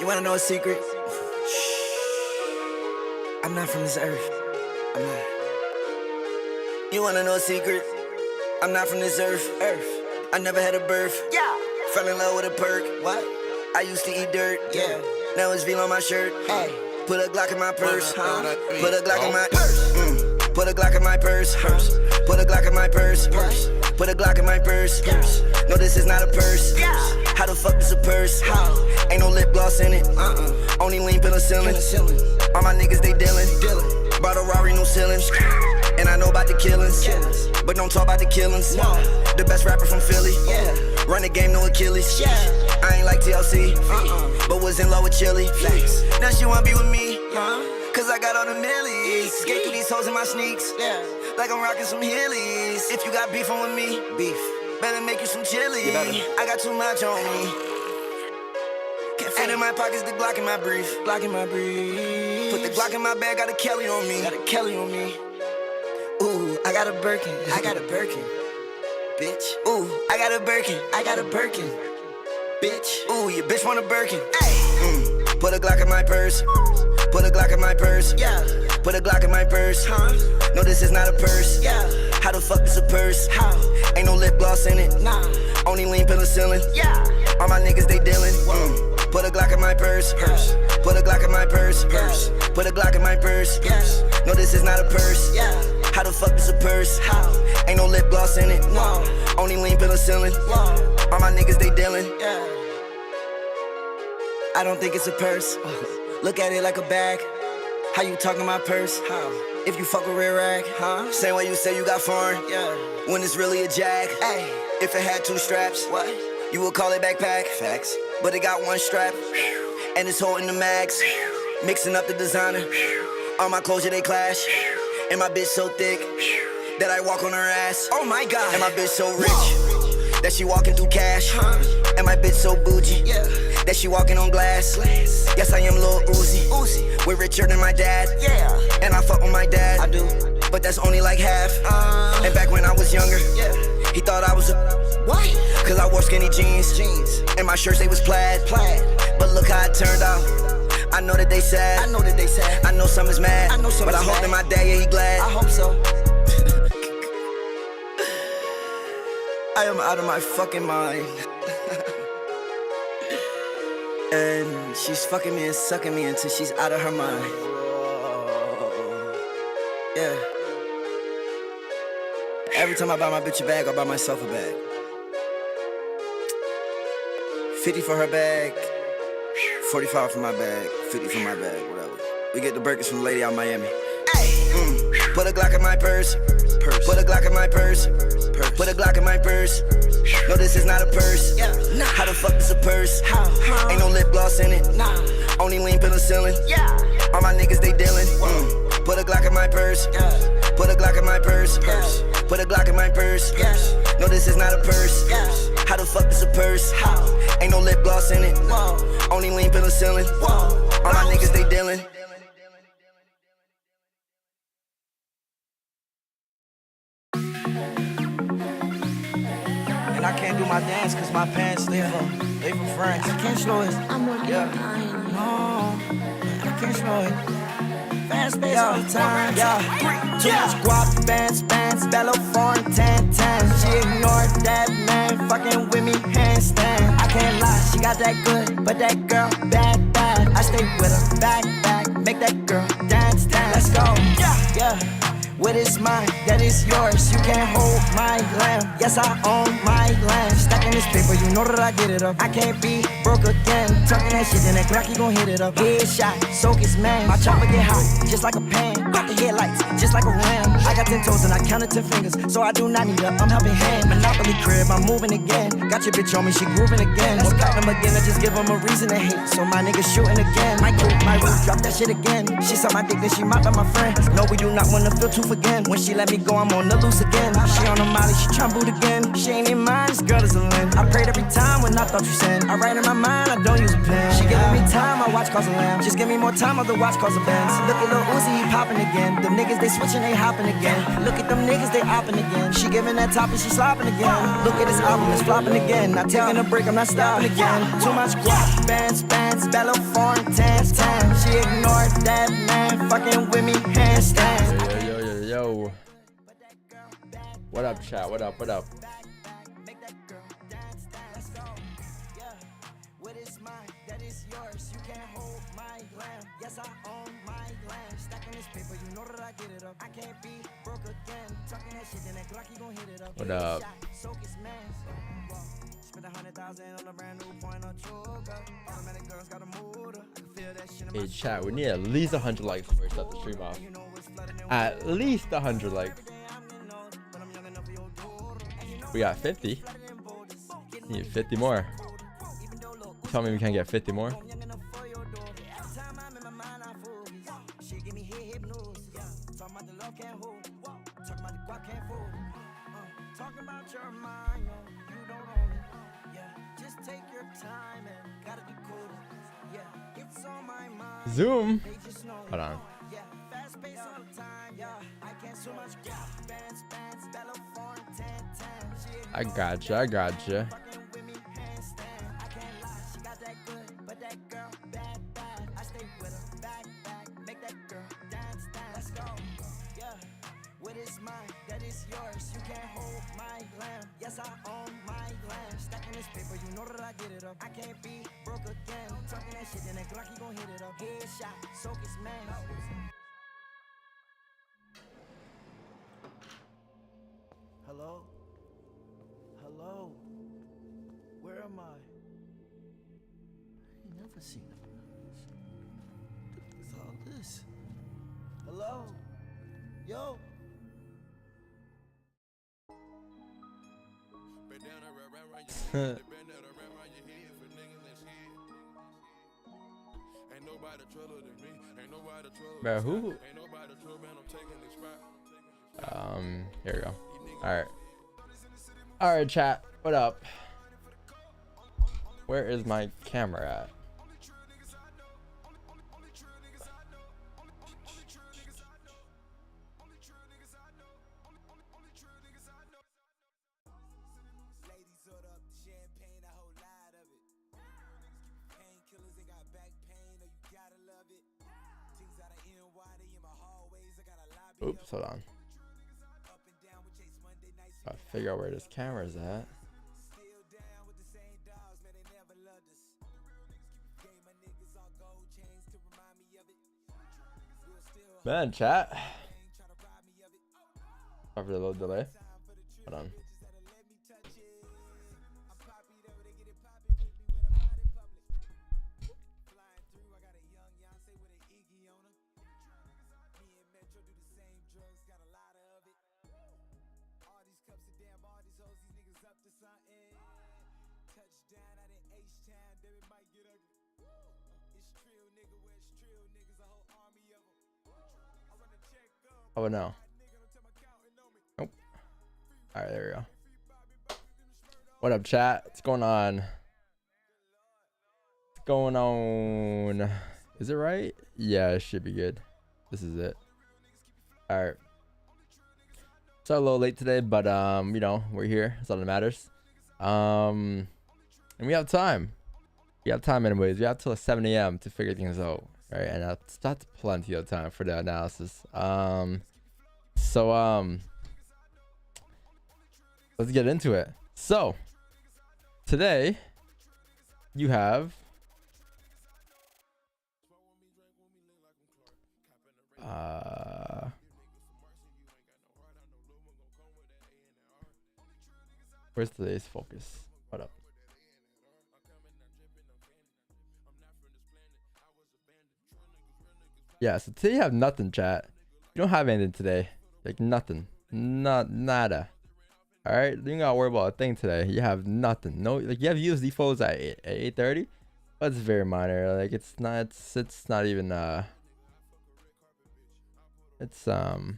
You wanna know a secret? I'm not from this earth. I'm not. You wanna know a secret? I'm not from this earth. I never had a birth. Yeah. Fell in love with a perk. What? I used to eat dirt. Yeah. Now it's veal on my shirt. Hey. Put a Glock in my purse. Put a Glock in my purse. Put a Glock in my purse. Put a Glock in my purse. Put a Glock in my purse. No, this is not a purse. How the fuck is a purse? Ain't no lip gloss in it. Only lean penicillin. All my niggas, they dealin'. Bought a Rari, no ceilings. And I know about the killings, but don't talk about the killings. The best rapper from Philly. Run the game, no Achilles. I ain't like TLC, but was in love with Chili. Now she wanna be with me, cause I got all the millies. Skate through these hoes in my sneaks, like I'm rocking some Heelys. If you got beefing with me, better make you some chili. I got too much on me. Can't fit in my pockets, the Glock in my brief. Put the Glock in my bag, got a Kelly on me. Ooh, I got a Birkin. Bitch. Ooh, I got a Birkin. Bitch. Ooh, your bitch want a Birkin. Put a Glock in my purse. Put a Glock in my purse. Put a Glock in my purse. No, this is not a purse. How the fuck is a purse? Ain't no lip gloss in it. Only lean penicillin. All my niggas, they dealin'. Put a Glock in my purse. Put a Glock in my purse. Put a Glock in my purse. No, this is not a purse. How the fuck is a purse? Ain't no lip gloss in it. Only lean penicillin. All my niggas, they dealin'. I don't think it's a purse. Look at it like a bag. How you talking my purse? If you fuck a rear rag, same way you say you got foreign. When it's really a jag. If it had 2 straps, you would call it backpack. Facts. But it got 1 strap, and it's holding the mags. Mixing up the designer. All my clothes, they clash. And my bitch so thick that I walk on her ass. Oh my God. And my bitch so rich that she walking through cash. And my bitch so bougie that she walking on glass. Yes, I am Lil Uzi. We're richer than my dad. And I fuck with my dad. I do, but that's only like half. And back when I was younger, he thought I was a what? Cause I wore skinny jeans. And my shirts, they was plaid. But look how it turned out. I know that they sad. I know some is mad. But I hope that my dad, he glad. I hope so. I am out of my fucking mind. And she's fucking me and sucking me until she's out of her mind. Yeah. Every time I buy my bitch a bag, I buy myself a bag. 50 for her bag, 45 for my bag, 50 for my bag, whatever. We get the Birkins from the lady out of Miami. Put a Glock in my purse. Put a Glock in my purse. Put a Glock in my purse. No, this is not a purse. How the fuck is a purse? Ain't no lip gloss in it. Only lean penicillin. All my niggas, they dealin'. Put a Glock in my purse. Put a Glock in my purse. Put a Glock in my purse. No, this is not a purse. How the fuck is a purse? Ain't no lip gloss in it. Only lean penicillin. All my niggas, they dealin'. And I can't do my dance cause my pants, they from France. I can't slow it. No, I can't slow it. Fast pace all the time. Too much guap, bands, bellow, foreign, tan. She ignored that man, fucking with me, handstand. I can't lie, she got that good, but that girl, bad. I stay with her, back, make that girl dance. Let's go, yeah. What is mine, that is yours. You can't hold my lamb. Yes, I own my land. Stacking this paper, you know that I get it up. I can't be broke again. Tucking that shit in that Glock, you gon' hit it up. Headshot, soak his man. My chopper get hot, just like a pan. Got the headlights, just like a ram. I got 10 toes and I counted 10 fingers, so I do not need her. I'm helping hand. Monopoly crib, I'm moving again. Got your bitch on me, she grooving again. Won't got them again, I just give them a reason to hate. So my niggas shooting again. My coupe, my roof, drop that shit shit again. She saw my dick, then she mocked up my friend. No, we do not want to feel tooth again. When she let me go, I'm on the loose again. She on the molly, she tryna boot again. She ain't in mine, this girl is a limb. I prayed every time when I thought you sin. I write in my mind, I don't use a pen. She giving me time, I watch cause a lamb. Just give me more time, other watch cause a Benz. Look at Lil Uzi, he popping again. Them niggas, they switching, they hopping again. Look at them niggas, they opping again. She giving that top and she slopping again. Look at this album, it's flopping again. Not taking a break, I'm not stopping again. Too much guap, bands, Bella foreign tans, tan. She ignored that man, fucking with me, handstand. Yo. What up, chat? What up? What up? Hey chat, we need at least 100 likes before we start the stream off. At least 100 likes. We got 50. Need 50 more. Tell me we can't get 50 more. Zoom. Hold on. I gotcha. Yes, I own my land. Stacking this paper, you know that I get it up. I can't be broke again. Talking that shit, then that Glocky gon' hit it up. Headshot, soak his man. Hello? Hello? Where am I? I ain't never seen it. What is all this? Hello? Yo? Bro, who? Here we go. Alright, chat. What up? Where is my camera at? Oops, hold on. Gotta figure out where this camera's at. Man, chat. After a little delay. Hold on. Oh no. Nope. Alright, there we go. What up, chat? What's going on? What's going on? Is it right? Yeah, it should be good. This is it. Alright. So a little late today, but you know, we're here. That's all that matters. And we have time. We have time anyways. We have till 7 a.m. to figure things out. Right, and that's plenty of time for the analysis. Let's get into it. So today you have where's today's focus? What up? Yeah, so today you have nothing, chat. You don't have anything today. Like nothing. Nada. Alright? You don't gotta worry about a thing today. You have nothing. No, like you have USD flows at 8:30. But it's very minor. Like it's not even It's let's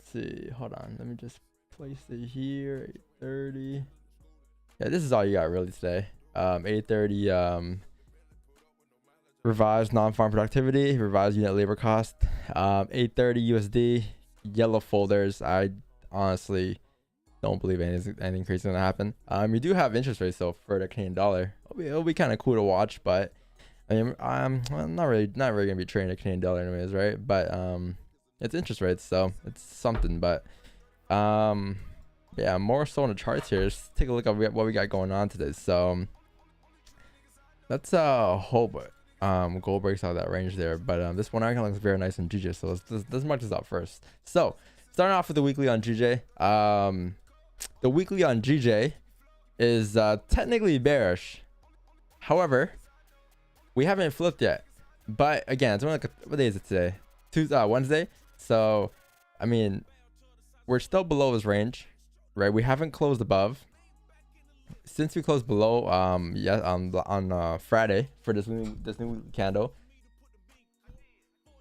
see, hold on, let me just place it here. 8:30. Yeah, this is all you got really today. 8:30 revised non-farm productivity, revised unit labor cost. 8:30 USD, yellow folders. I honestly don't believe anything crazy is gonna happen. You do have interest rates though for the Canadian dollar. It'll be kind of cool to watch, but I mean, I'm not really gonna be trading the Canadian dollar anyways, right? But it's interest rates, so it's something. But yeah, more so on the charts here. Let's take a look at what we got going on today. So let's hope gold breaks out of that range there. But this one icon looks very nice in GJ, so let's mark this out first. So starting off with the weekly on GJ. The weekly on GJ is technically bearish. However, we haven't flipped yet. But again, it's only like what day is it today? Wednesday. So I mean, we're still below this range, right? We haven't closed above. Since we closed below on Friday for this new candle,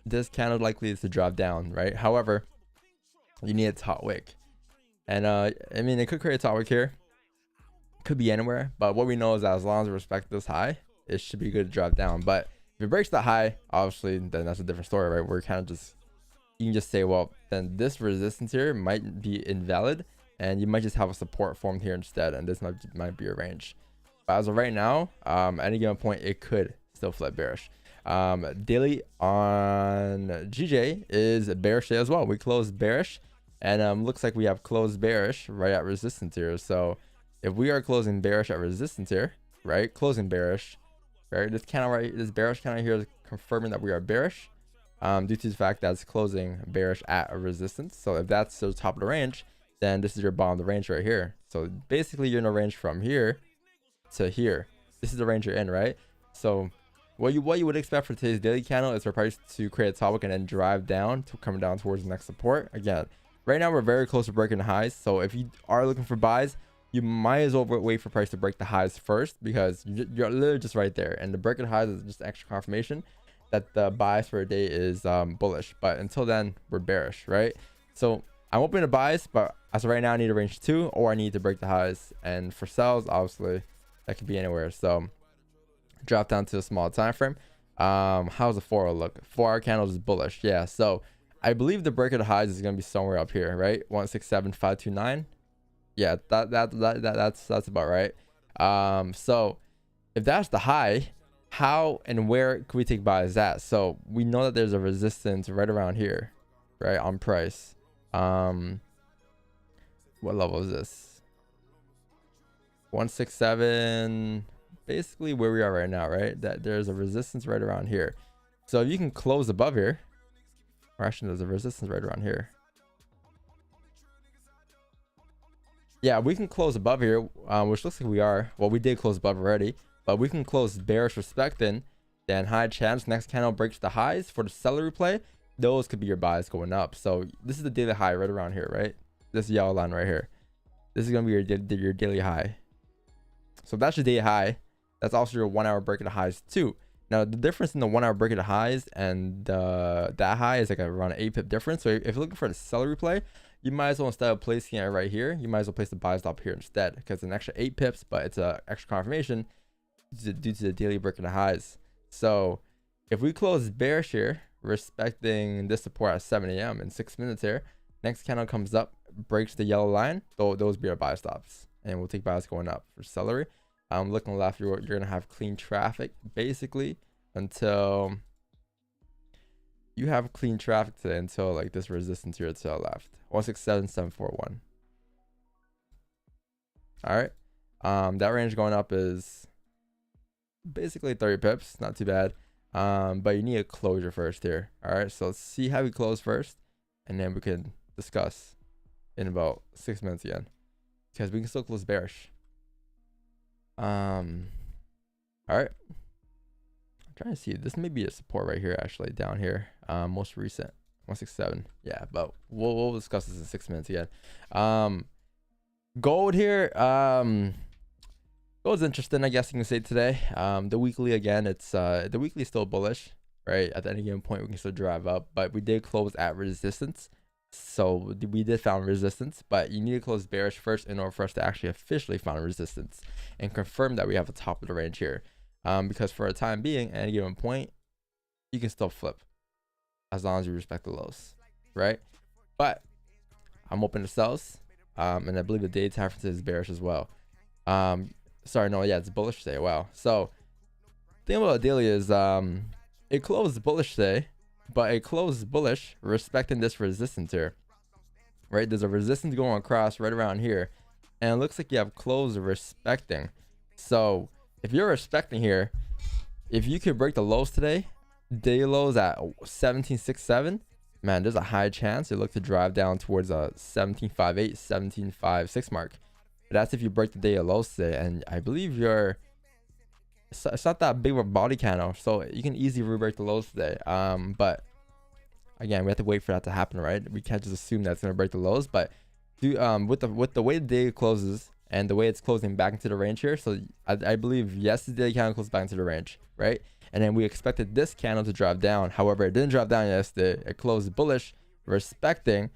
this candle likely is to drop down, right? However, you need a top wick, and I mean, it could create a top wick here, could be anywhere, but what we know is that as long as we respect this high, it should be good to drop down. But if it breaks the high, obviously then that's a different story, right? We're kind of just, you can just say, well, then this resistance here might be invalid, and you might just have a support formed here instead, and this might be your range. But as of right now, at any given point, it could still flip bearish. Daily on GJ is bearish as well. We closed bearish, and looks like we have closed bearish right at resistance here. So if we are closing bearish at resistance here, right, closing bearish, right, this bearish candle here is confirming that we are bearish, due to the fact that it's closing bearish at a resistance. So if that's the top of the range, then this is your bottom of the range right here. So basically you're in a range from here to here. This is the range you're in, right? So what you would expect for today's daily candle is for price to create a top wick and then drive down to come down towards the next support. Again, right now we're very close to breaking the highs. So if you are looking for buys, you might as well wait for price to break the highs first, because you're literally just right there. And the breaking highs is just extra confirmation that the bias for a day is bullish. But until then, we're bearish, right? So I'm open to buys, but as of right now, I need a range 2, or I need to break the highs. And for sells, obviously, that could be anywhere. So drop down to a small time frame. How's the 4-hour look? 4-hour candle is bullish. Yeah, so I believe the break of the highs is going to be somewhere up here, right? 167.529. Yeah, that's about right. So if that's the high, how and where can we take buys at? So we know that there's a resistance right around here, right, on price. What level is this? 167, basically where we are right now, right? That there's a resistance right around here. So if you can close above here, or actually there's a resistance right around here. Yeah, we can close above here, which looks like we are. Well, we did close above already, but we can close bearish respecting, then high chance next candle breaks the highs for the seller play. Those could be your buys going up. So this is the daily high right around here, right? This yellow line right here. This is gonna be your daily high. So that's your daily high. That's also your 1 hour break of the highs too. Now the difference in the 1 hour break of the highs and that high is like around an 8 pip difference. So if you're looking for the seller replay, you might as well, instead of placing it right here, you might as well place the buy stop here instead, because it's an extra 8 pips, but it's a extra confirmation due to the daily break of the highs. So if we close bearish here, respecting this support at 7 a.m. in 6 minutes here, next candle comes up, breaks the yellow line, those be our buy stops, and we'll take buys going up. For celery, looking left, you're gonna have clean traffic basically until you have clean traffic today, until like this resistance here to the left, 167.741. All right, that range going up is basically 30 pips, not too bad. But you need a closure first here. All right, so let's see how we close first, and then we can discuss in about 6 minutes again, because we can still close bearish. All right, I'm trying to see, this may be a support right here, actually down here, most recent 167. Yeah, but we'll discuss this in 6 minutes again. Gold here, gold's interesting, I guess you can say today. The weekly, again, it's the weekly is still bullish. right? At any given point, we can still drive up, but we did close at resistance. So we did found resistance, but you need to close bearish first in order for us to actually officially find resistance and confirm that we have a top of the range here. Because for a time being, at any given point, you can still flip as long as you respect the lows, right? But I'm open to sells, and I believe the day time is bearish as well. Sorry, no, yeah, it's bullish today. Wow. So the thing about daily is it closed bullish today, but it closed bullish respecting this resistance here, right? There's a resistance going across right around here, and it looks like you have closed respecting. So if you're respecting here, if you could break the lows today, day lows at 17.67, man, there's a high chance you look to drive down towards a 17.58, 17.56 mark. But that's if you break the day lows today, and I believe it's not that big of a body candle, so you can easily re-break the lows today. But again, we have to wait for that to happen, right? We can't just assume that it's gonna break the lows. But with the way the day closes and the way it's closing back into the range here, so I believe yes, the daily candle closed back into the range, right? And then we expected this candle to drop down. However, it didn't drop down yesterday. It closed bullish, respecting.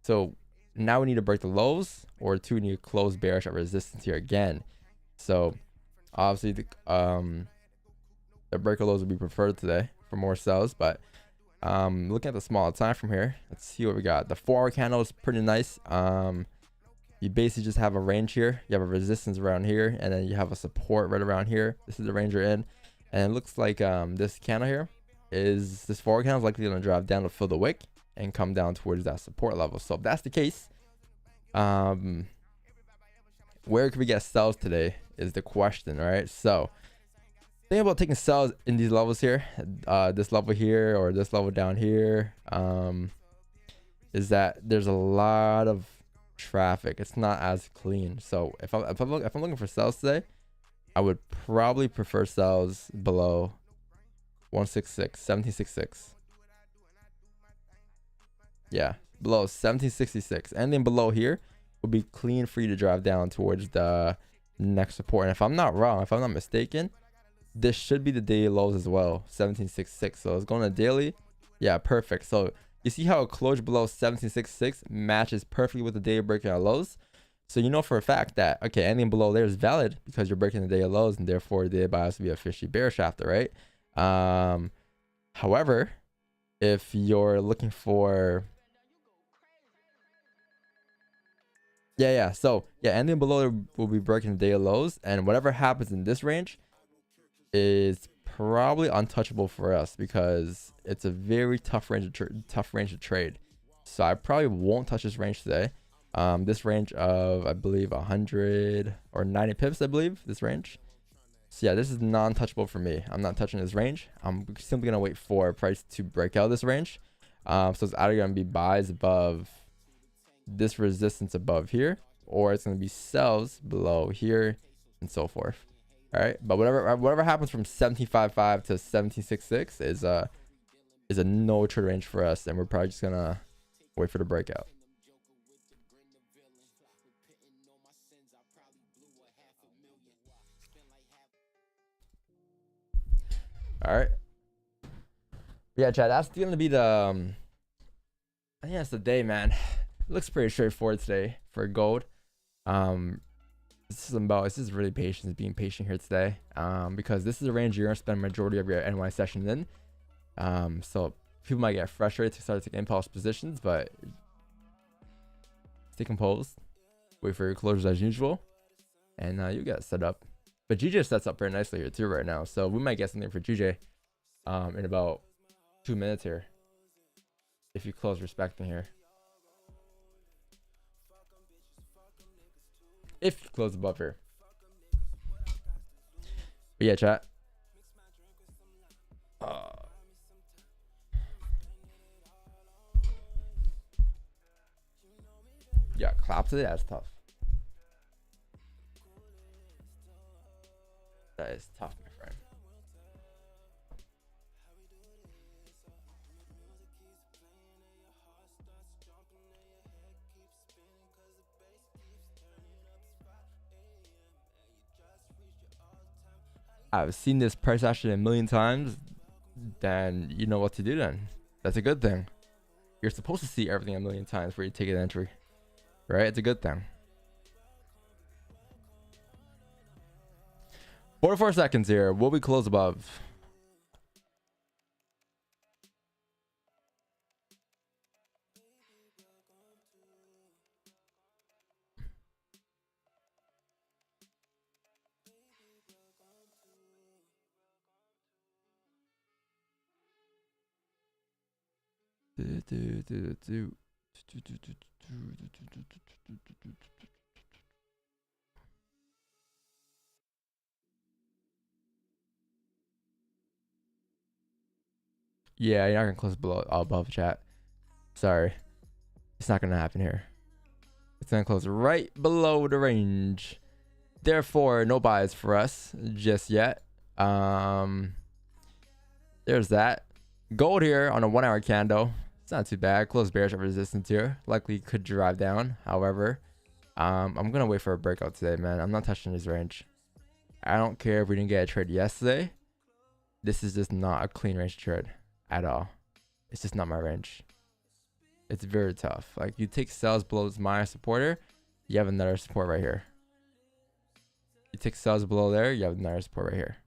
So now we need to break the lows, or two, we need to close bearish at resistance here again. So obviously the breaker lows would be preferred today for more sells. But looking at the smaller time from here, let's see what we got. The 4-hour candle is pretty nice. You basically just have a range here, you have a resistance around here, and then you have a support right around here. This is the range you're in, and it looks like this candle here is, this 4-hour candle is likely going to drop down to fill the wick and come down towards that support level. So if that's the case, where could we get sells today is the question, right? So think about taking sells in these levels here, this level here or this level down here, is that there's a lot of traffic. It's not as clean. So if I'm looking for sells today, I would probably prefer sells below 166, 1766. Yeah, below 1766. Anything below here will be clean for you to drive down towards the next support. And if I'm not wrong, if I'm not mistaken, this should be the daily lows as well, 1766. So it's going to daily. Yeah, perfect. So you see how it closed below 1766 matches perfectly with the daily breaking our lows. So you know for a fact that, okay, anything below there is valid because you're breaking the daily lows, and therefore the daily bias will be officially bearish after, right? However, if you're looking for so anything below there will be breaking the daily lows, and whatever happens in this range is probably untouchable for us because it's a very tough range to trade. So I probably won't touch this range today. This range of, I believe, 100 or 90 pips, I believe, this range. So yeah, this is non-touchable for me. I'm not touching this range. I'm simply gonna wait for price to break out this range. So it's either gonna be buys above this resistance above here, or it's gonna be sells below here, and so forth. All right, but whatever happens from 17.55 to 17.66 is a no trade range for us, and we're probably just gonna wait for the breakout. All right, yeah, Chad, that's gonna be the I think that's the day, man. It looks pretty straightforward today for gold. This is really patience, being patient here today, because this is a range you're gonna spend majority of your NY session in. So people might get frustrated to start to take impulse positions, but stay composed, wait for your closures as usual, and you get set up. But GJ sets up very nicely here too right now, so we might get something for GJ in about 2 minutes here if you close respecting here. If you close above here. But yeah, chat. Yeah, clap today. That's tough. That is tough, my friend. I've seen this price action a million times. then you know what to do then. That's a good thing. You're supposed to see everything a million times before you take an entry, right? It's a good thing. 44 seconds here. Will we close above? Yeah, you're not gonna close below above, chat. Sorry, it's not gonna happen here. It's gonna close right below the range. Therefore, no buys for us just yet. There's that. Gold here on a 1 hour candle. It's not too bad. Close bearish resistance here. Likely could drive down. However, I'm gonna wait for a breakout today, man. I'm not touching this range. I don't care if we didn't get a trade yesterday. This is just not a clean range trade at all. It's just not my range. It's very tough. Like, you take sells below this minor supporter, you have another support right here. You take sells below there, you have another support right here.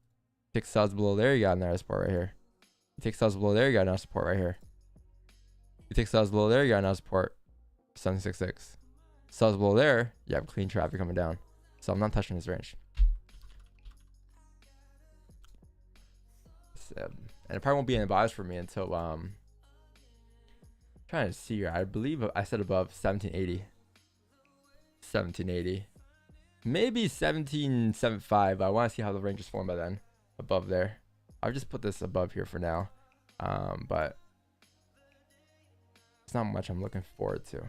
You take sells below there, you got another support right here. You take sells below there, you got another support right here. You take sells below there, you got another support. 766. Sells below there, you have clean traffic coming down. So I'm not touching this range. And it probably won't be any buys for me until trying to see here. I believe I said above 1780. 1780. Maybe 1775. I want to see how the range is formed by then. Above there. I'll just put this above here for now. But it's not much I'm looking forward to.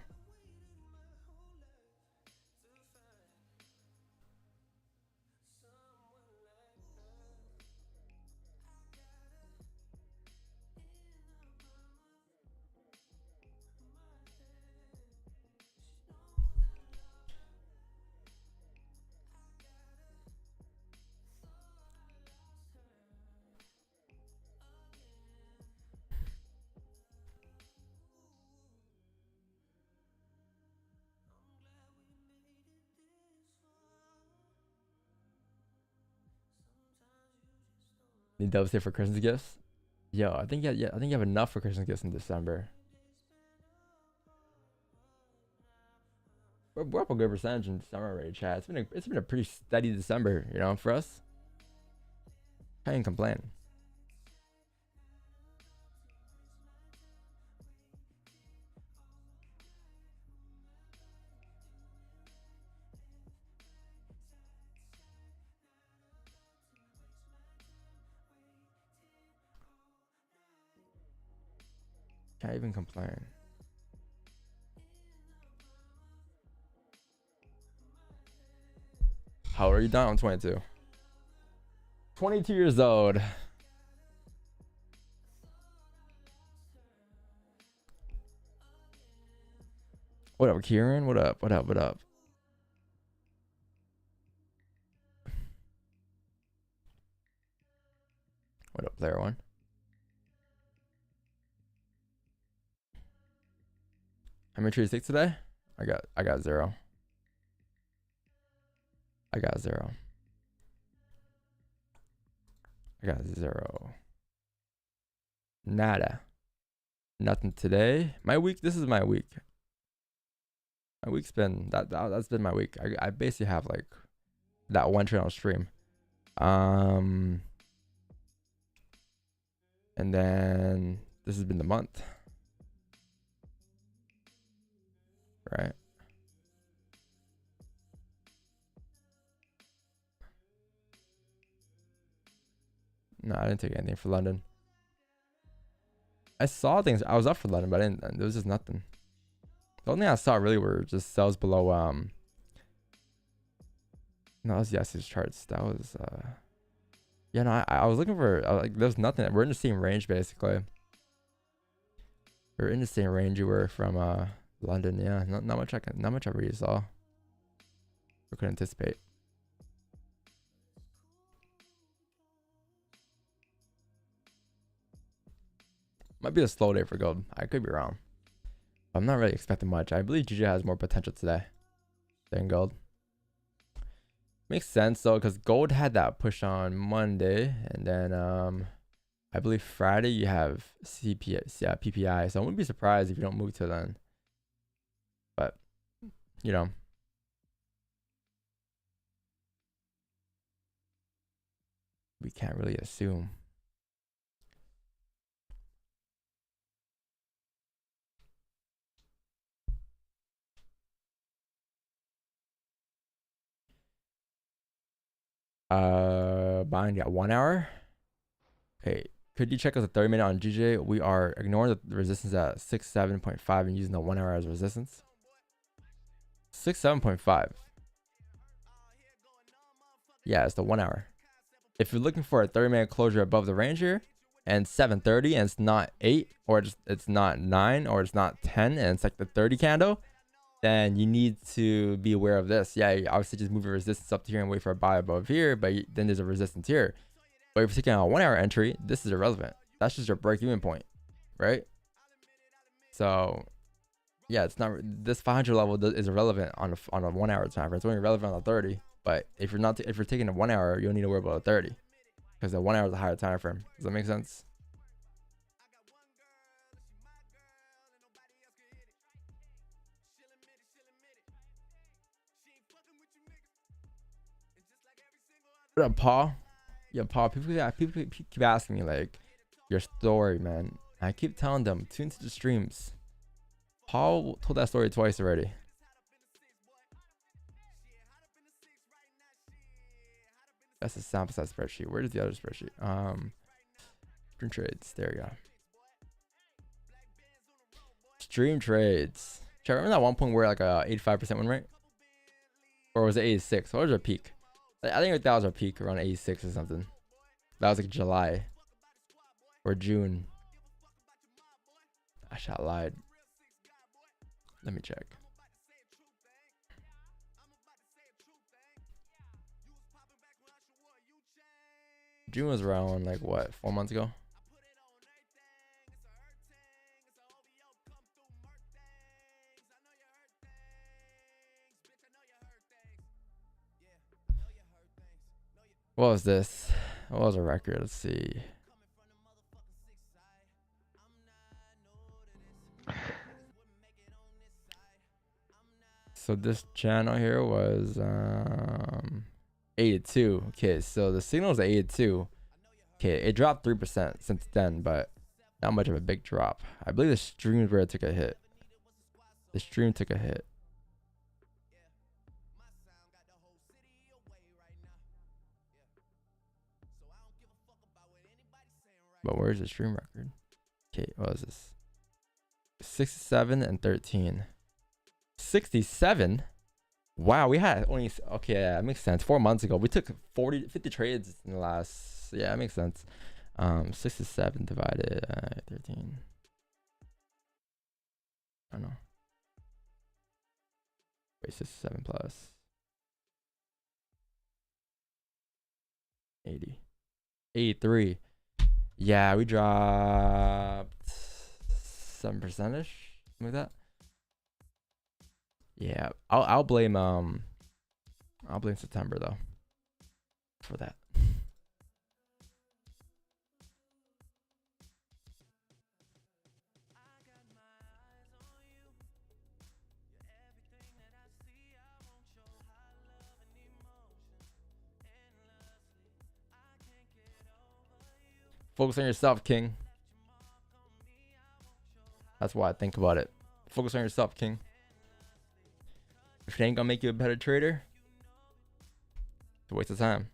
Need double stay for Christmas gifts? Yo, I think I think you have enough for Christmas gifts in December. We're up a good percentage in December already, chat. It's been a pretty steady December, you know, for us. Can't complain. Can't even complain. How old are you, Don? I'm 22. 22 years old. What up, Kieran? What up? What up? What up? What up, player one? How many trees take today? I got 0. I got 0. I got 0. Nada. Nothing today. My week. This is my week. My week's been that's been my week. I basically have like that one trade on stream. And then this has been the month. Right. No, I didn't take anything for London. I saw things. I was up for London, but I didn't. There was just nothing. The only thing I saw really were just sells below. No, that was yesterday's charts. That was. Yeah, no, I was looking for. Like, there's nothing. We're in the same range basically. We're in the same range you were from London. Yeah, not much. Not much I really saw. We could anticipate. Might be a slow day for gold. I could be wrong. I'm not really expecting much. I believe GJ has more potential today than gold. Makes sense though, because gold had that push on Monday, and then I believe Friday you have PPI. So I wouldn't be surprised if you don't move till then. But you know, we can't really assume. Buying at 1 hour. Okay, could you check us a 30-minute on GJ? We are ignoring the resistance at 67.5 and using the 1 hour as resistance. 67.5. Yeah, it's the 1 hour. If you're looking for a 30-minute closure above the range here and 7:30 and it's not 8 or it's not 9 or it's not 10 and it's like the 30 candle, then you need to be aware of this. Yeah, you obviously just move your resistance up to here and wait for a buy above here, but then there's a resistance here. But if you're taking a 1 hour entry, this is irrelevant. That's just your break-even point, right? So yeah, it's not, this 500 level is irrelevant on a 1 hour time frame. It's only relevant on the 30. But if you're taking a 1 hour, you don't need to worry about a 30 because the 1 hour is a higher time frame. Does that make sense? What up, Paul? Yeah, Paul. People keep asking me like your story, man. I keep telling them tune to the streams. Paul told that story twice already. That's a sample size spreadsheet. Where is the other spreadsheet? Stream trades. There we go. Stream trades. Check, remember that one point where like a 85% win rate? Or was it 86? What was our peak? I think that was our peak around 86 or something. That was like July or June. I lied. Let me check. June was around like what, 4 months ago? What was this? What was a record? Let's see. So this channel here was 82. Okay, so the signal is 82. Okay, it dropped 3% since then, but not much of a big drop. I believe the stream is where it took a hit. The stream took a hit. But where's the stream record? Okay, what was this? 67 and 13. 67? Wow, we had only, okay, yeah, that makes sense. 4 months ago, we took 50 trades in the last, yeah, that makes sense. 67 divided 13. I don't know. Wait, 67 plus 80. 83. Yeah, we dropped 7%ish, something like that. Yeah, I'll blame September though for that. Focus on yourself, King. That's why I think about it. Focus on yourself, King. If it ain't gonna make you a better trader, it's a waste of time.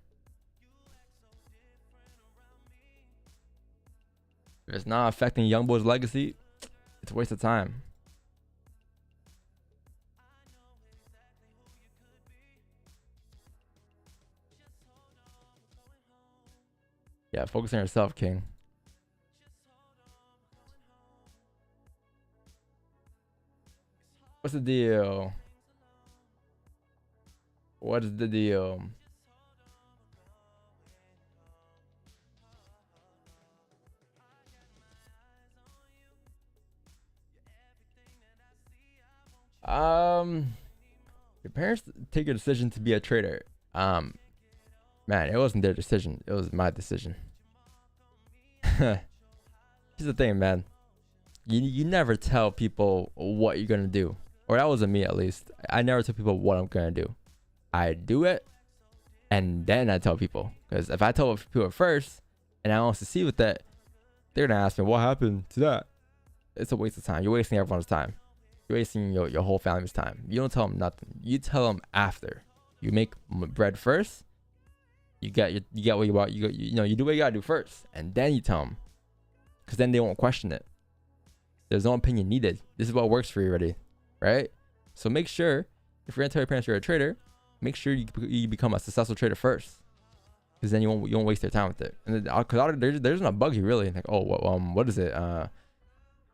If it's not affecting Youngboy's legacy, it's a waste of time. Yeah, focus on yourself, King. What's the deal? What is the deal? Your parents take a decision to be a trader. Man, it wasn't their decision. It was my decision. Here's the thing, man. You never tell people what you're gonna do, or that wasn't me at least. I never tell people what I'm gonna do. I do it, and then I tell people. Because if I tell people first, and I don't succeed with that, they're gonna ask me what happened to that. It's a waste of time. You're wasting everyone's time. You're wasting your whole family's time. You don't tell them nothing. You tell them after. You make bread first. You get what you want. You do what you gotta do first, and then you tell them. Because then they won't question it. There's no opinion needed. This is what works for you already, right? So make sure, if you're gonna tell your parents you're a trader, make sure you become a successful trader first, because then you won't waste their time with it. And because there's not bug you really. Like, oh, what is it?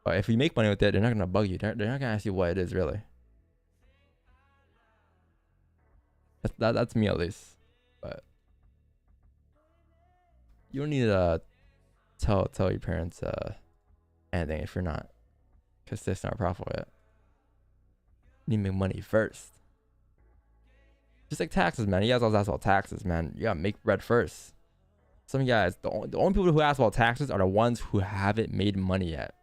But if you make money with it, they're not gonna bug you. They're not gonna ask you what it is really. That's me at least. But you don't need to tell your parents anything if you're not, because that's not profitable yet. You need to make money first. Just like taxes, man. You guys always ask about taxes, man. You gotta make bread first. Some guys, the only people who ask about taxes are the ones who haven't made money yet.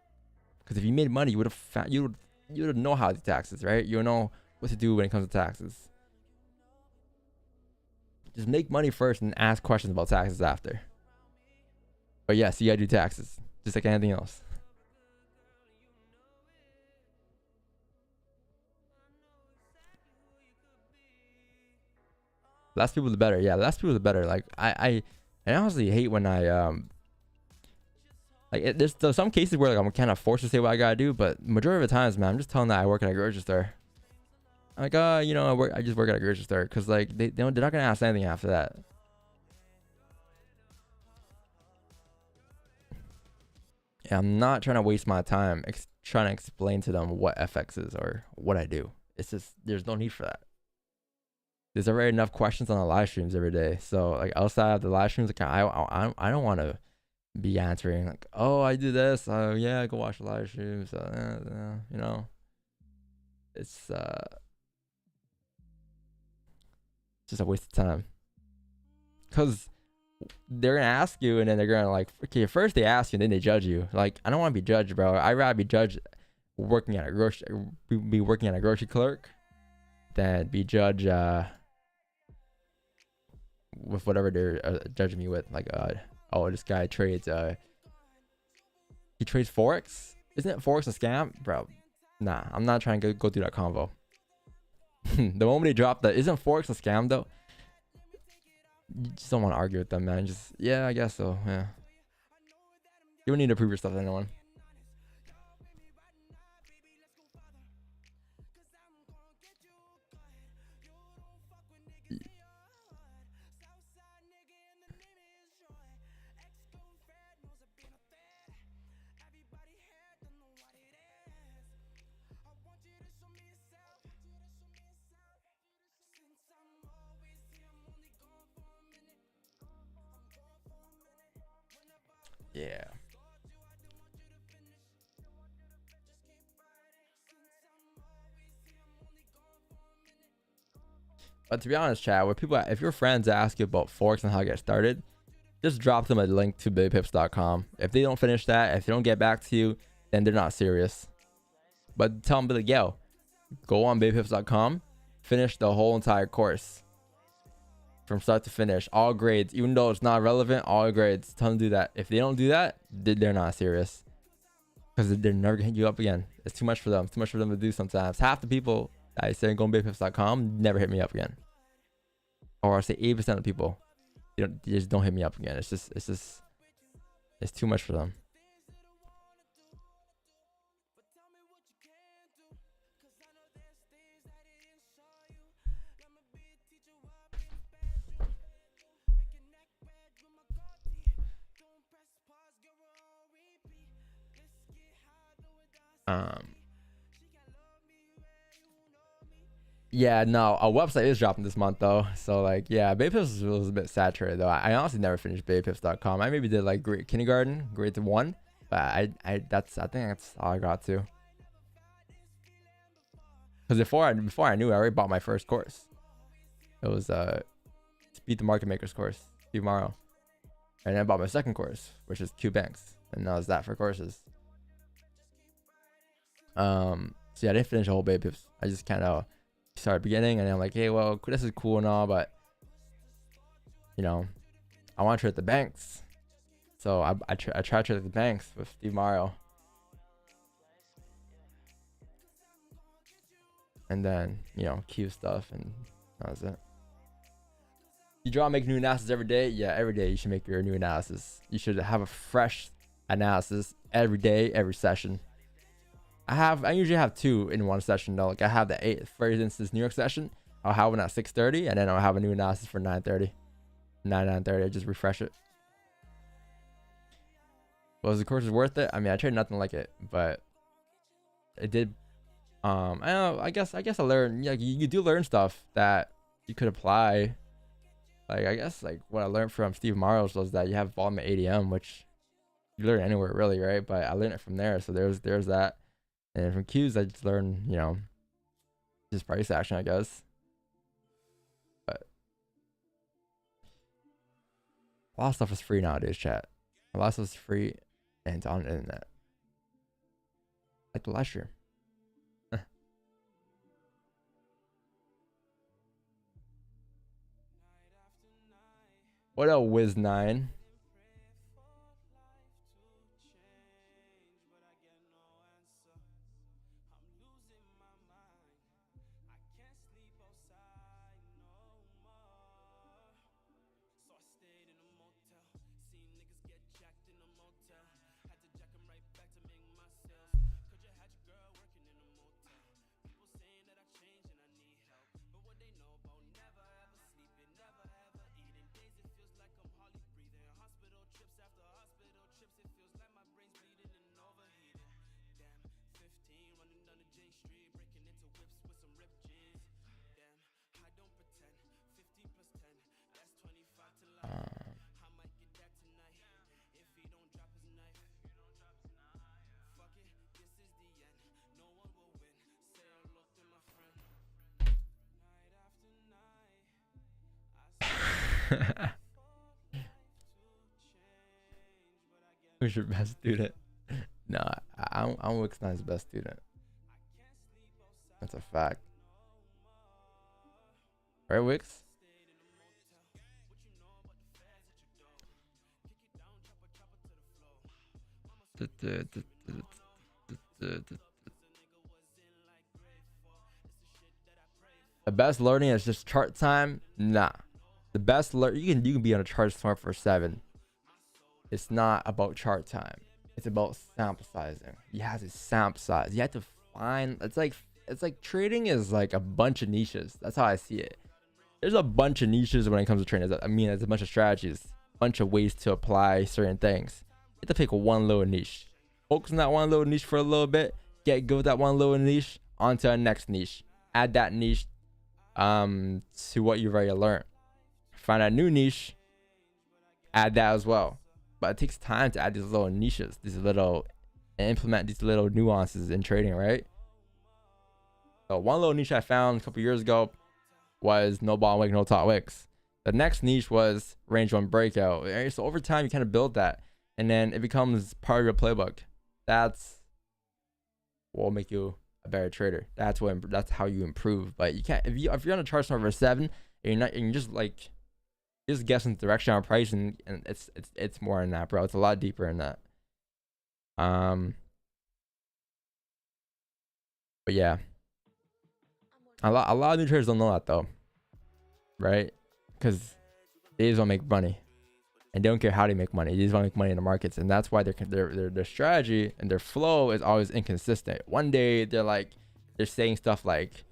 Because if you made money, you would know how to do taxes, right? You would know what to do when it comes to taxes. Just make money first and ask questions about taxes after. But yes, you gotta do taxes, just like anything else. Less people the better. Yeah, less people the better. Like I honestly hate when there's some cases where like I'm kind of forced to say what I gotta do, but majority of the times, man, I'm just telling that I work at a grocery store. I'm like, I just work at a grocery store, because like they're not gonna ask anything after that. Yeah, I'm not trying to waste my time trying to explain to them what FX is or what I do. It's just, there's no need for that. There's already enough questions on the live streams every day. So like outside of the live streams, like I don't want to be answering like, oh, I do this. Oh yeah, go watch the live streams. You know, it's just a waste of time. Cause they're gonna ask you, and then they're gonna like, okay, first they ask you, and then they judge you. Like, I don't want to be judged, bro. I'd rather be judged working at a grocery clerk than be judged with whatever they're judging me with. Like, oh, this guy trades he trades forex. Isn't it forex a scam, bro? Nah, I'm not trying to go through that convo. The moment they drop that, isn't forex a scam though? You just don't want to argue with them, man. Just, yeah, I guess so. Yeah, you don't need to prove your stuff to anyone. Yeah. But to be honest, chat, with people, if your friends ask you about forex and how to get started, just drop them a link to babypips.com. If they don't finish that, if they don't get back to you, then they're not serious. But tell them, be like, yo, go on babypips.com, finish the whole entire course from start to finish, all grades, even though it's not relevant, all grades. Tell them to do that. If they don't do that, they're not serious, because they're never gonna hit you up again. It's too much for them. It's too much for them to do sometimes. Half the people that I say go on babypips.com never hit me up again, or I say 80% of the people, they just don't hit me up again. It's too much for them. Yeah, no, a website is dropping this month though, so like, yeah, Babypips was a bit saturated though. I honestly never finished babypips.com. I maybe did like kindergarten, grade 1, but I think that's all I got to. Because before I knew, I already bought my first course. It was Beat the Market Makers course, Steve Morrow. And then I bought my second course, which is Q Banks. And that was that for courses. So yeah, I didn't finish the whole baby. I just kind of started beginning, and then I'm like, hey, well, this is cool and all, but you know, I want to trade the banks. So I tried to trade the banks with Steve Morrow. And then, you know, Q stuff, and that was it. You draw and make new analysis every day. Yeah, every day you should make your new analysis. You should have a fresh analysis every day, every session. I usually have 2 in one session though. Like I have the 8th, for instance, New York session. I'll have one at 6:30, and then I'll have a new analysis for 9:30. 9:30. I just refresh it. Was the course worth it? I mean, I traded nothing like it, but it did. I don't know. I guess I learned. Like you do learn stuff that you could apply. Like I guess like what I learned from Steve Morrow was that you have volume at ADM, which you learn anywhere really, right? But I learned it from there. So there's that. And from Q's, I just learned, you know, just price action, I guess. But a lot of stuff is free nowadays, chat. A lot of stuff is free and it's on the internet. Like the last year. What up, Wiz9? Who's your best student? No, I'm Wick's not his best student. That's a fact. Right, Wicks? The best learning is just chart time. Nah, the best you can be on a chart smart for 7. It's not about chart time. It's about sample sizing. You have to sample size. You have to find. It's like trading is like a bunch of niches. That's how I see it. There's a bunch of niches when it comes to trading. I mean, there's a bunch of strategies, a bunch of ways to apply certain things. You have to pick one little niche. Focus on that one little niche for a little bit. Get good with that one little niche. Onto a next niche. Add that niche to what you've already learned. Find a new niche. Add that as well. But it takes time to add these little niches, implement these little nuances in trading, right? So one little niche I found a couple years ago was no ball wick, no top wicks. The next niche was range 1 breakout. So over time, you kind of build that, and then it becomes part of your playbook. That's what will make you a better trader. That's how you improve. But you can't if you're on a chart number 7 and you're just guessing the direction on price, and it's more than that, bro. It's a lot deeper than that. But yeah, a lot of new traders don't know that though, right? Because they just want to make money, and they don't care how they make money. They just want to make money in the markets, and that's why their strategy and their flow is always inconsistent. One day they're saying stuff like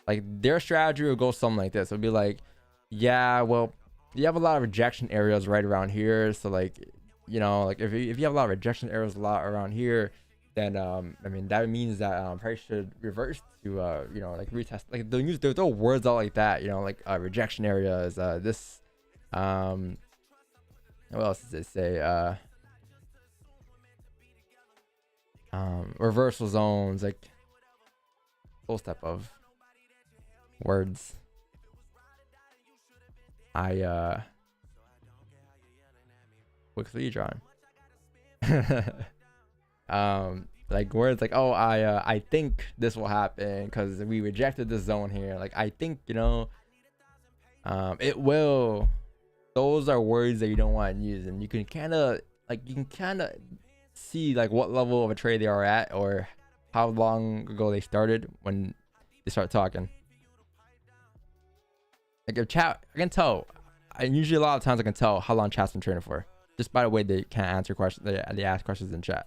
their strategy will go something like this. It'll be like, yeah, well, you have a lot of rejection areas right around here, so like, you know, like if you have a lot of rejection areas around here, then I mean that means that price should reverse to you know, like retest. Like they'll throw words out like that, you know, like rejection areas, this what else does it say, reversal zones, like those type of words. What's the drawing? Like words like, oh, I think this will happen because we rejected this zone here. Like, I think, you know, it will. Those are words that you don't want to use, and you can kind of see like what level of a trade they are at, or how long ago they started when they start talking. Like if chat, I can tell. And usually a lot of times I can tell how long chat's been trading for, just by the way they can't answer questions. They ask questions in chat.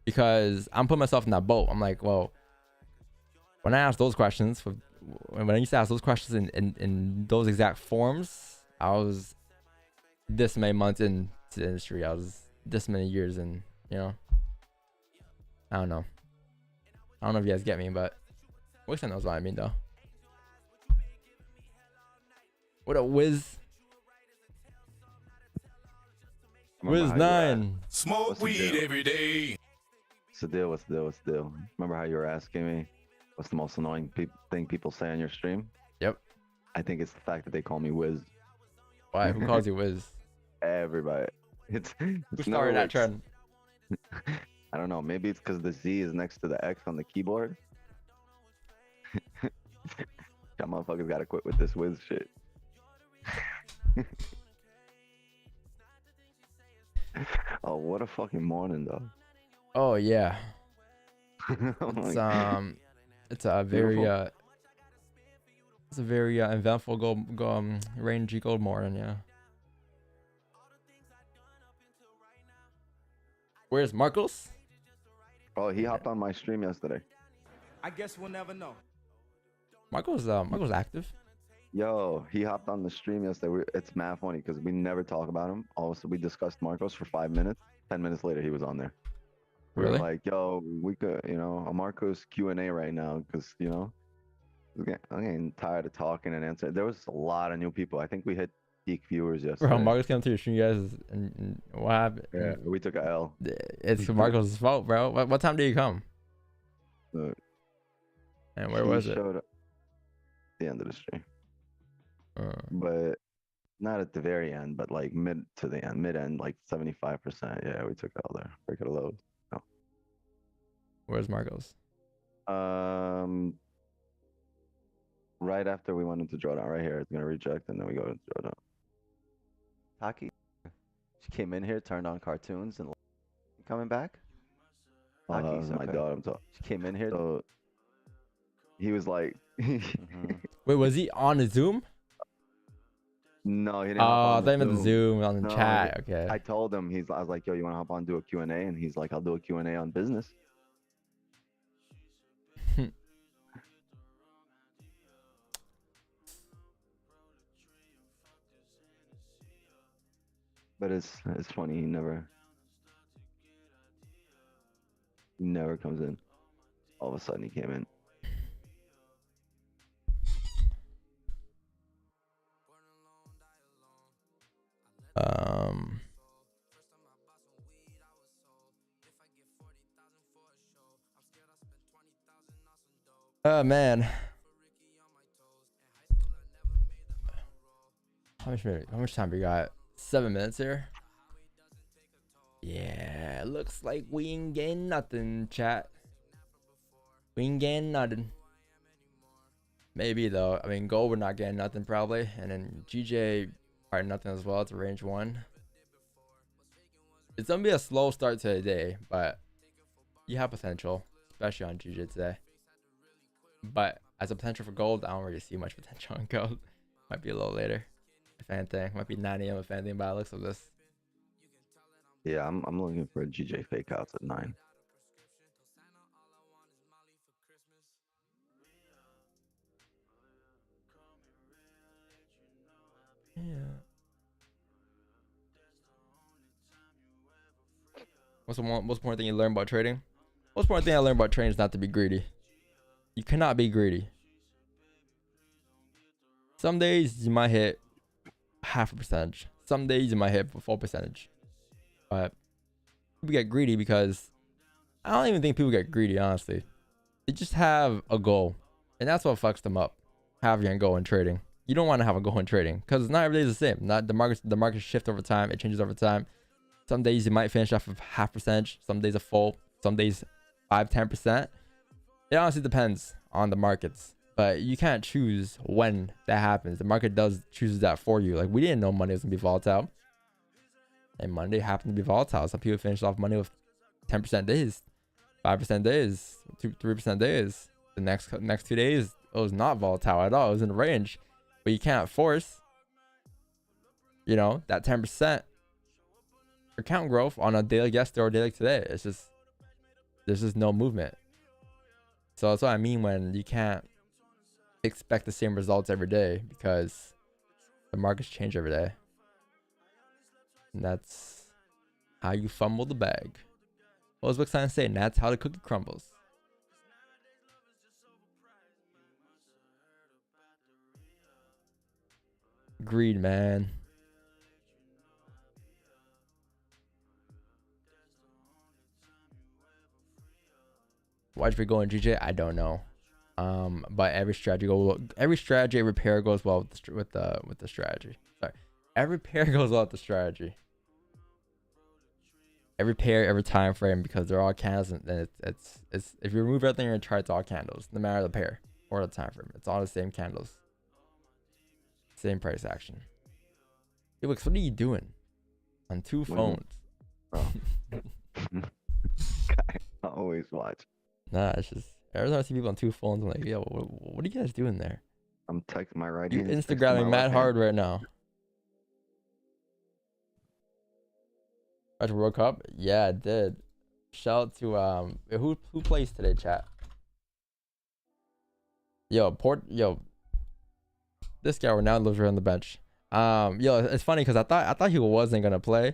Because I'm putting myself in that boat. I'm like, well, when I ask those questions, when I used to ask those questions in those exact forms, I was this many months into the industry. I was this many years in, you know. I don't know. I don't know if you guys get me, but Wickson knows what I mean, though. What a whiz. Wiz 9. Smoke weed every day. What's the deal? What's the deal? What's the deal? Remember how you were asking me what's the most annoying thing people say on your stream? Yep. I think it's the fact that they call me Wiz. Why? Who calls you Wiz? Everybody. Who started that trend? I don't know. Maybe it's because the Z is next to the X on the keyboard. That motherfuckers gotta quit with this Wiz shit. Oh, what a fucking morning, though. Oh yeah. Oh It's a very eventful rangy gold morning, yeah. Where's Marcos? Oh, he hopped on my stream yesterday. I guess we'll never know. Marcos active. Yo, he hopped on the stream yesterday. It's mad funny because we never talk about him. Also, we discussed Marcos for 5 minutes. 10 minutes later, he was on there. We Really? were like, yo, we could, you know, a Marcos Q&A right now because, you know, I'm getting tired of talking and answering. There was a lot of new people. I think we hit peak viewers yesterday. Bro, Marcos came to your stream, guys, and what happened? Yeah, we took a L. It's Marcos' fault, bro. What time did you come? And where was it? Showed up at the end of the stream. But not at the very end, but like mid end, like 75%. Yeah, we took L there. Break it low. No. Where's Marcos? Right after we went into drawdown, right here, it's gonna reject, and then we go into drawdown. Taki, she came in here, turned on cartoons, and coming back. Taki's my okay. daughter. I'm talking. She came in here. So he was like, Wait, was he on the Zoom? No, he didn't. Oh, I thought you meant the Zoom on the chat. Okay. I told him, I was like, yo, you want to hop on and do a Q&A? And he's like, I'll do a Q&A on business. But it's funny. He never comes in. All of a sudden, he came in. Oh man. How much time we got? 7 minutes here. Yeah, looks like we ain't getting nothing, chat. We ain't getting nothing. Maybe though. I mean, gold we're not getting nothing probably, and then GJ probably nothing as well. It's a range 1. It's gonna be a slow start to the day, but you have potential, especially on GJ today. But as a potential for gold, I don't really see much potential in gold. Might be a little later, if anything. Might be 9 AM if anything by the looks of this. Yeah, I'm looking for a GJ fake outs at 9. Yeah. What's the most important thing you learn about trading? Most important thing I learned about trading is not to be greedy. You cannot be greedy. Some days you might hit 0.5%. Some days you might hit a full percentage. But we get greedy because I don't even think people get greedy, honestly. They just have a goal, and that's what fucks them up. Having a goal in trading. You don't want to have a goal in trading because not every day is the same. Not the markets shift over time. It changes over time. Some days you might finish off of half percentage. Some days a full. Some days 5-10%. It honestly depends on the markets, but you can't choose when that happens. The market chooses that for you. Like, we didn't know Monday was gonna be volatile, and Monday happened to be volatile. Some people finished off Monday with 10% days, 5% days, 3% days. The next 2 days, it was not volatile at all. It was in range, but you can't force, you know, that 10% account growth on a day like yesterday or a day like today. It's just, there's just no movement. So that's what I mean when you can't expect the same results every day, because the markets change every day. And that's how you fumble the bag. What was Wick trying to say? And that's how the cookie crumbles. Greed, man. Why'd we go in GJ? I don't know. But every strategy every pair goes well with the strategy. Sorry, every pair goes well with the strategy. Every pair, every time frame, because they're all candles, and it's if you remove everything in your chart, it's all candles, no matter the pair or the time frame. It's all the same candles, same price action. Hey, Wix, what are you doing on two phones? Bro. I always watch. Nah, it's just every time I see people on two phones, I'm like, yo, what are you guys doing there? I'm texting my right You hand. Instagramming mad hard right now. Watch World Cup? Yeah, I did. Shout out to who plays today, chat? Yo, this guy right now lives right on the bench. Yo, it's funny because I thought he wasn't gonna play.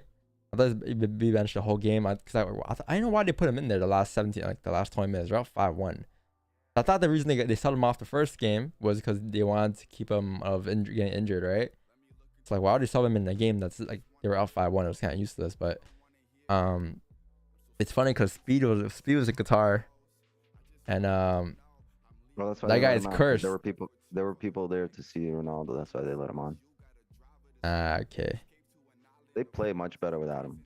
I thought he'd be benched the whole game. I don't know why they put him in there the last 17, like the last 20 minutes. We're up 5-1. I thought the reason they subbed him off the first game was because they wanted to keep him getting injured, right? It's like, why would they sub him in a game that's like they were up 5-1? It was kind of useless, but it's funny because Speed was a guitar, and well, that's why that guy is cursed. There were people there to see Ronaldo. That's why they let him on. Okay. They play much better without him.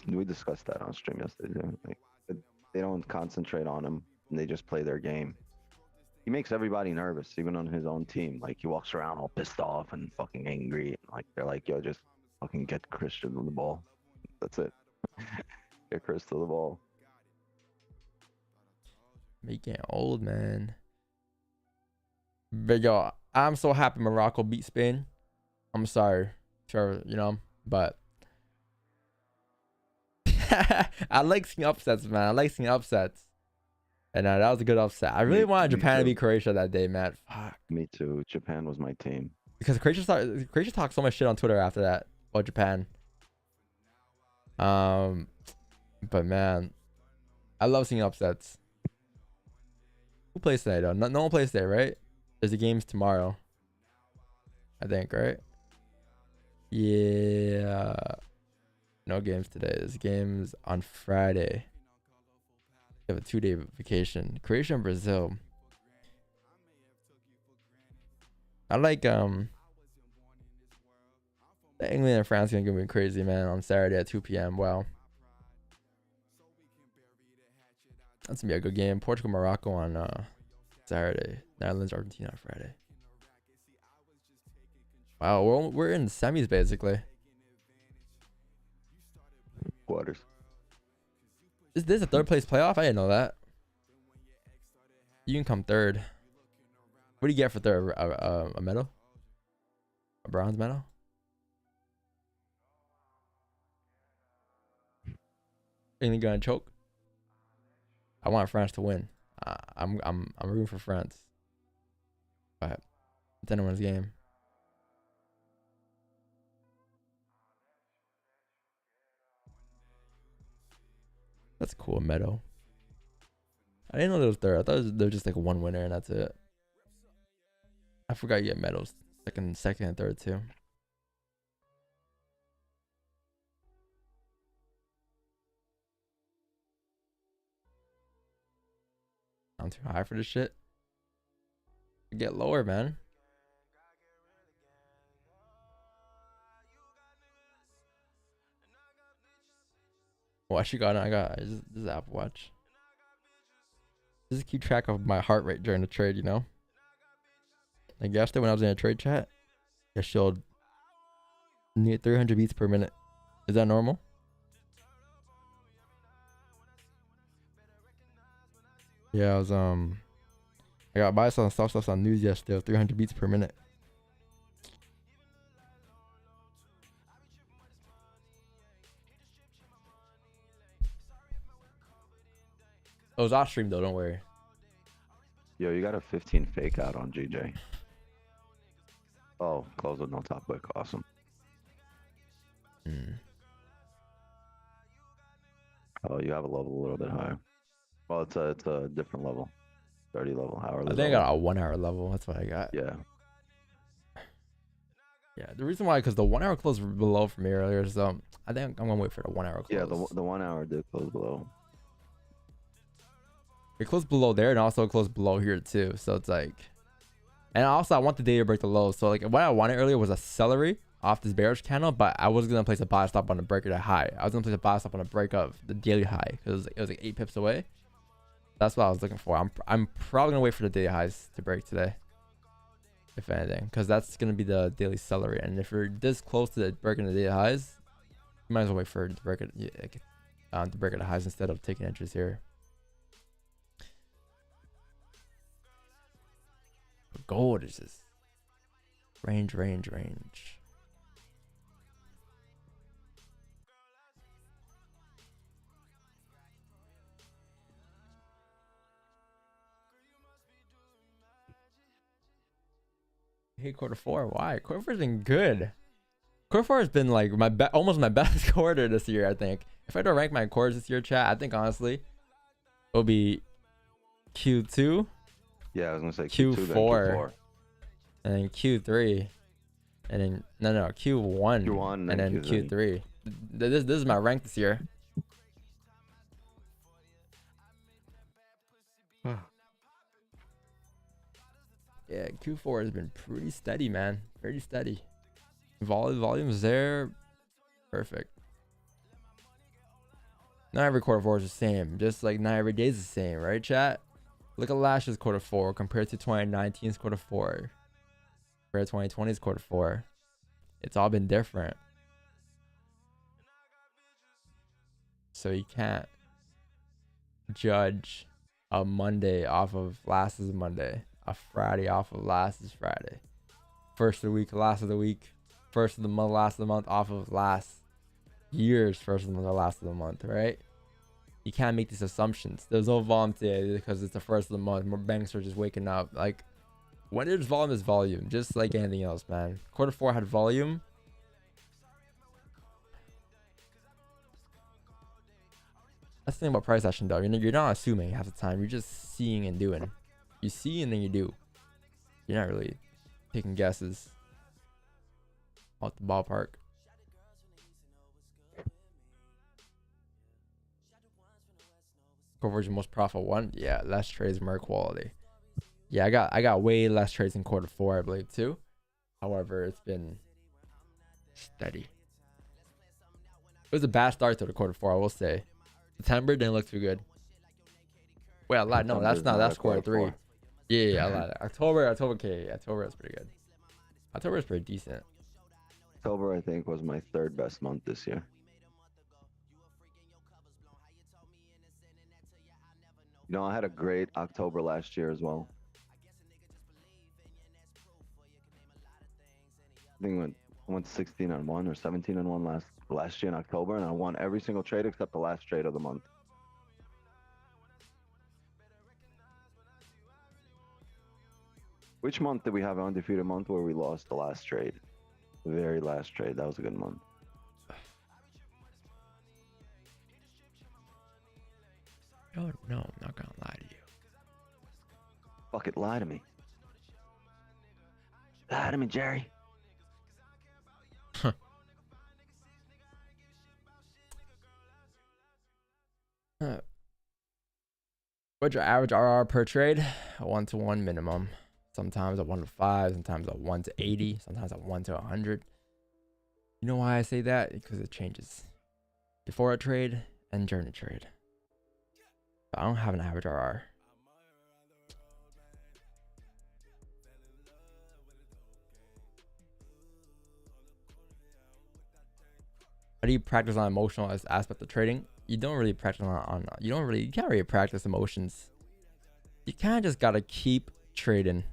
We discussed that on stream yesterday. Like, they don't concentrate on him, and they just play their game. He makes everybody nervous, even on his own team. Like, he walks around all pissed off and fucking angry. Like, they're like, yo, just fucking get Christian on the ball. That's it. Get Chris to the ball. Making old, man. But yo, I'm so happy Morocco beat Spain. I'm sorry, sure, you know, but I like seeing upsets, man. I like seeing upsets, and that was a good upset. I really wanted Japan to beat Croatia that day, man. Fuck. Me too. Japan was my team. Because Croatia talked so much shit on Twitter after that about Japan. But man, I love seeing upsets. Who plays today though? No one plays today, right? There's the games tomorrow, I think, right? Yeah. No games today. There's games on Friday. We have a 2-day vacation. Croatia and Brazil. I like the England and France gonna be crazy, man, on Saturday at 2 p.m. Wow. That's gonna be a good game. Portugal, Morocco on Saturday. Netherlands, Argentina on Friday. Wow, we're in the semis basically. Quarters. Is this a third place playoff? I didn't know that. You can come third. What do you get for third? A medal? A bronze medal? Anything gonna choke? I want France to win. I'm rooting for France. But it's anyone's game. That's cool, medal. I didn't know there was third. I thought there was just like one winner and that's it. I forgot you get medals. Second and third too. I'm too high for this shit. Get lower, man. What you got? I got this Apple Watch. Just keep track of my heart rate during the trade, you know. Like yesterday when I was in a trade chat, it showed near 300 beats per minute. Is that normal? Yeah, I was I got buy some stuff on news yesterday of 300 beats per minute. Oh, it was off stream though, don't worry. Yo, you got a 15 fake out on GJ. Oh, close with no top wick. Awesome. Oh, you have a level a little bit higher. Well, it's a different level. 30 level. Hourly I think I level. got a 1 hour level. That's what I got. Yeah. Yeah, the reason why, because the 1 hour closed below for me earlier, so I think I'm gonna wait for the 1 hour close. Yeah, the 1 hour did close below. It closed below there and also closed below here too. So it's like, and also I want the day to break the low. So like what I wanted earlier was a celery off this bearish candle, but I was gonna place a buy stop on the break of the high. I was gonna place a buy stop on the break of the daily high because it was like 8 pips away. That's what I was looking for. I'm probably gonna wait for the daily highs to break today, if anything, because that's gonna be the daily celery. And if you're this close to the breaking the daily highs, you might as well wait for it to break it, to break the highs instead of taking entries here. But gold is just range. Hey, quarter four. Why? Quarter four's been good. Quarter four has been like almost my best quarter this year, I think. If I had to rank my quarters this year, chat, I think honestly it'll be Q2. Yeah, I was gonna say Q4, Q2, then Q4. And then Q3, and then no Q1, Q1 and then Q3. This is my rank this year. Yeah, Q4 has been pretty steady, man. Pretty steady. Volume's there. Perfect. Not every quarter four is the same. Just like not every day is the same, right, chat? Look at last year's quarter four compared to 2019's quarter four. Compared to 2020's quarter four. It's all been different. So you can't judge a Monday off of last is Monday. A Friday off of last is Friday. First of the week, last of the week. First of the month, last of the month off of last year's first of the month or last of the month, right? You can't make these assumptions. There's no volume today because it's the first of the month. More banks are just waking up. Like, when there's volume, is volume. Just like anything else, man. Quarter four had volume. That's the thing about price action, though. You're not assuming half the time. You're just seeing and doing. You see and then you do. You're not really taking guesses out the ballpark. Conversion most profitable one. Yeah, less trades, more quality. Yeah, I got way less trades in quarter four, I believe, too. However, it's been steady. It was a bad start to the quarter four, I will say. September didn't look too good. Wait, I lied. No, that's not. That's quarter three. Yeah, I lied. October, okay. October is pretty good. October is pretty decent. October, I think, was my third best month this year. You know, I had a great October last year as well. I think I went 16-1 or 17-1 last year in October, and I won every single trade except the last trade of the month. Which month did we have an undefeated month where we lost the last trade? The very last trade. That was a good month. No, I'm not gonna lie to you. Fuck it, lie to me. Lie to me, Jerry. What's your average RR per trade? A 1 to 1 minimum. Sometimes a 1 to 5, sometimes a 1 to 80, sometimes a 1 to 100. You know why I say that? Because it changes. Before a trade and during a trade. But I don't have an average RR. How do you practice on emotional aspect of trading? You don't really practice you can't really practice emotions. You kind of just gotta keep trading.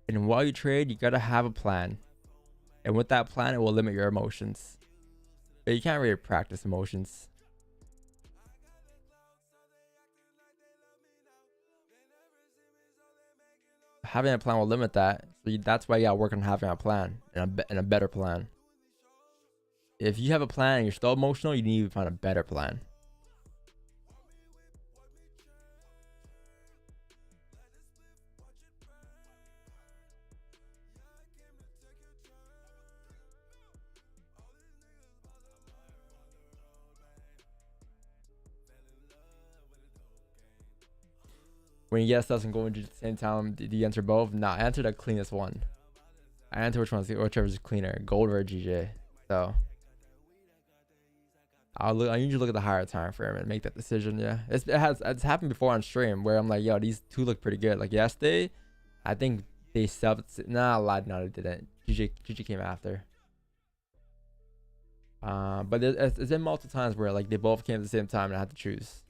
And while you trade, you gotta have a plan. And with that plan, it will limit your emotions. But you can't really practice emotions. Having a plan will limit that. So that's why you gotta work on having a plan and a better plan. If you have a plan and you're still emotional, you need to find a better plan. When you get stuff and go into the same time, do you enter both? Nah, I enter the cleanest one. I enter whichever's cleaner, gold or GJ. So I usually look at the higher time frame and make that decision. Yeah, it's happened before on stream where I'm like, yo, these two look pretty good. Like yesterday, I think they subbed. Nah, I lied. No, they didn't. GG came after. But it's been multiple times where like they both came at the same time and I had to choose.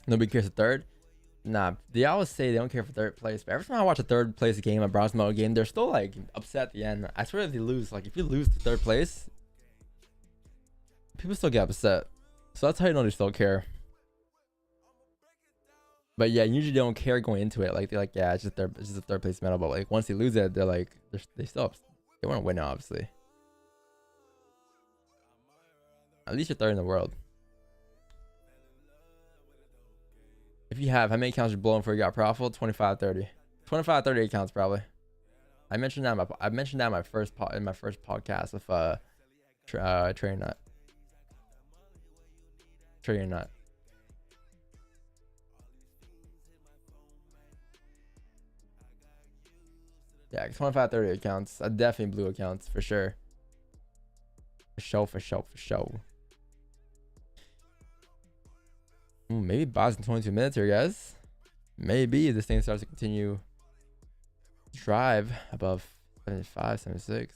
Nobody cares for third. Nah, they always say they don't care for third place, but every time I watch a third place game, a bronze medal game, they're still like upset at the end. I swear if they lose, like if you lose to third place, people still get upset. So that's how you know they still care. But yeah, usually they don't care going into it. Like they're like, yeah, it's just a third place medal. But like once they lose it, they're like, they still they want to win, obviously. At least you're third in the world. If you have, how many accounts you're blowing for you got profitable? 25, 30. 25, 30 accounts probably. I mentioned that in my first podcast with Trading Nut. Trading Nut. Yeah, 25, 30 accounts. I definitely blew accounts for sure. For sure. Ooh, maybe buys in 22 minutes here, guys. Maybe this thing starts to continue drive above 75, 76.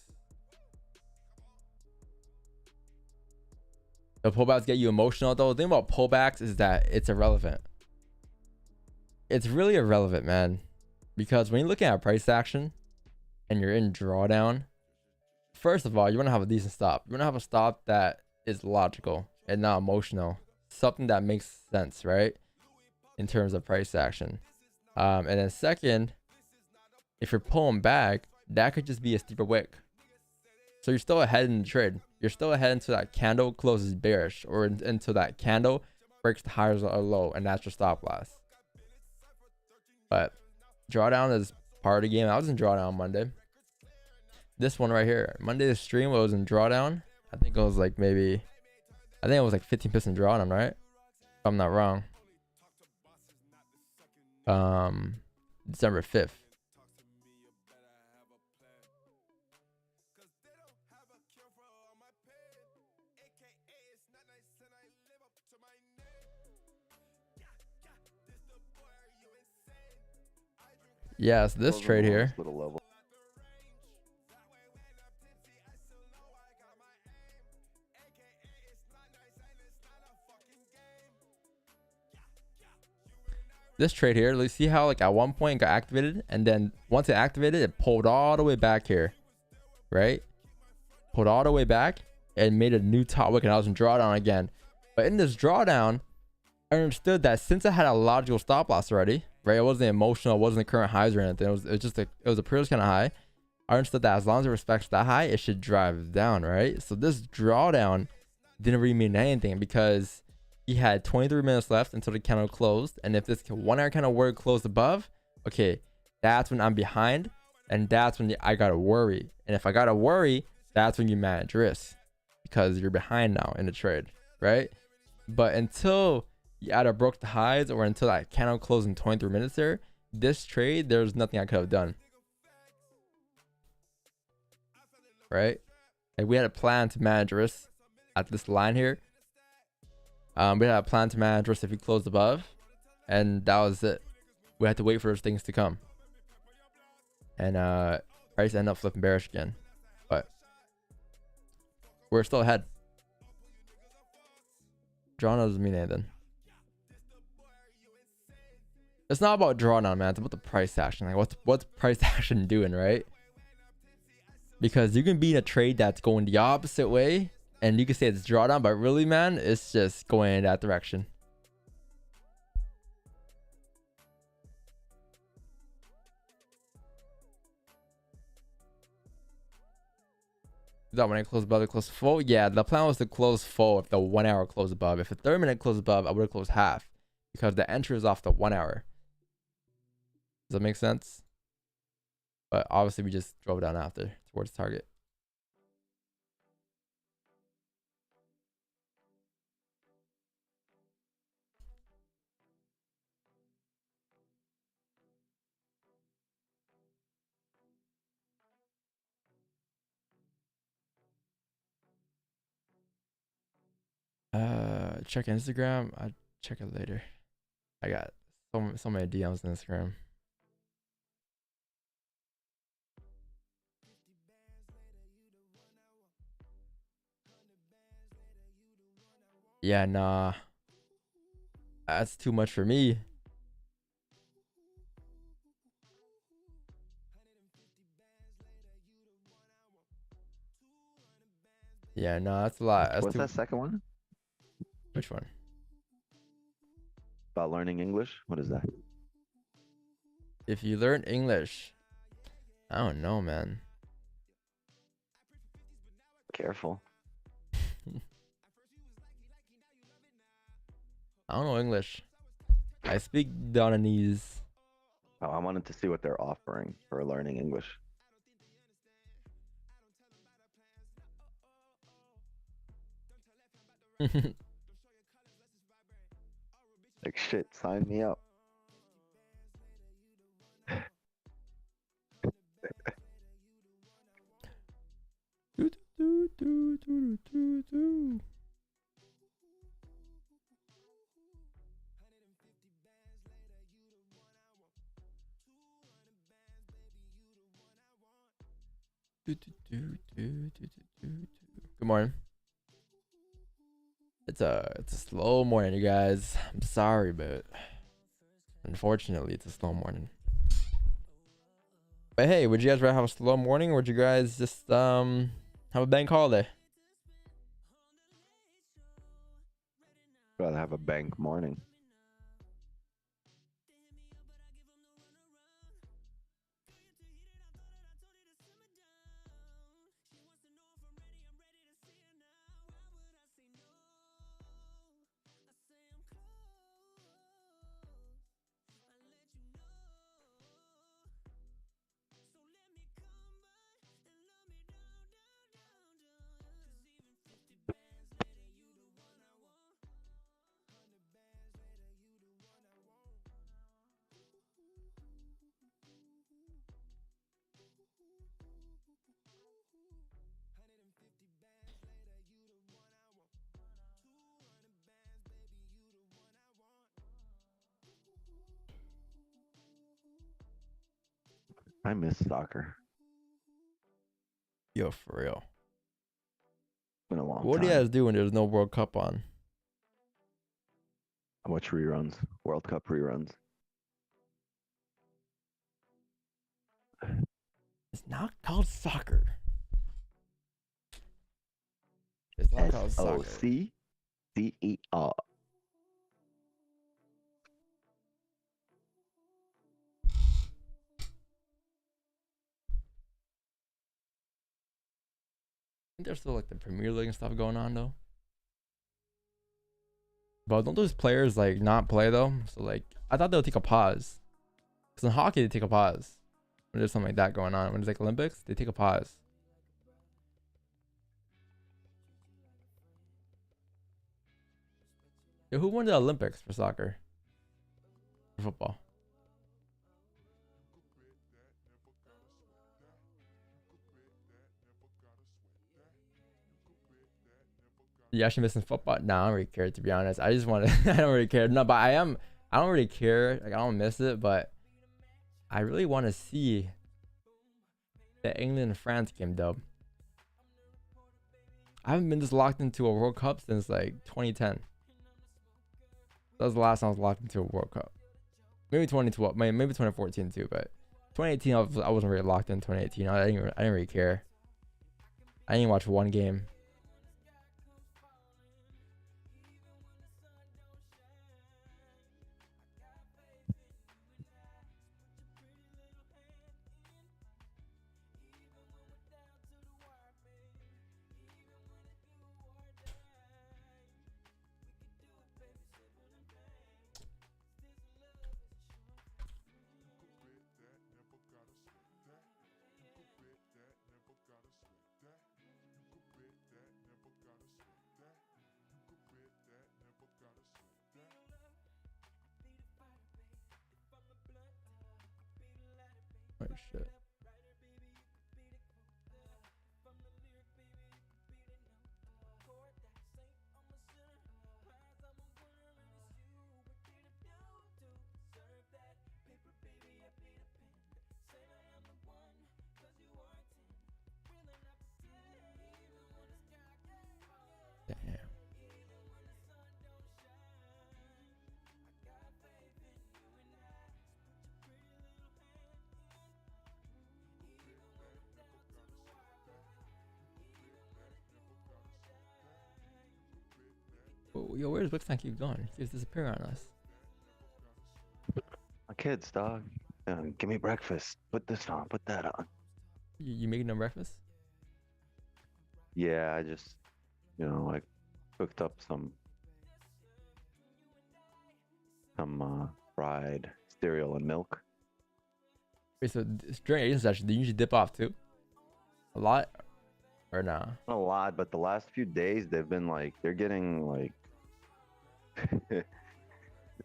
The pullbacks get you emotional though. The thing about pullbacks is that it's irrelevant. It's really irrelevant, man. Because when you're looking at price action and you're in drawdown, first of all, you want to have a decent stop. You want to have a stop that is logical and not emotional. Something that makes sense, right? In terms of price action. And then second, if you're pulling back, that could just be a steeper wick. So you're still ahead in the trade. You're still ahead until that candle closes bearish or until that candle breaks the highs or low, and that's your stop loss. But drawdown is part of the game. I was in drawdown on Monday. This one right here, Monday's stream was in drawdown. I think it was like maybe, I think it was like 15% drawdown, right? If I'm not wrong. December 5th. Yes, this trade here. Little level. This trade here, let's see how like at one point it got activated, and then once it activated, it pulled all the way back here, right? pulled all the way back and made a new top wick, and I was in drawdown again. But in this drawdown, I understood that since I had a logical stop loss already, right? It wasn't emotional, it wasn't the current highs or anything. It was just a previous kind of high. I understood that as long as it respects that high, it should drive down, right? So this drawdown didn't really mean anything because he had 23 minutes left until the candle closed. And if this 1 hour candle were closed above, okay, that's when I'm behind. And that's when I gotta worry. And if I gotta worry, that's when you manage risk because you're behind now in the trade, right? But until you either broke the highs or until that candle closed in 23 minutes there, this trade, there's nothing I could have done. Right? Like we had a plan to manage risk at this line here. We had a plan to manage risk if we closed above, and that was it. We had to wait for those things to come. And price ended up flipping bearish again. But we're still ahead. Drawdown doesn't mean anything. It's not about drawdown, man. It's about the price action. Like what's price action doing, right? Because you can be in a trade that's going the opposite way and you can say it's drawdown, but really, man, it's just going in that direction. Is that when I closed above the close full? Yeah, the plan was to close full if the 1 hour closed above. If the 30 minute closed above, I would have closed half because the entry is off the 1 hour. Does that make sense? But obviously we just drove down after towards target. Check Instagram. I'll check it later. I got so many DMs on Instagram. Yeah, nah. That's too much for me. Yeah, no, that's a lot. That's What's that second one? Which one? About learning English? What is that? If you learn English, I don't know, man. Careful. I don't know English. I speak Donanese. Oh, I wanted to see what they're offering for learning English. Like shit, sign me up. Good morning. It's a slow morning, you guys. I'm sorry, but unfortunately it's a slow morning. But hey, would you guys rather have a slow morning or would you guys just have a bank holiday? Rather have a bank morning. I miss soccer. Yo, for real. It's been a long What time. do you guys do when there's no World Cup on? I watch reruns, World Cup reruns. It's not called soccer. Clubhouse soccer. SOCCER. I think there's still like the Premier League and stuff going on though. But don't those players like not play though? So like I thought they would take a pause. Because in hockey they take a pause when there's something like that going on. When it's like Olympics, they take a pause. Yo, who won the Olympics for soccer? For football? You actually missing football? No, I don't really care, to be honest. I just want to I don't really care. No, but I don't really care. Like I don't miss it, but I really want to see the England and France game dub. I haven't been this locked into a World Cup since like 2010. That was the last time I was locked into a World Cup. Maybe 2012, maybe 2014 too, but 2018 I wasn't really locked in 2018. I didn't really care. I didn't watch one game. Oh shit. Damn. Yo, where's Wickfills keep going? He keeps disappearing on us. My kids, dog. Give me breakfast. Put this on. Put that on. You making no breakfast? Yeah, I just, like cooked up some fried cereal and milk. Wait, so during Asian session, do you usually dip off too? A lot? Or nah? Not a lot, but the last few days they've been like, they're getting like,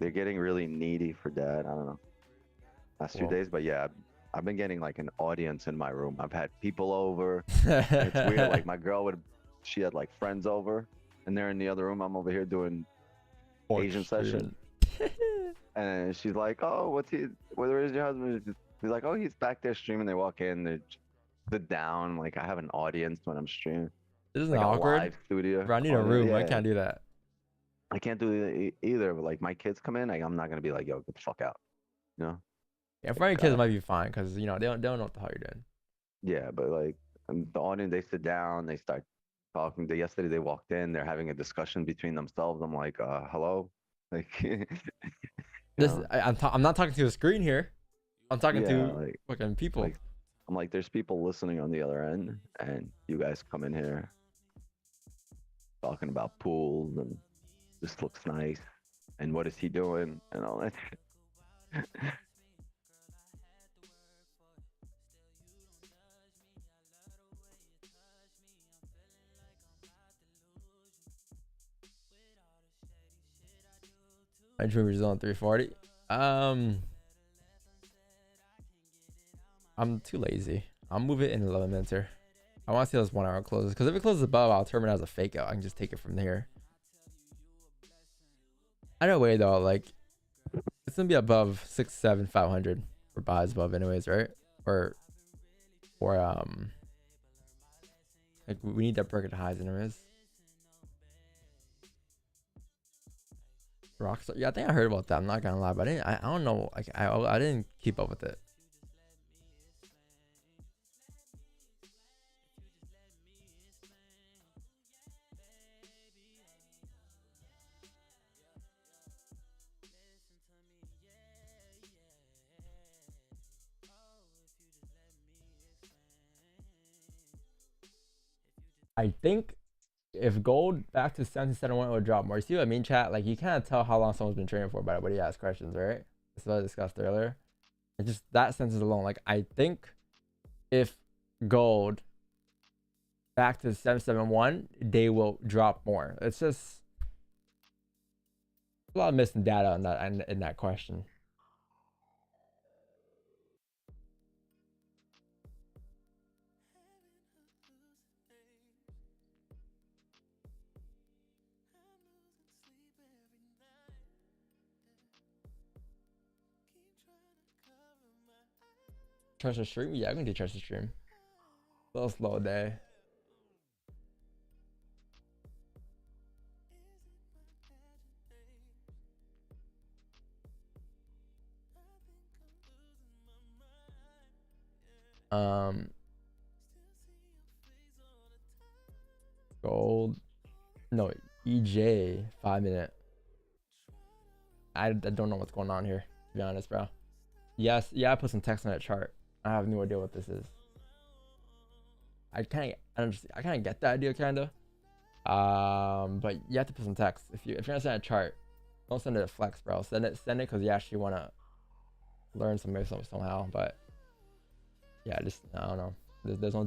they're getting really needy for dad. I don't know. Last few days, but yeah, I've been getting like an audience in my room. I've had people over. It's weird. Like my girl she had like friends over, and they're in the other room. I'm over here doing Asian session, and she's like, "Oh, where is your husband?" He's like, "Oh, he's back there streaming." They walk in, they sit down. Like I have an audience when I'm streaming. This is like awkward. a live studio. Bro, I need a room. Yeah. I can't do that. I can't do it either. But like my kids come in, I'm not gonna be like, "Yo, get the fuck out," you know. Yeah, for your kids it might be fine because they don't know what the hell you're doing. Yeah, but like the audience, they sit down, they start talking. Yesterday they walked in, they're having a discussion between themselves. I'm like, hello, like. I'm not talking to a screen here. I'm talking to like, fucking people. Like, I'm like, there's people listening on the other end, and you guys come in here talking about pools and this looks nice, and what is he doing, and all that. My dream is on 340. I'm too lazy. I'll move it in 11 minutes here. I want to see those 1 hour closes because if it closes above, I'll terminate as a fake out. I can just take it from here. Either way though, like it's gonna be above 6, 7, 500 for buys above anyways, right? Or like we need that bracket highs anyways. Rockstar, yeah, I think I heard about that. I'm not gonna lie, but I don't know. Like I didn't keep up with it. I think if gold back to 1771 would drop more. See what I mean, chat? Like you can't tell how long someone's been trading for by the way he asks questions, right? That's what I discussed earlier. And just that sentence alone, like I think if gold back to 771, they will drop more. It's just a lot of missing data on that in that question. Trust the stream? Yeah, I can do trust the stream. A little slow day. Gold. No, EJ 5-minute. I don't know what's going on here, to be honest, bro. Yes, yeah, I put some text on that chart. I have no idea what this is. I kind of get the idea, kinda. But you have to put some text. If you're gonna send a chart, don't send it to Flex, bro. Send it because you actually wanna learn something somehow. But yeah, just I don't know. There's no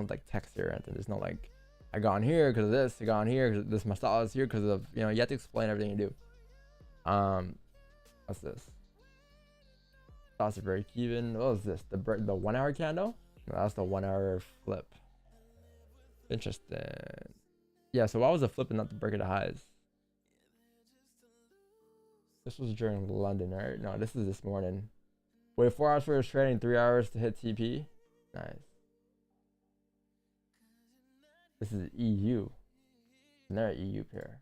like text here or anything. There's no like I got on here because of this. I got on here because this my style is here because of you have to explain everything you do. What's this? Thoughts of break even. What was this? The 1 hour candle? No, that's the 1 hour flip. Interesting. Yeah, so why was the flip and not the break of the highs? This was during London, right? No, this is this morning. Wait 4 hours for his trading, 3 hours to hit TP. Nice. This is EU. And they're an EU pair.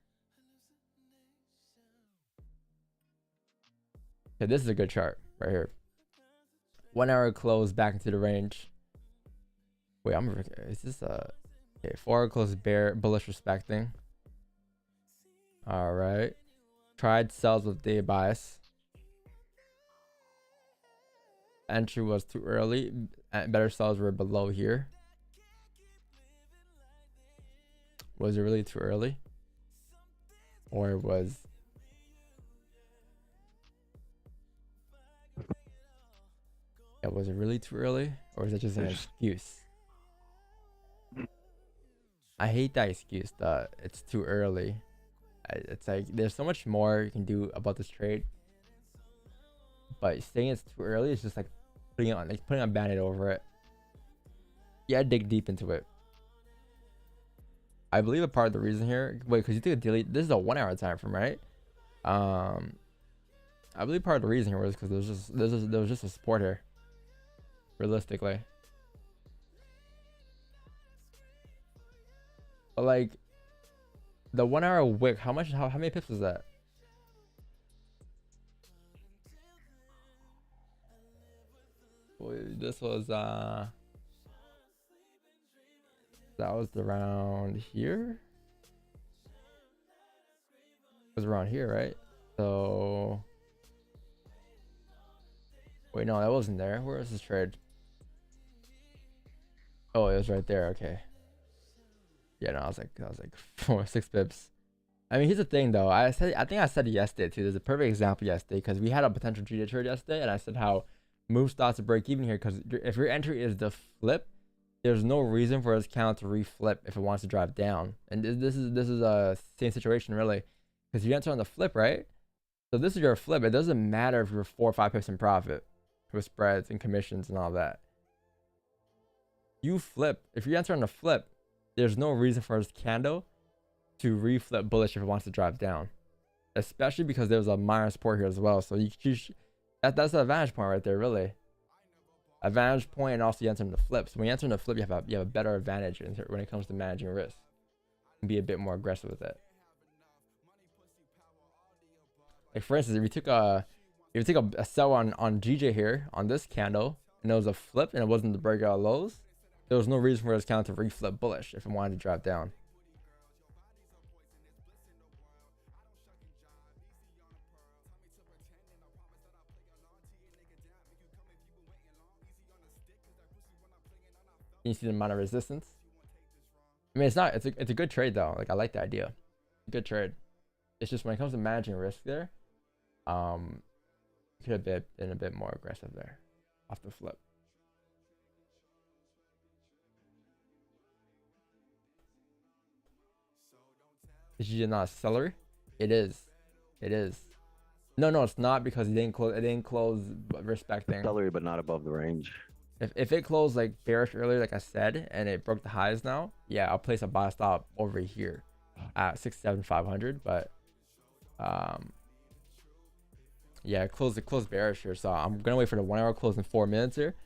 Okay, this is a good chart right here. 1 hour close back into the range. Wait, is this a okay? 4 hour close bear bullish respecting. All right. Tried sells with day bias. Entry was too early. Better sells were below here. Was it really too early? Or was yeah, was it really too early? Or is it just an excuse? I hate that excuse that it's too early. It's like there's so much more you can do about this trade. But saying it's too early is just like putting a band-aid over it. Yeah, dig deep into it. I believe a part of the reason here, wait, because you took a delete. This is a 1 hour time frame, right? I believe part of the reason here was because there was just a support here. Realistically, but like the 1 hour wick, how many pips was that? This was that was around here. It was around here, right? So wait, no, that wasn't there. Where is this trade? Oh, it was right there. Okay. Yeah, no, I was like 6 pips. I mean, here's the thing though. I think I said it yesterday too. There's a perfect example yesterday because we had a potential GJ trade yesterday, and I said how move starts to break even here because if your entry is the flip, there's no reason for his count to reflip if it wants to drive down. And this is a same situation really, because you enter on the flip, right? So this is your flip. It doesn't matter if you're 4 or 5 pips in profit with spreads and commissions and all that. You flip. If you enter on the flip, there's no reason for his candle to reflip bullish if it wants to drive down, especially because there's a minor support here as well. So that's the advantage point right there, really. Advantage point, and also you enter in the flip. So when you enter in the flip, you have a better advantage when it comes to managing risk. And be a bit more aggressive with it. Like for instance, if you took a sell on GJ here on this candle, and it was a flip and it wasn't the breakout lows, there was no reason for this candle to reflip bullish if it wanted to drop down. You see the amount of resistance. I mean, it's not. It's a good trade though. Like I like the idea. Good trade. It's just when it comes to managing risk there, could have been a bit more aggressive there, off the flip. Is you not celery? It is. It is. No, it's not because it didn't close. It didn't close respecting. Celery, but not above the range. If it closed like bearish earlier, like I said, and it broke the highs now, yeah, I'll place a buy stop over here at 67500. But yeah, it closed bearish here, so I'm gonna wait for the 1 hour close in 4 minutes here,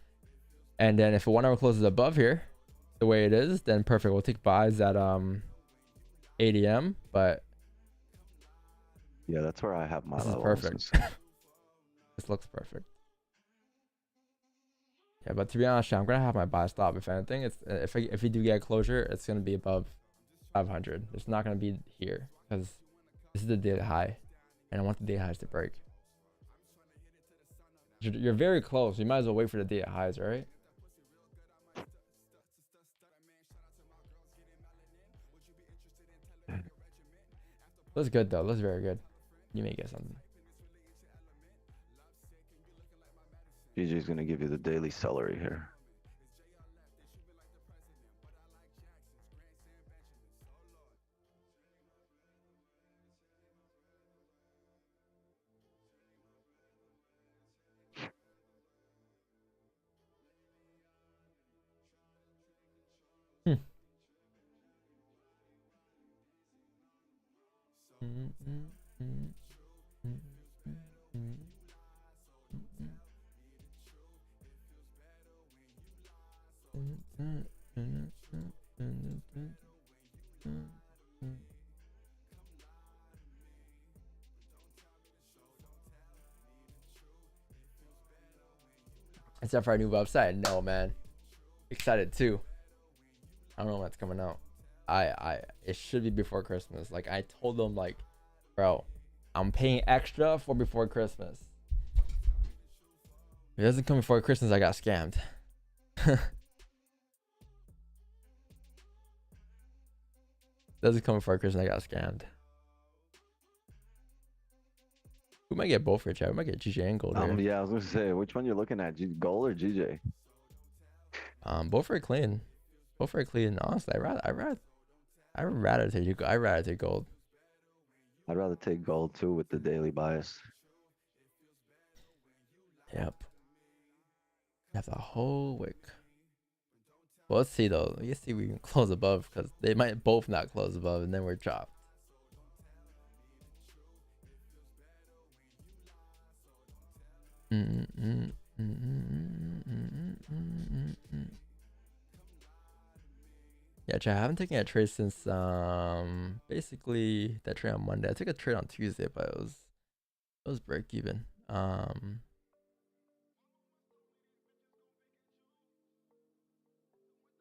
and then if a 1 hour closes above here, the way it is, then perfect. We'll take buys at 8 a.m. But Yeah, that's where I have my this is levels. perfect. This looks perfect. Yeah, but to be honest, I'm gonna have my buy stop. If anything, it's if we do get a closure, it's gonna be above 500. It's not gonna be here because this is the daily high, and I want the daily highs to break. You're very close. You might as well wait for the daily highs, right? Looks good though. Looks very good. You may get something. GG's gonna give you the daily celery here. Except for our new website, no man. Excited too. I don't know what's coming out. It should be before Christmas. Like I told them, like, bro, I'm paying extra for before Christmas. If it doesn't come before Christmas, I got scammed. Doesn't come before Christmas, I got scammed. We might get both for chat. We might get GJ and Gold here. Yeah, I was gonna say, which one you're looking at, Gold or GJ? Both very clean. Both very clean. Honestly, I'd rather take Gold. I'd rather take Gold too with the daily bias. Yep. Have the whole wick. Well, let's see though. Let's see if we can close above, because they might both not close above, and then we're chopped. Yeah, chat, I haven't taken a trade since basically that trade on Monday. I took a trade on Tuesday, but it was break even.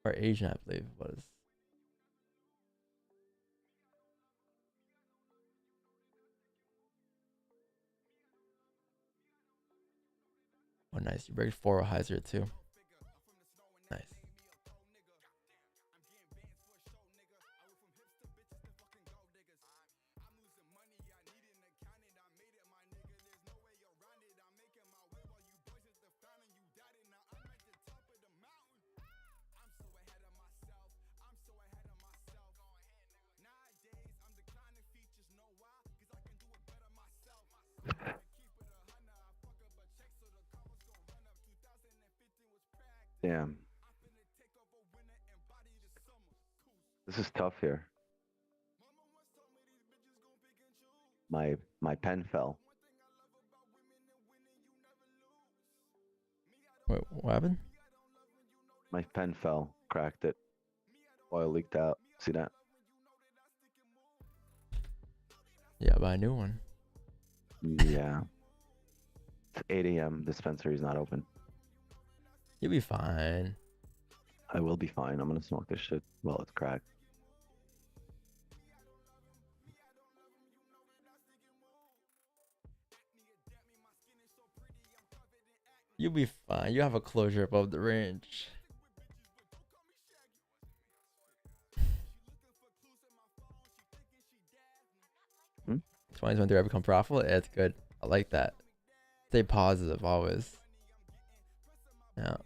Or Asian, I believe it was. Oh, nice. You break 4 highs here too. Nice. Damn. This is tough here. My pen fell. Wait, what happened? My pen fell, cracked it. Oil leaked out. See that? Yeah, buy a new one. Yeah. It's 8 a.m. Dispensary's not open. You'll be fine. I will be fine. I'm gonna smoke this shit while it's cracked. You'll be fine. You have a closure above the range. 2023 I become profitable. It's good. I like that. Stay positive always. Yeah.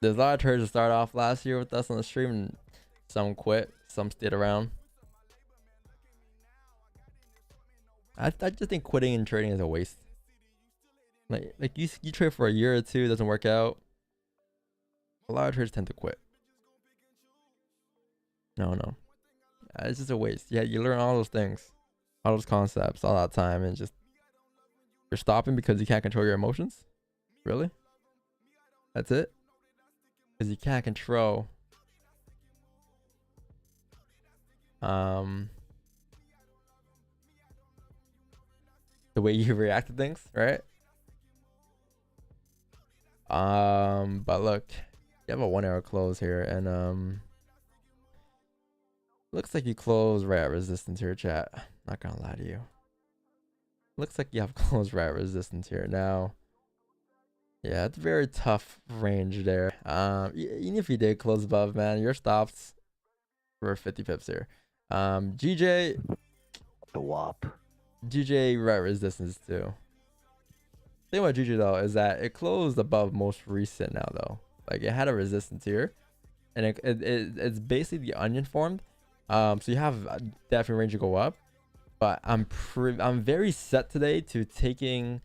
There's a lot of traders that started off last year with us on the stream, and some quit, some stayed around. I just think quitting and trading is a waste. Like you trade for a year or two, it doesn't work out. A lot of traders tend to quit. No. It's just a waste. Yeah, you learn all those things, all those concepts, all that time, and just you're stopping because you can't control your emotions? Really? That's it? Because you can't control the way you react to things, right? But look, you have a 1 hour close here, and looks like you close right at resistance here, chat. Not gonna lie to you. Looks like you have close right at resistance here. Now, yeah, it's very tough range there. Even if you did close above, man, your stops for 50 pips here. GJ, The WAP. GJ right resistance too. Thing about GJ though is that it closed above most recent now though. Like it had a resistance here, and it's basically the onion formed. So you have definitely range to go up, but I'm very set today to taking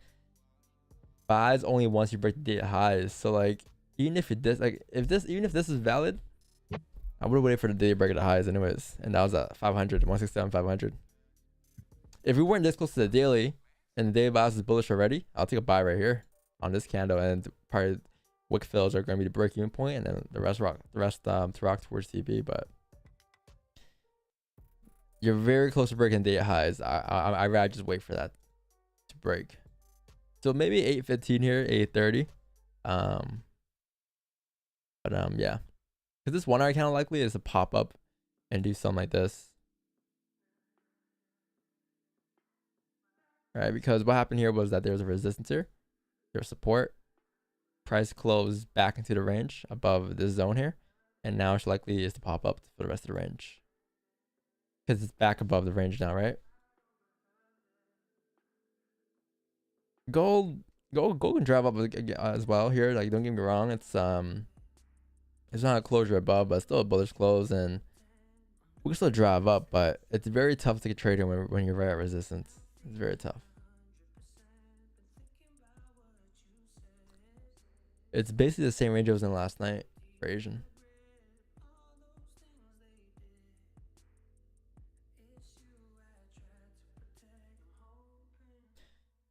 buys only once you break the date highs. So like even if even if this is valid, I would have waited for the day to break the highs anyways, and that was at 500, 167, 500. If we weren't this close to the daily and the daily bias is bullish already, I'll take a buy right here on this candle, and probably wick fills are going to be the break-even point, and then the rest to rock towards TB. But you're very close to breaking day highs. I'd rather just wait for that to break. So maybe 8:15 here, 8:30. Yeah, because this 1 hour candle likely is to pop up and do something like this. Right, because what happened here was that there was a resistance here, there's support, price closed back into the range above this zone here, and now it's likely is to pop up for the rest of the range because it's back above the range now, right? Gold can drive up as well here. Like, don't get me wrong, it's not a closure above, but it's still a bullish close, and we can still drive up, but it's very tough to get traded when you're right at resistance. It's very tough. It's basically the same range it was in last night for Asian.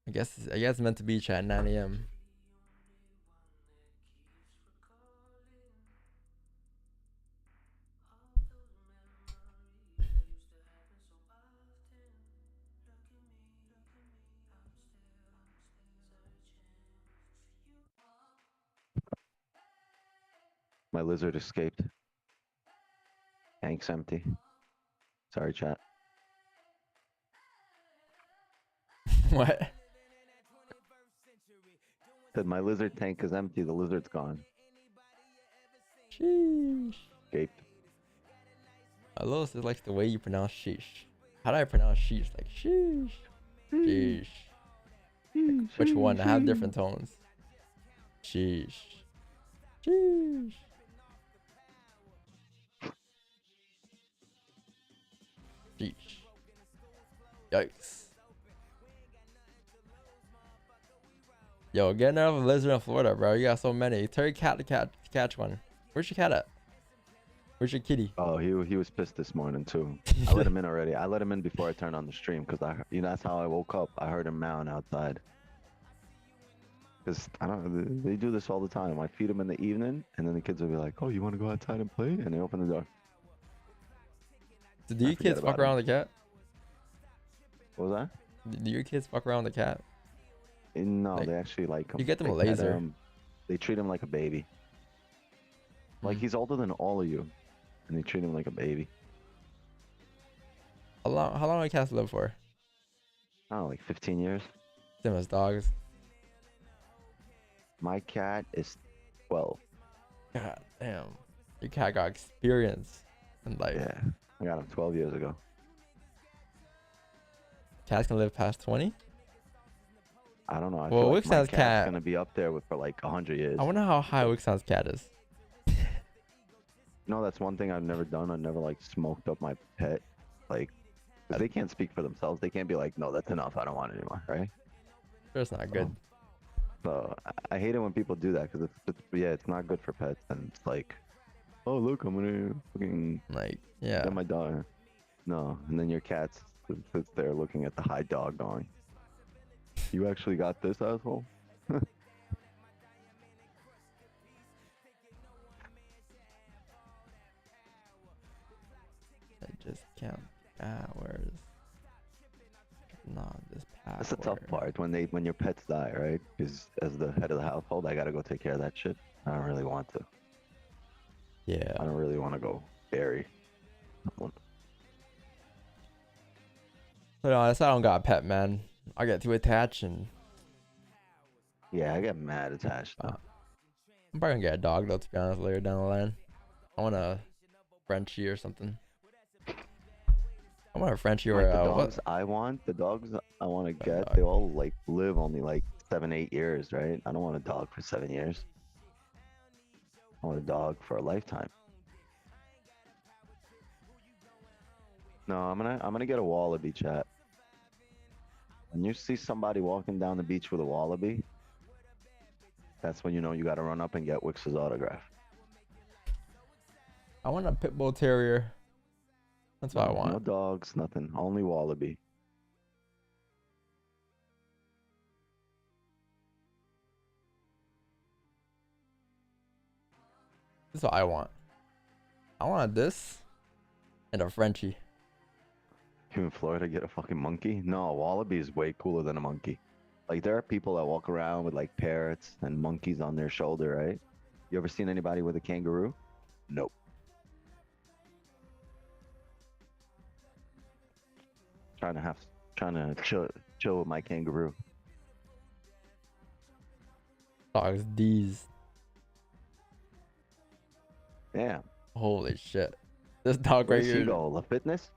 I guess it's meant to be chat 9 a.m. My lizard escaped. Tank's empty. Sorry, chat. What? Said my lizard tank is empty. The lizard's gone. Sheesh. Escaped. Lois likes the way you pronounce sheesh. How do I pronounce sheesh? Like sheesh. Sheesh. Like, which one? I have different tones. Sheesh. Sheesh. Sheesh. Yikes. Yo, get another lizard in Florida, bro. You got so many. Tell your cat to catch one. Where's your cat at? Where's your kitty? Oh, he was pissed this morning too. I let him in already. I let him in before I turned on the stream because that's how I woke up. I heard him meowing outside. Because they do this all the time. I feed them in the evening, and then the kids will be like, "Oh, you want to go outside and play?" And they open the door. So do your kids fuck around with the cat? What was Do your kids fuck around with the cat? that? No, Like, they actually like him. you get them They a pet laser. him. They treat him like a baby. Like he's older than all of you, and they treat him like a baby. How long do cats live for? I don't know, like 15 years. Same as dogs. My cat is 12. God damn. Your cat got experience in life. Yeah, I got him 12 years ago. Cats can live past 20. I don't know. I Well, feel like Wick my sounds cat's cat. gonna be up there with for like 100 years. I wonder how high Wicksound's cat is. No, that's one thing I've never done. I've never like smoked up my pet. Like, 'cause they can't speak for themselves. They can't be like, no, that's enough. I don't want it anymore, right? Sure, it's not good. So I hate it when people do that because it's not good for pets. And it's like, oh look, I'm gonna fucking Like, yeah. get my dog. No, and then your cat sits there looking at the high dog, going, "You actually got this, asshole." I just count hours. Not this power. That's the tough part when your pets die, right? Because as the head of the household, I gotta go take care of that shit. I don't really want to. Yeah. I don't really want to go bury someone. But honestly, I don't got a pet, man. I get too attached, and Yeah, I get mad attached. Though. I'm probably gonna get a dog though. To be honest, later down the line, I want a Frenchie or something. I want a Frenchie or Like the what? dogs I want to get, dog. they all like live only like 7-8 years, right? I don't want a dog for 7 years. I want a dog for a lifetime. No, I'm gonna get a wallaby, chat. When you see somebody walking down the beach with a wallaby, that's when you know you gotta run up and get Wix's autograph. I want a pit bull terrier. That's what I No want. dogs, nothing. Only wallaby. This is what I want. I want this and a Frenchie. You in Florida get a fucking monkey? No, a wallaby is way cooler than a monkey. Like there are people that walk around with like parrots and monkeys on their shoulder, right? You ever seen anybody with a kangaroo? Nope. Trying to chill with my kangaroo. Dogs, these. Damn. Holy shit. This dog Where right does he here. go? La Fitness?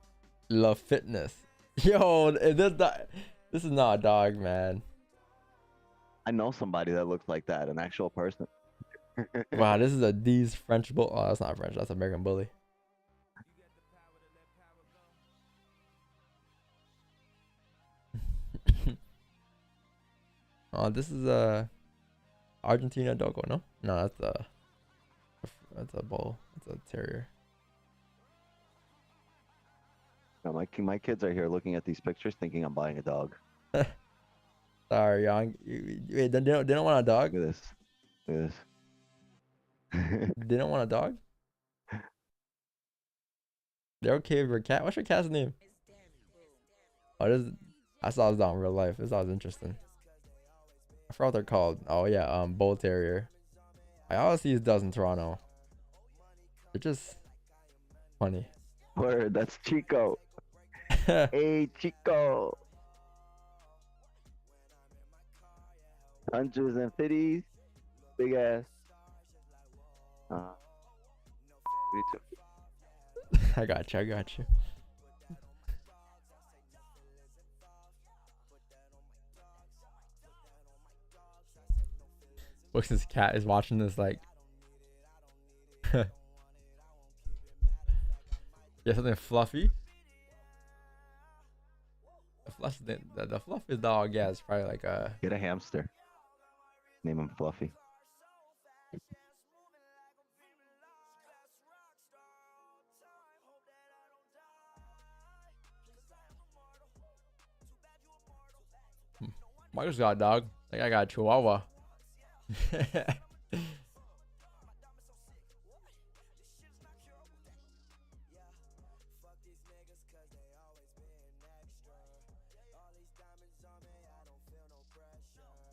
Love fitness. Yo, this is not a dog, man. I know somebody that looks like that, an actual person. Wow, this is a D's French bull. Oh, that's not French. That's American bully. Oh, this is a Argentina Dogo, no? No, that's a bull. That's a terrier. No, my kids are here looking at these pictures thinking I'm buying a dog. Sorry, young. Wait, they don't want a dog? Look at this. Look at this. They don't want a dog? They're okay with your cat. What's your cat's name? Oh, I saw this in real life. This was interesting. I forgot what they're called. Oh yeah, bull terrier. I always see these does in Toronto. They're just funny. Word, that's Chico. Hey, Chico. Hundreds and fifties. Big ass. Me too. I got you. Looks this cat is watching this like yeah, something fluffy. The fluffiest dog, yeah, is probably like a Get a hamster. Name him Fluffy. Marcus got a dog. Like I got a Chihuahua.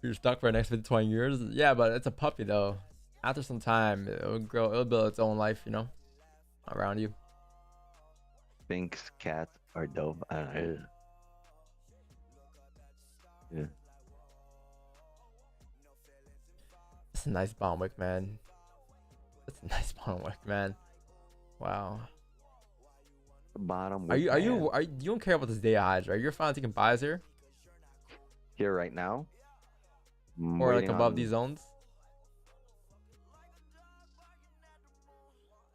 You're stuck for the next 20 years? Yeah, but it's a puppy though. After some time, it'll grow, it'll build its own life, you know, around you. Sphinx cats are dope. I don't know. Yeah. It's a nice bomb wick, man. It's a nice bomb wick, man. Wow. The bottom. Are wick you band you don't care about this day highs, right? You're fine taking buys here here right now? I'm or like waiting above on. these zones.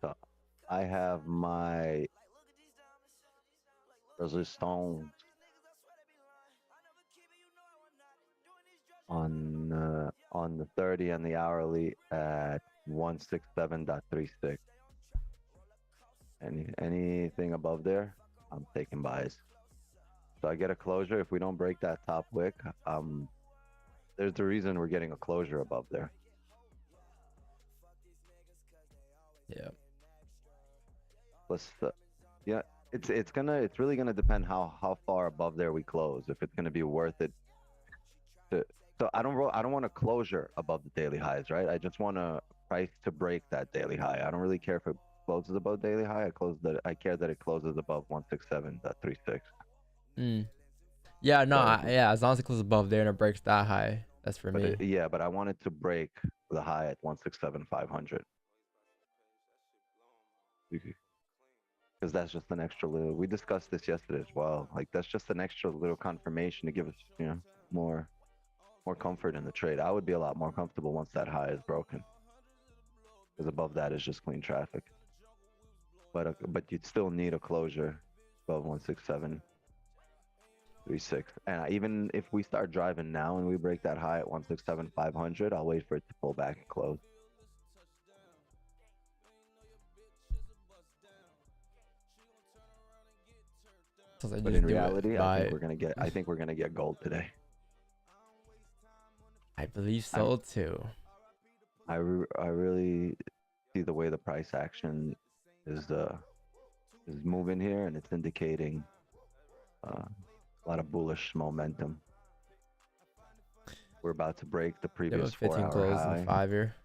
So I have my resistance on the 30 and the hourly at 167.36. Anything above there, I'm taking buys. So I get a closure. If we don't break that top wick, there's the reason we're getting a closure above there. Yeah. Plus, yeah, it's really gonna depend how far above there we close. If it's gonna be worth it. So I don't want a closure above the daily highs, right? I just want a price to break that daily high. I don't really care if it closes above daily high. I care that it closes above 167.36. Yeah, no, But, yeah, as long as it closes above there and it breaks that high, that's for me. but I want it to break the high at 167,500. Because that's just an extra little. We discussed this yesterday as well. Like that's just an extra little confirmation to give us, more comfort in the trade. I would be a lot more comfortable once that high is broken. Because above that is just clean traffic. But you'd still need a closure above 167.36. And even if we start driving now and we break that high at 167,500, I'll wait for it to pull back and close. Like But in reality, I think we're gonna get gold today. I believe so too. I really see the way the price action is moving here, and it's indicating a lot of bullish momentum. We're about to break the previous 4-hour close high. in the 5-year.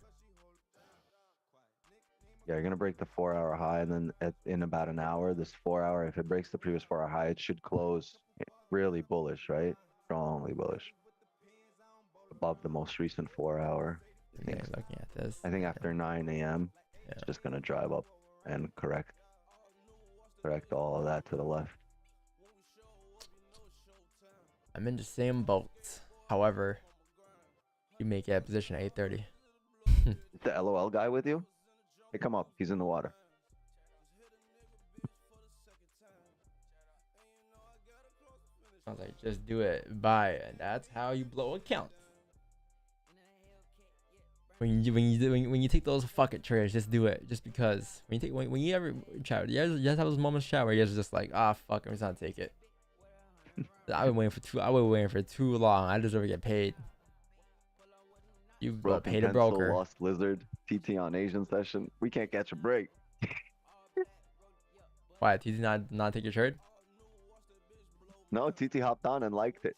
Yeah, you're gonna break the 4-hour high, and then in about an hour, this 4-hour, if it breaks the previous 4-hour high, it should close really bullish, right? Strongly bullish. Above the most recent 4-hour. Yeah, looking at this. I think after 9 a.m., it's just gonna drive up and correct all of that to the left. I'm in the same boat. However, you make it at position 8:30. Is the LOL guy with you? Hey, come up. He's in the water. I was like, just do it. Buy it. And that's how you blow accounts. When you take those fucking trades, just do it. Just because when you ever chat, you guys have those moments chat where you guys are just like, fuck, I'm just gonna take it. I've been waiting for too long. I deserve to get paid. You paid a broker. Lost lizard. TT on Asian session. We can't catch a break. Why? TT not take your trade? No, TT hopped on and liked it.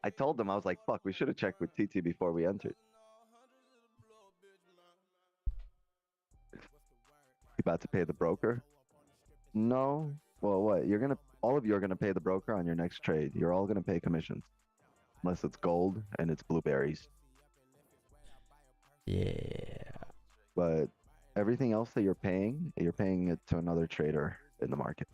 I told him, I was like, fuck, we should have checked with TT before we entered. You about to pay the broker? No. Well, what? All of you are gonna pay the broker on your next trade. You're all gonna pay commissions. Unless it's gold and it's blueberries. Yeah. But everything else that you're paying it to another trader in the market.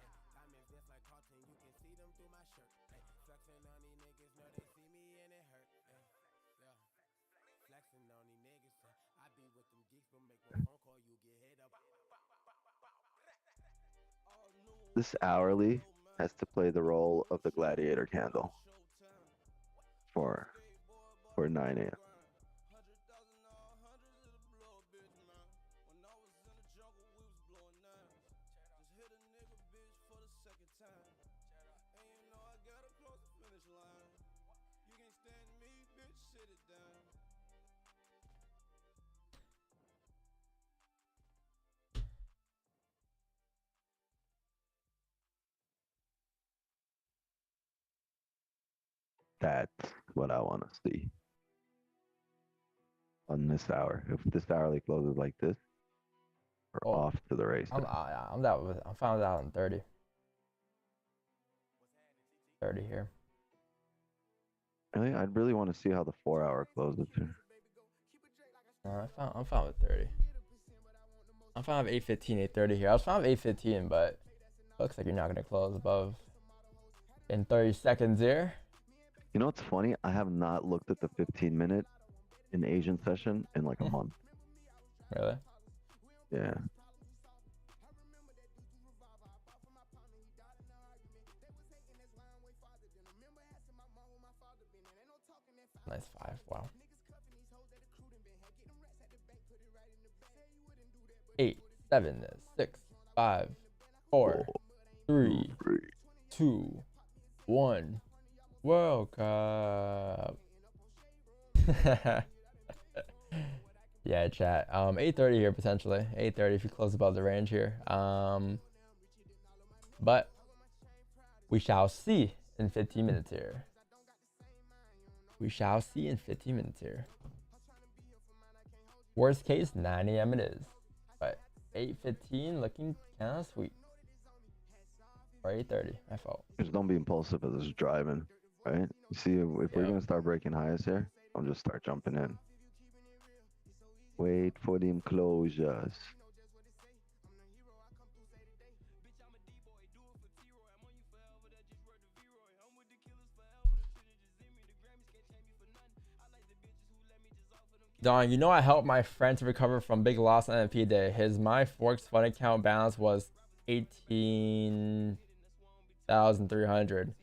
This hourly has to play the role of the gladiator candle for 9 a.m. That's what I want to see on this hour. If this hourly closes like this, we're off to the races. I'm found out on 30. 30 here. Really? I'd really want to see how the 4-hour closes here. I'm fine with 30. I'm fine with 815, 830 here. I was fine with 815, but looks like you're not gonna close above in 30 seconds here. You know what's funny? I have not looked at the 15-minute in Asian session in like a month. Really? Yeah. Nice 5. Wow. 8, 7, 6, 5, 4, 3, 2, 1. World Cup. Yeah, chat. 8:30 here potentially. 8:30 if you close above the range here. But we shall see in 15 minutes here. We shall see in 15 minutes here. Worst case, 9 a.m. it is. But 8:15 looking kind of sweet. Or 8:30, my fault. Just don't be impulsive as it's driving, right? You see, if we're going to start breaking highs here, I'll just start jumping in. Wait for the enclosures. Don, you know I helped my friend to recover from big loss on NFP day. My Forex fund account balance was 18,300.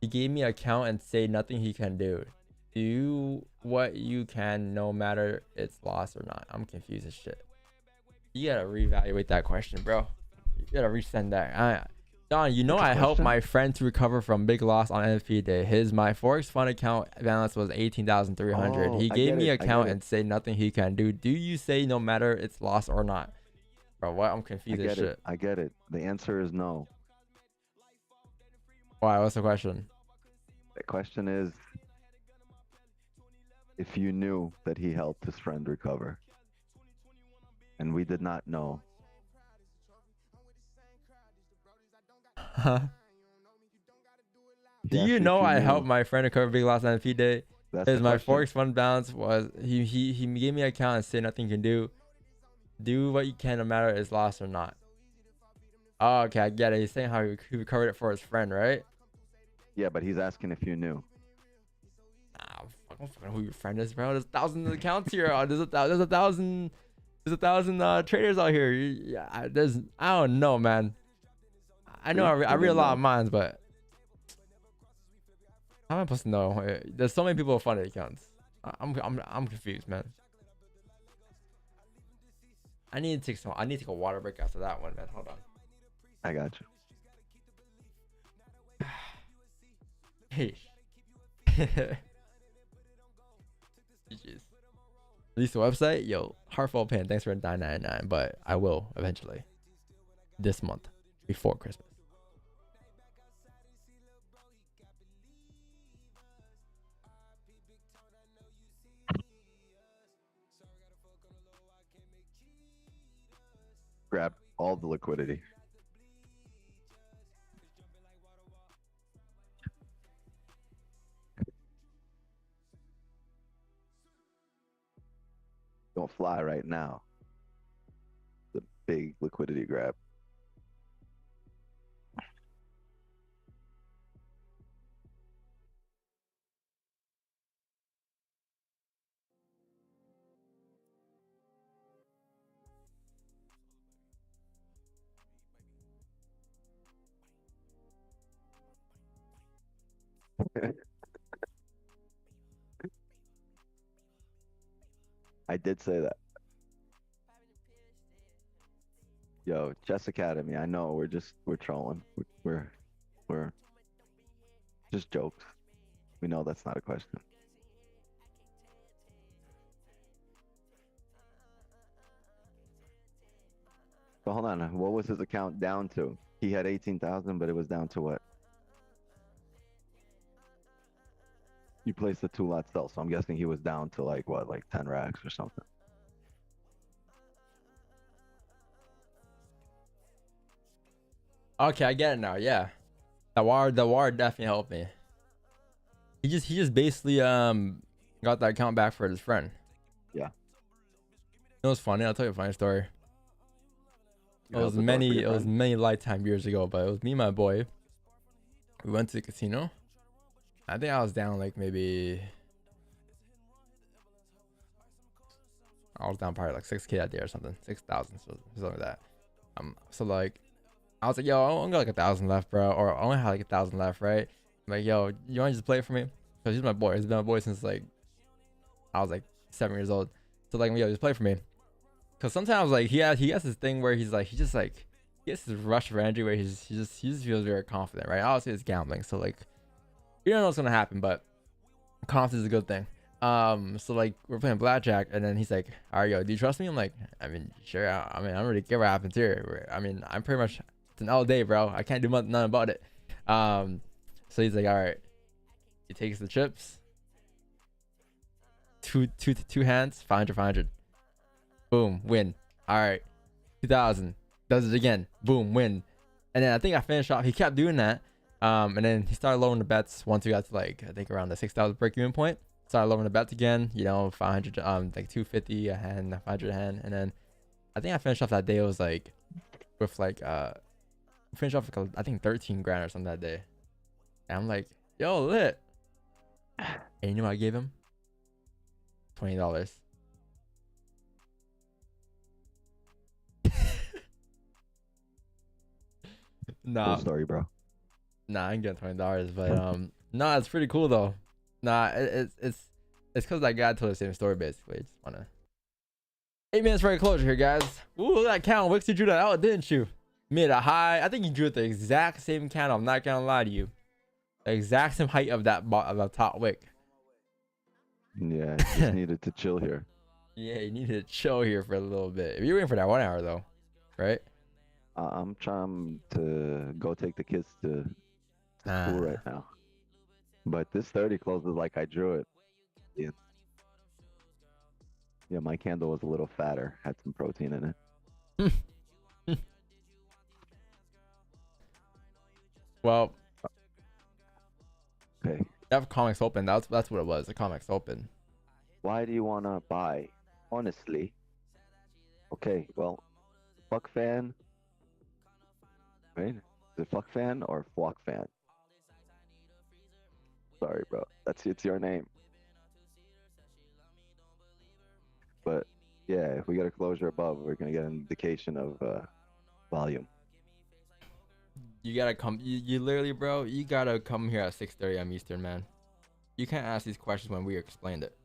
He gave me an account and said nothing he can do. Do what you can no matter it's lost or not. I'm confused as shit. You gotta reevaluate that question, bro. You gotta resend that. Don, you know I helped my friend to recover from big loss on NFP day. My Forex fund account balance was 18,300. He gave me an account and said nothing he can do. Do you say no matter it's lost or not? Bro, what? I'm confused as shit. I get it. The answer is no. Why? What's the question? The question is, if you knew that he helped his friend recover, and we did not know. Do you know I helped my friend recover big loss on NFP day? My Forex fund balance was he gave me an account and said nothing can do. Do what you can no matter it's lost or not. Oh, okay, I get it. He's saying how he recovered it for his friend, right? Yeah, but he's asking if you knew. Nah, I don't fucking know who your friend is, bro. There's thousands of accounts here. There's a thousand traders out here. Yeah, I don't know, man. I know I read a lot of minds, but how am I supposed to know? There's so many people with funded accounts. I'm confused, man. I need to take a water break after that one, man. Hold on. I got you. Hey. GG's. At least the website, yo, heartfelt pain. Thanks for $9.99, but I will eventually this month before Christmas. Grab all the liquidity. Don't fly right now. The big liquidity grab. I did say that. Yo, Chess Academy, I know we're trolling. We're just jokes. We know that's not a question. So hold on, what was his account down to? He had 18,000, but it was down to what? You placed the 2 lot sell, so I'm guessing he was down to like what, like 10 racks or something. Okay, I get it now. Yeah, the war definitely helped me. He just basically got that account back for his friend. Yeah. It was funny. I'll tell you a funny story. You held the door for your friend? many lifetime years ago, but it was me and my boy. We went to the casino. I think I was down like maybe I was down probably like 6K that day or something, 6,000, something like that. So like I was like, yo, I only got like 1,000 left, bro, or I only have like 1,000 left, right? I'm like, yo, you want to just play it for me? Because he's my boy. He's been my boy since like I was like 7 years old. So like, yo, just play for me. Because sometimes like he has this thing where he's like he gets this rush of energy where he just feels very confident, right? Obviously it's gambling, so like you don't know what's gonna happen, but confidence is a good thing. So like we're playing blackjack, and then he's like, all right, yo, do you trust me? I'm like, I mean, sure. I mean, I don't really care what happens here. I mean, I'm pretty much, it's an all day, bro. I can't do nothing about it. So he's like, all right. He takes the chips. Two hands, 500. Boom, win. All right, 2,000. Does it again. Boom, win. And then I think I finished off. He kept doing that. And then he started lowering the bets once we got to like I think around the 6,000 break-even point. Started lowering the bets again. You know, 500, like 250 a hand, 500 a hand, and then I think I finished off that day. It was like with like finished off with I think 13 grand or something that day. And I'm like, yo, lit. And you know what I gave him? $20. Nah, Cool story, bro. nah, I ain't getting $20, but nah, it's pretty cool though. Nah, it's because that guy told the same story basically. Just wanna 8 minutes for a closure here, guys. Ooh, look at that count. Wicks, you drew that out, didn't you? Mid a high. I think you drew it the exact same count. I'm not gonna lie to you. The exact same height of that of the top wick. Yeah, just needed to chill here. Yeah, you need to chill here for a little bit. If you're waiting for that 1 hour though, right? I'm trying to go take the kids to school right now. But this 30 closes like I drew it. Yeah, my candle was a little fatter. Had some protein in it. Well, Okay. you have comics open. That's what it was. The comics open. Why do you want to buy? Honestly. Okay, well, fuck fan. Right? Is it fuck fan or flock fan? Sorry, bro. It's your name. But yeah, if we get a closure above, we're gonna get an indication of volume. You gotta come. You literally, bro. You gotta come here at 6:30 I'm Eastern, man. You can't ask these questions when we explained it.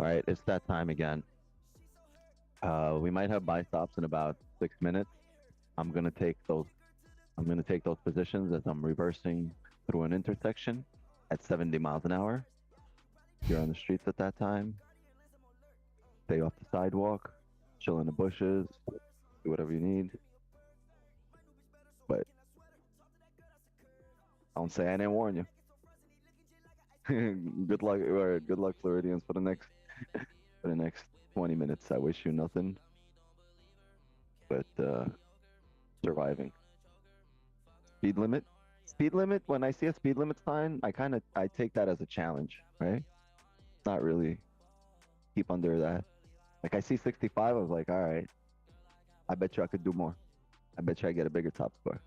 All right, it's that time again. We might have buy stops in about 6 minutes. I'm gonna take those positions as I'm reversing through an intersection at 70 miles an hour. If you're on the streets at that time, stay off the sidewalk, chill in the bushes, do whatever you need. But don't say I didn't warn you. Good luck, or good luck, Floridians, for the next 20 minutes. I wish you nothing but surviving. Speed limit. When I see a speed limit sign, I take that as a challenge, right? It's not really keep under that. Like I see 65, I was like, all right, I bet you I could do more. I bet you I get a bigger top score.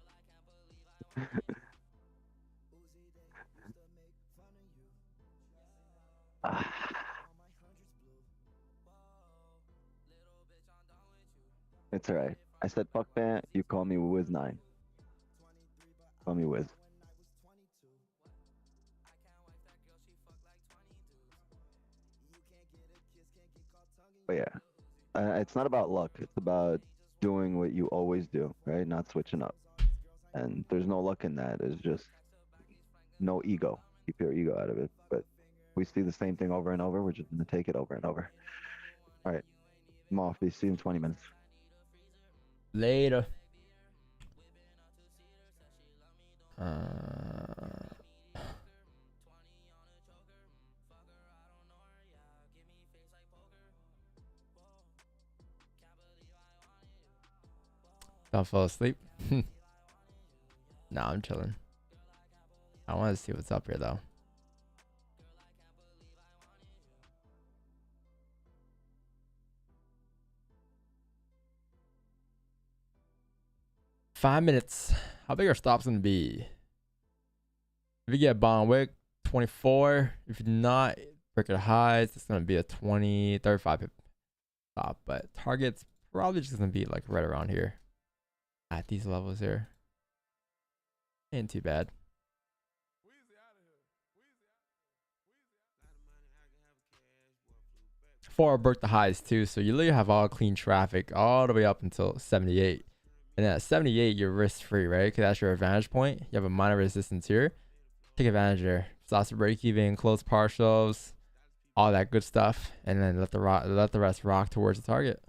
It's all right. I said fuck fan, you call me Wiz9. Call me Wiz. But yeah, it's not about luck. It's about doing what you always do, right? Not switching up. And there's no luck in that. It's just no ego. Keep your ego out of it. But we see the same thing over and over. We're just going to take it over and over. All right. I'm off. See you in 20 minutes. Later. Don't fall asleep. Nah, I'm chilling. I want to see what's up here though. Five minutes. How big are stops gonna be? If you get bond wick 24, if not break it highs, it's gonna be a 20, 35 pip stop. But target's probably just gonna be like right around here at these levels here. Ain't too bad. Four broke the highs too, so you literally have all clean traffic all the way up until 78. And at 78, you're risk free, right? Because that's your advantage point. You have a minor resistance here. Take advantage there. Stops to break even, close partials, all that good stuff, and then let the rest rock towards the target.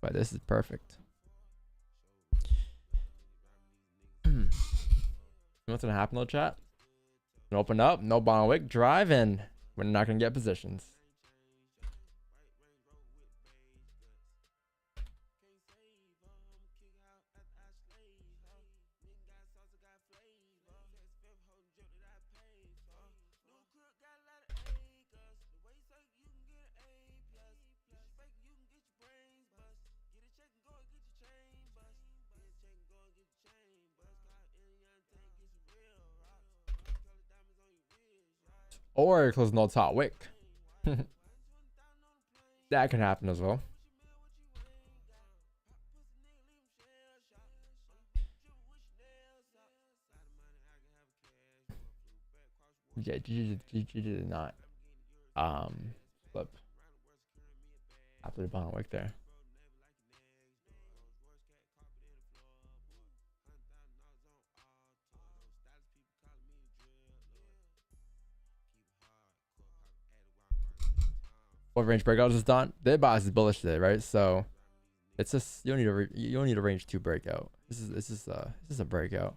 But this is perfect. What's gonna happen, little chat? Gonna open up, no bond wick, drive, and we're not gonna get positions. Or close no top wick. That can happen as well. Yeah, GG did not flip after the bottom wick there. What range breakout is done? The bias is bullish today, right? So it's just you don't need a range 2 breakout. This is a breakout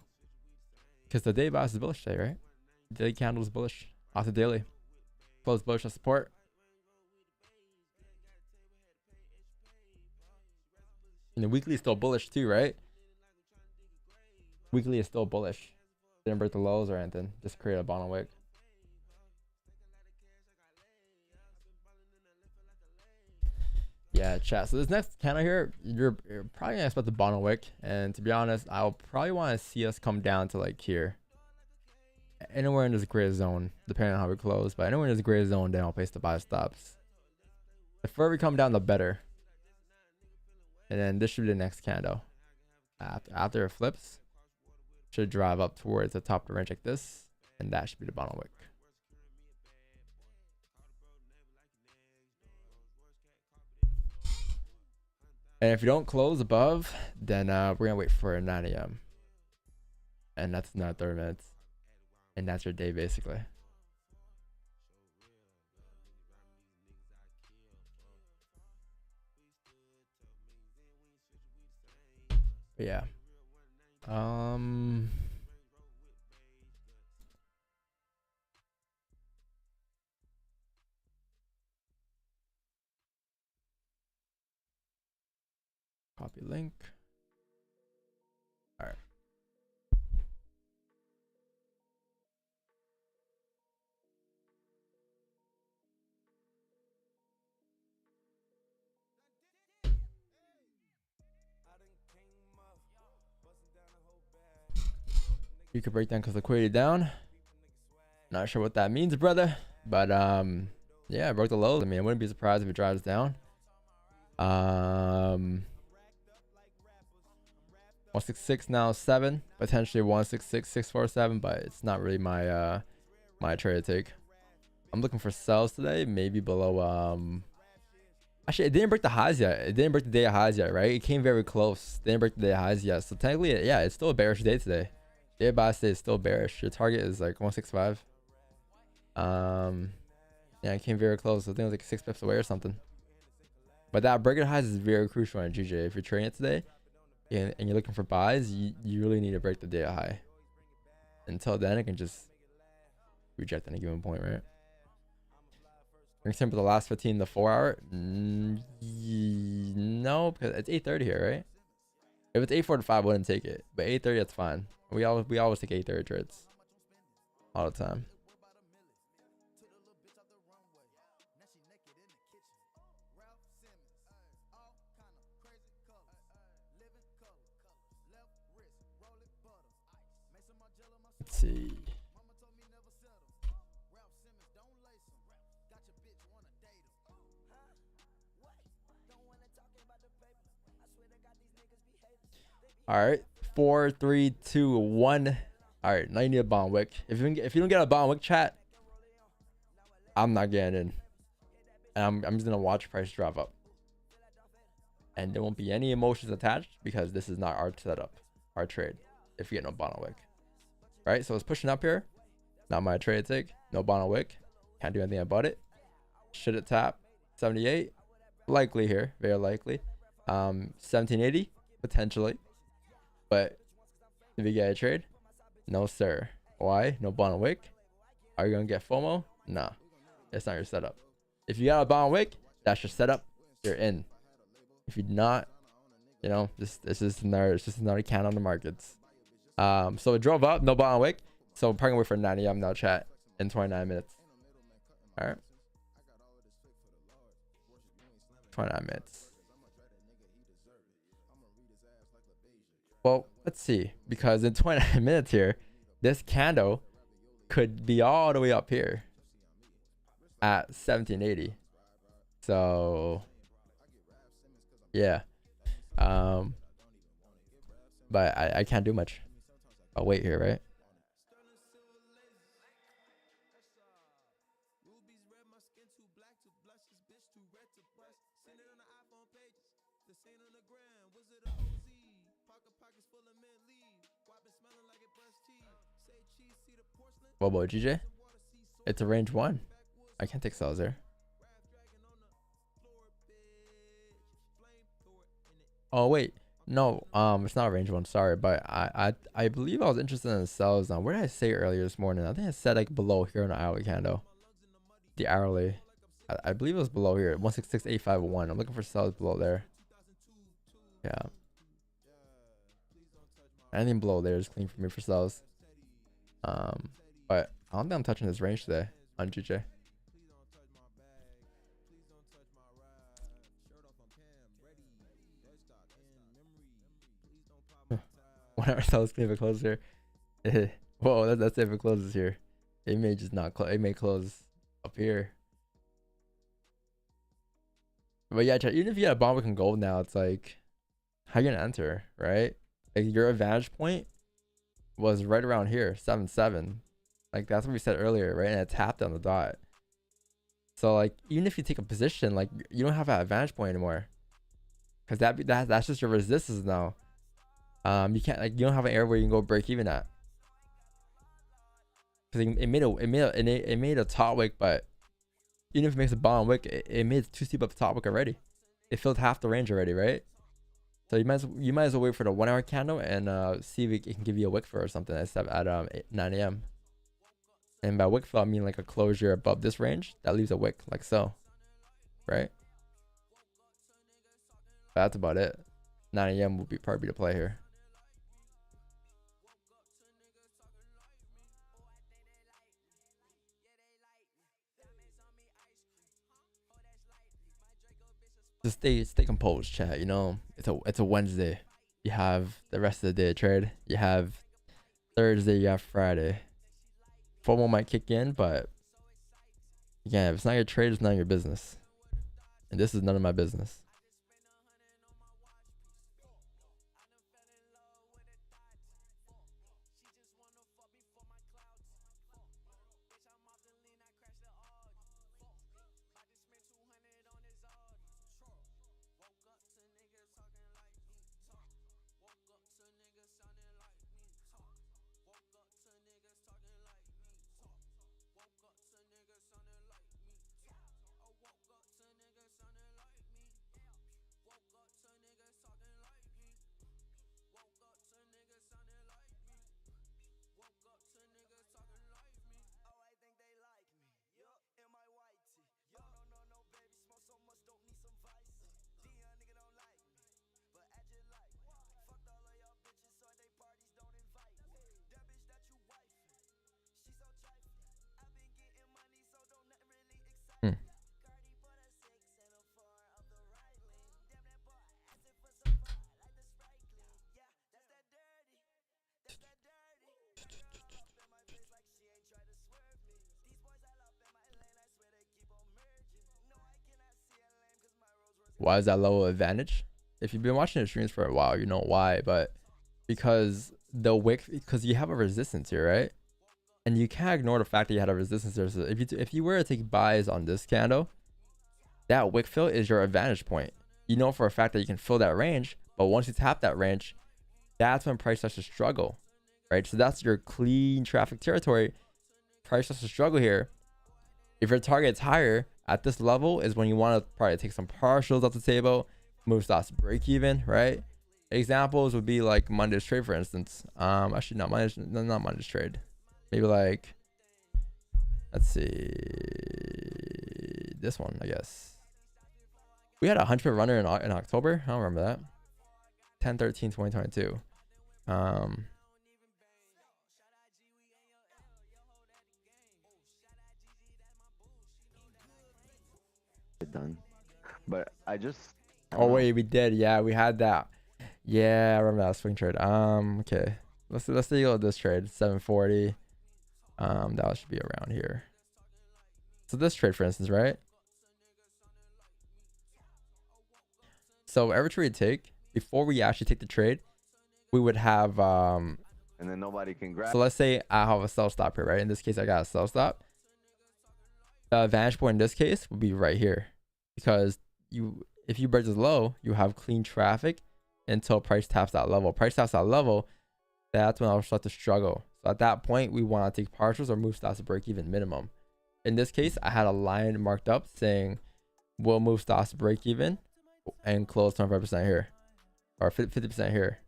because the day bias is bullish today, right? Daily candle is bullish off the daily. Close bullish on support. And the weekly is still bullish too, right? Weekly is still bullish. Didn't break the lows or anything. Just create a bottom wick. Yeah, chat. So this next candle here, you're probably gonna expect the bottom wick. And to be honest, I'll probably want to see us come down to like here. Anywhere in this gray zone, depending on how we close. But anywhere in this gray zone, then I'll place the buy stops. The further we come down, the better. And then this should be the next candle. After it flips, should drive up towards the top of the range like this. And that should be the bottom wick. And if you don't close above, then we're going to wait for a 9 a.m. And that's not 30 minutes. And that's your day, basically. But yeah. Copy link. All right. You could break down because liquidity down. Not sure what that means, brother. But yeah, I broke the lows. I mean, I wouldn't be surprised if it drives down. 166 now 7, potentially 166 647, but it's not really my my trade to take. I'm looking for sells today, maybe below actually it didn't break the highs yet. It didn't break the day highs yet, right? It came very close. Didn't break the day highs yet. So technically, yeah, it's still a bearish day today. Day by day is still bearish. Your target is like 165. Yeah, it came very close. I think it was like 6 pips away or something. But that break of highs is very crucial on GJ. If you're trading it today and you're looking for buys, you really need to break the day high. Until then, it can just reject at any given point, right? Ring for the last 15, the 4 hour? No, because it's 8:30 here, right? If it's 8:45, I wouldn't take it, but 8:30, that's fine. We always take 8:30 trades all the time. Let's see. All right, 4, 3, 2, 1. All right, now you need a bond wick. If you don't get a bond wick, chat, I'm not getting in, and I'm just gonna watch price drop up, and there won't be any emotions attached because this is not our setup, our trade. If you get no bond wick, right? So it's pushing up here. Not my trade take. No bond wick. Can't do anything about it. Should it tap 78? Likely here, very likely. 1780 potentially. But if you get a trade, no sir. Why? No bond wick. Are you gonna get FOMO? Nah, it's not your setup. If you got a bond wick, that's your setup. You're in. If you're not, you know, it's just another can on the markets. So it drove up, no bond wick. So we're probably gonna wait for 9 AM now, chat, in 29 minutes. All right, 29 minutes. Well, let's see, because in 29 minutes here, this candle could be all the way up here at 1780. So yeah, but I can't do much. I'll wait here, right? What about GJ? It's a range 1. I can't take sells there. Oh wait, no, it's not a range 1. Sorry, but I believe I was interested in the sells. Where did I say earlier this morning? I think I said like below here on the hourly candle. The hourly, I believe it was below here. 166.851. I'm looking for sells below there. Yeah. Anything below there is clean for me for sells. But I don't think I'm touching this range today on GJ. Whenever sells clean, if it closes here. Whoa, that's if it closes here. It may just not close. It may close up here. But yeah, chat, even if you had a bond wick and gold now, it's like, how you gonna enter, right? Like your advantage point was right around here, 7.7. Like that's what we said earlier, right? And it tapped on the dot. So like even if you take a position, like you don't have that advantage point anymore, because that's just your resistance now. You can't, like, you don't have an area where you can go break even at, because it made a top wick, but even if it makes a bottom wick, it made it too steep up the top wick already. It filled half the range already, right? So you might as well wait for the 1 hour candle and see if it can give you a wick fill or something at 9 AM. And by wick fill, I mean like a closure above this range that leaves a wick, like so, right? But that's about it. 9 AM will probably the play here. Just stay composed, chat. You know, it's a Wednesday. You have the rest of the day to trade. You have Thursday, you have Friday. FOMO might kick in, but again, if it's not your trade, it's not your business. And this is none of my business. Why is that level advantage? If you've been watching the streams for a while, you know why. But because the wick, because you have a resistance here, right? And you can't ignore the fact that you had a resistance there. So if you were to take buys on this candle, that wick fill is your advantage point. You know for a fact that you can fill that range, but once you tap that range, that's when price starts to struggle, right? So that's your clean traffic territory. Price starts to struggle here. If your target's higher at this level is when you want to probably take some partials off the table, move stocks to break even, right? Examples would be like Monday's trade, for instance. Actually not Monday's trade. Maybe like, let's see, this one, I guess. We had a 100 runner in October. I don't remember that. 10/13/2022. Done. But I just. Oh wait, we did. Yeah, we had that. Yeah, I remember that swing trade. Okay. Let's take a look at this trade. 740. That should be around here. So this trade, for instance, right? So every trade we take, before we actually take the trade, we would have and then nobody can grab. So let's say I have a sell stop here, right? In this case, I got a sell stop. The advantage point in this case would be right here, because if you break this low, you have clean traffic until price taps that level. Price taps that level, that's when I'll start to struggle. So at that point, we want to take partials or move stocks to break even minimum. In this case, I had a line marked up saying we'll move stocks to break even and close 25% here, or 50% here.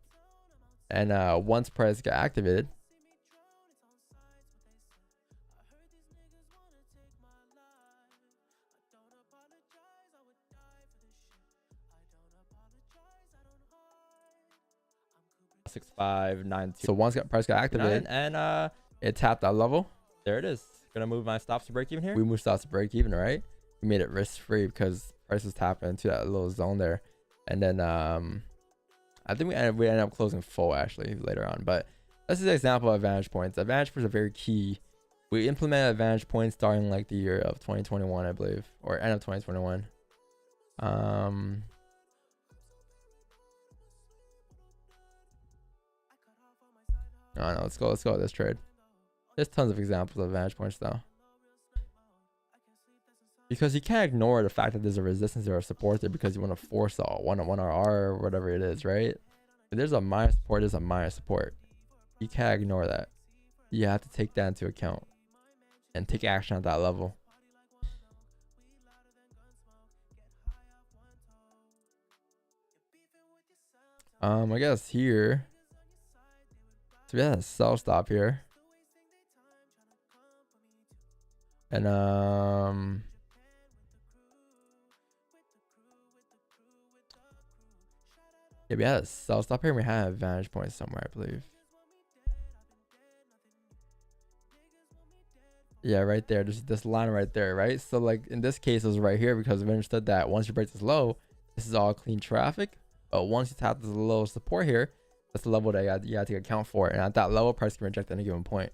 And once price got activated, $6,592. So once price got activated and it tapped that level, there it is. Gonna move my stops to break even here. We move stops to break even, right? We made it risk free because price was tapping into that little zone there. And then I think we ended up closing full actually later on. But this is an example of advantage points. Advantage points are very key. We implemented advantage points starting like the year of 2021, I believe, or end of 2021. No, let's go with this trade. There's tons of examples of advantage points though, because you can't ignore the fact that there's a resistance or a support there, because you want to force a 1 RR or whatever it is, right? If there's a minus support, there's a minus support. You can't ignore that. You have to take that into account and take action at that level. I guess here, so we had a sell stop here, and yeah, we had a sell stop here and we had a vantage point somewhere, I believe. Yeah, right there. There's this line right there, right? So like in this case, it was right here because we understood that once you break this low, this is all clean traffic. But once you tap this low support here, that's the level that you have to account for. And at that level, price can reject at any given point.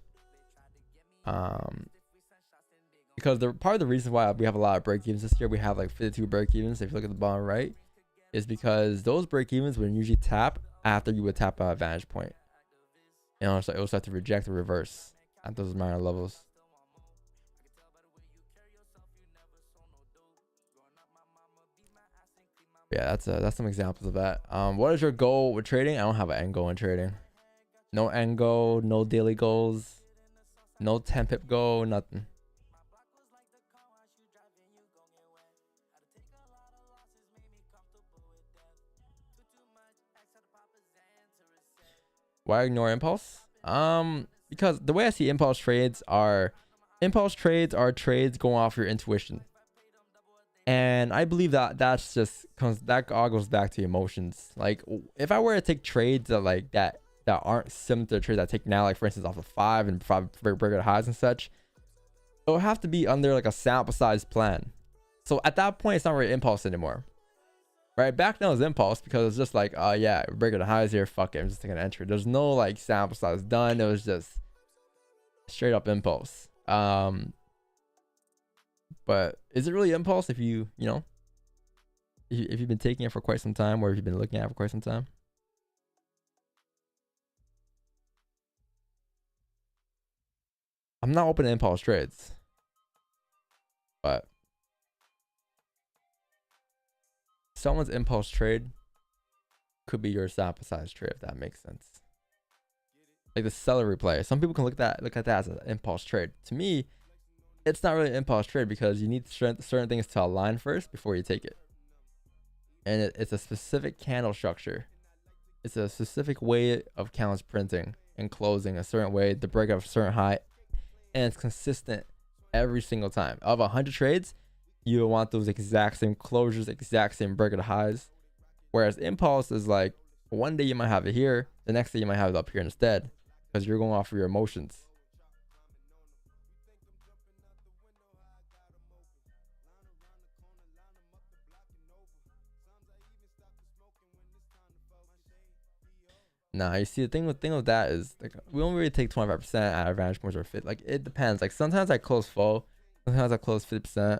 Because part of the reason why we have a lot of break evens this year, we have like 52 break evens. If you look at the bottom right, is because those break evens would usually tap after you would tap a vantage point. And also it will start to reject the reverse at those minor levels. Yeah, that's some examples of that. What is your goal with trading? I don't have an end goal in trading. No end goal, no daily goals, no 10 pip goal, nothing. Why ignore impulse? Because the way I see impulse trades are trades going off your intuition. And I believe that all goes back to emotions. Like if I were to take trades that aren't similar to the trades I take now, like for instance off of 5 and 5 breaker highs and such, it would have to be under like a sample size plan. So at that point, it's not really impulse anymore. Right? Back then it was impulse because it's just like, oh yeah, breaker the highs here, fuck it, I'm just taking an entry. There's no like sample size done. It was just straight up impulse. But is it really impulse if you know, if you've been taking it for quite some time, or if you've been looking at it for quite some time. I'm not open to impulse trades, but someone's impulse trade could be your sample size trade, if that makes sense. Like the celery play. Some people can look at that as an impulse trade. To me, it's not really an impulse trade because you need certain things to align first before you take it. And it's a specific candle structure. It's a specific way of candles printing and closing a certain way, the break of a certain high, and it's consistent every single time. Of 100 trades, you want those exact same closures, exact same break of the highs. Whereas impulse is like, one day you might have it here, the next day you might have it up here instead, because you're going off of your emotions. Nah, you see, the thing with that is, like, we don't really take 25% at our vantage points or fit. Like, it depends. Like, sometimes I close full, sometimes I close 50%.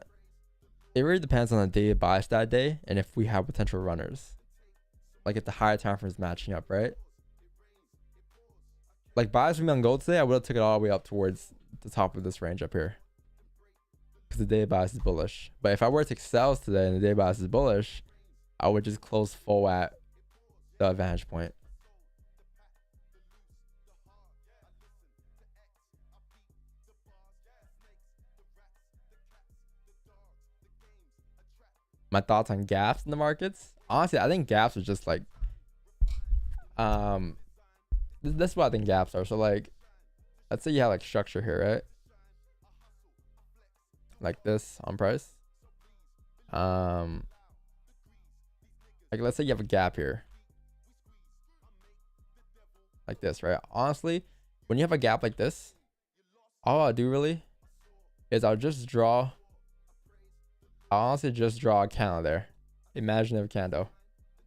It really depends on the day of bias that day and if we have potential runners. Like, if the higher time frame is matching up, right? Like, bias for me on gold today, I would have took it all the way up towards the top of this range up here, because the day of bias is bullish. But if I were to take sells today and the day of bias is bullish, I would just close full at the vantage point. My thoughts on gaps in the markets. Honestly, I think gaps are just like, this is what I think gaps are. So like, let's say you have like structure here, right? Like this on price. Like let's say you have a gap here. Like this, right? Honestly, when you have a gap like this, all I'll do really is I'll honestly just draw a candle there. Imaginative candle.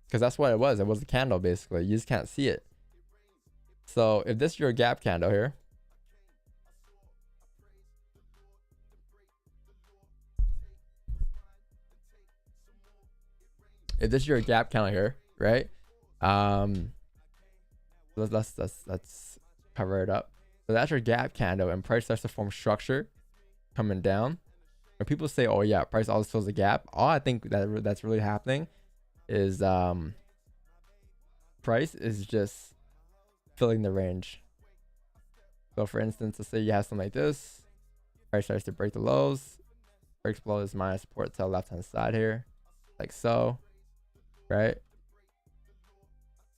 Because that's what it was. It was a candle basically. You just can't see it. So if this is your gap candle here, right? Let's cover it up. So that's your gap candle, and price starts to form structure coming down. When people say, "Oh yeah, price always fills the gap," all I think that's really happening is price is just filling the range. So for instance, let's say you have something like this, price starts to break the lows, breaks below this minor support to the left hand side here, like so, right?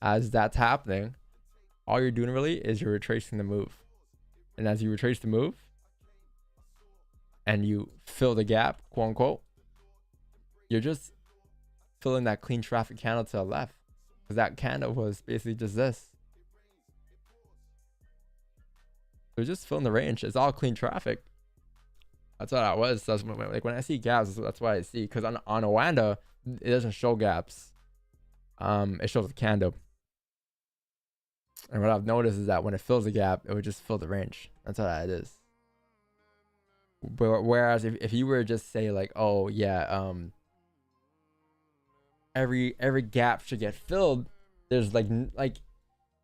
As that's happening, all you're doing really is you're retracing the move. And as you retrace the move and you fill the gap, quote unquote, you're just filling that clean traffic candle to the left, because that candle was basically just this. It was just filling the range. It's all clean traffic. That's what I was. That's like when I see gaps, that's what I see. Because on a Wanda, it doesn't show gaps. It shows a candle. And what I've noticed is that when it fills the gap, it would just fill the range. That's how that is. But whereas if you were to just say like, oh yeah, every gap should get filled, there's like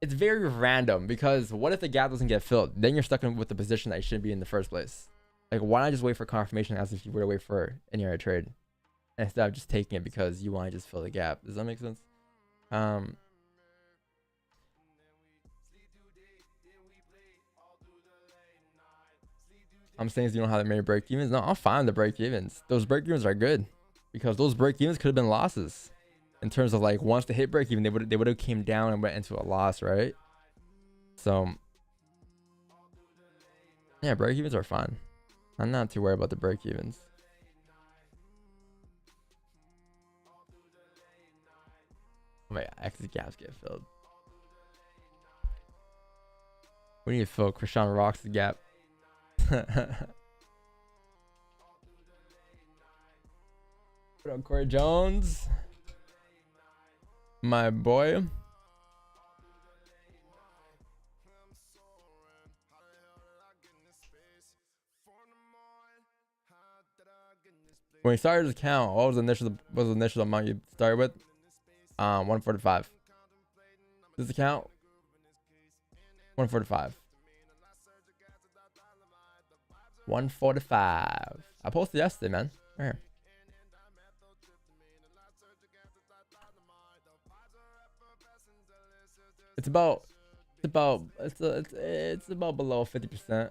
it's very random, because what if the gap doesn't get filled? Then you're stuck with the position that you shouldn't be in the first place. Like, why not just wait for confirmation as if you were to wait for any other trade, instead of just taking it because you want to just fill the gap? Does that make sense? I'm saying you don't have that many break evens. No, I'm fine with the break evens. Those break evens are good, because those break evens could have been losses. In terms of like, once they hit break even, they would have came down and went into a loss, right? So yeah, break evens are fine. I'm not too worried about the break evens. My exit gaps get filled. We need to fill Krishan Rock's gap. What up, Corey Jones? My boy. When you started this account, what was the initial amount you started with? 145. This account, 145. 145. I posted yesterday, man. Right here. It's about below 50%. I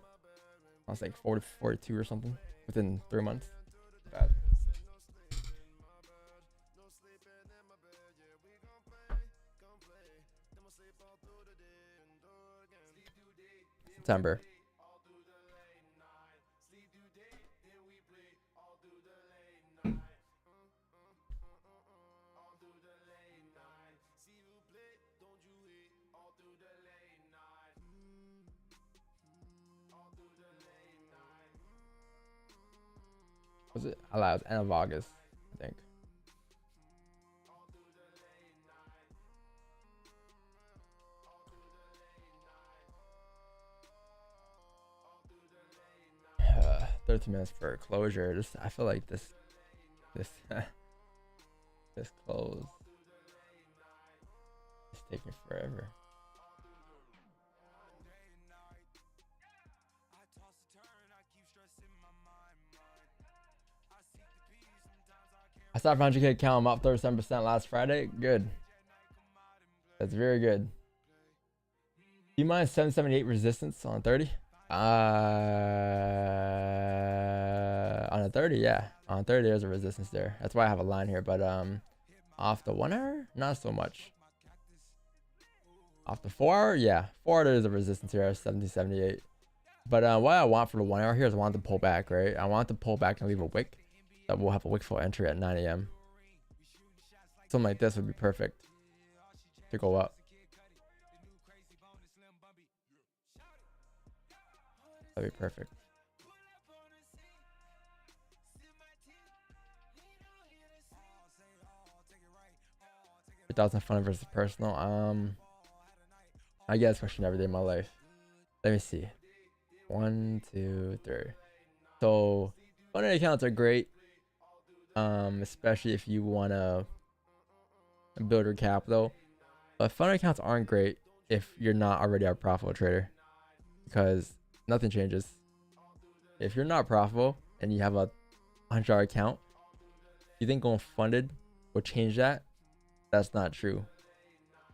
was like 40, 42 or something within 3 months. Bad. September. Was it allowed end of August, I think. Uh, 13 minutes for closure. I feel like this this close is taking forever. I started 100K account. I'm up 37% last Friday. Good. That's very good. Do you mind 778 resistance on 30? On a 30, yeah. On 30, there's a resistance there. That's why I have a line here. But off the 1 hour, not so much. Off the 4 hour, yeah. 4 hour, there's a resistance here at 7078. But what I want for the 1 hour here is I want to pull back, right? I want to pull back and leave a wick. That we'll have a wick fill entry at 9 a.m. Something like this would be perfect to go up. That'd be perfect. $3,000 versus personal. I get this question every day in my life. Let me see. 1, 2, 3. So funded accounts are great. Especially if you want to build your capital, but funded accounts aren't great if you're not already a profitable trader, because nothing changes. If you're not profitable and you have a $100 account, you think going funded will change that? That's not true.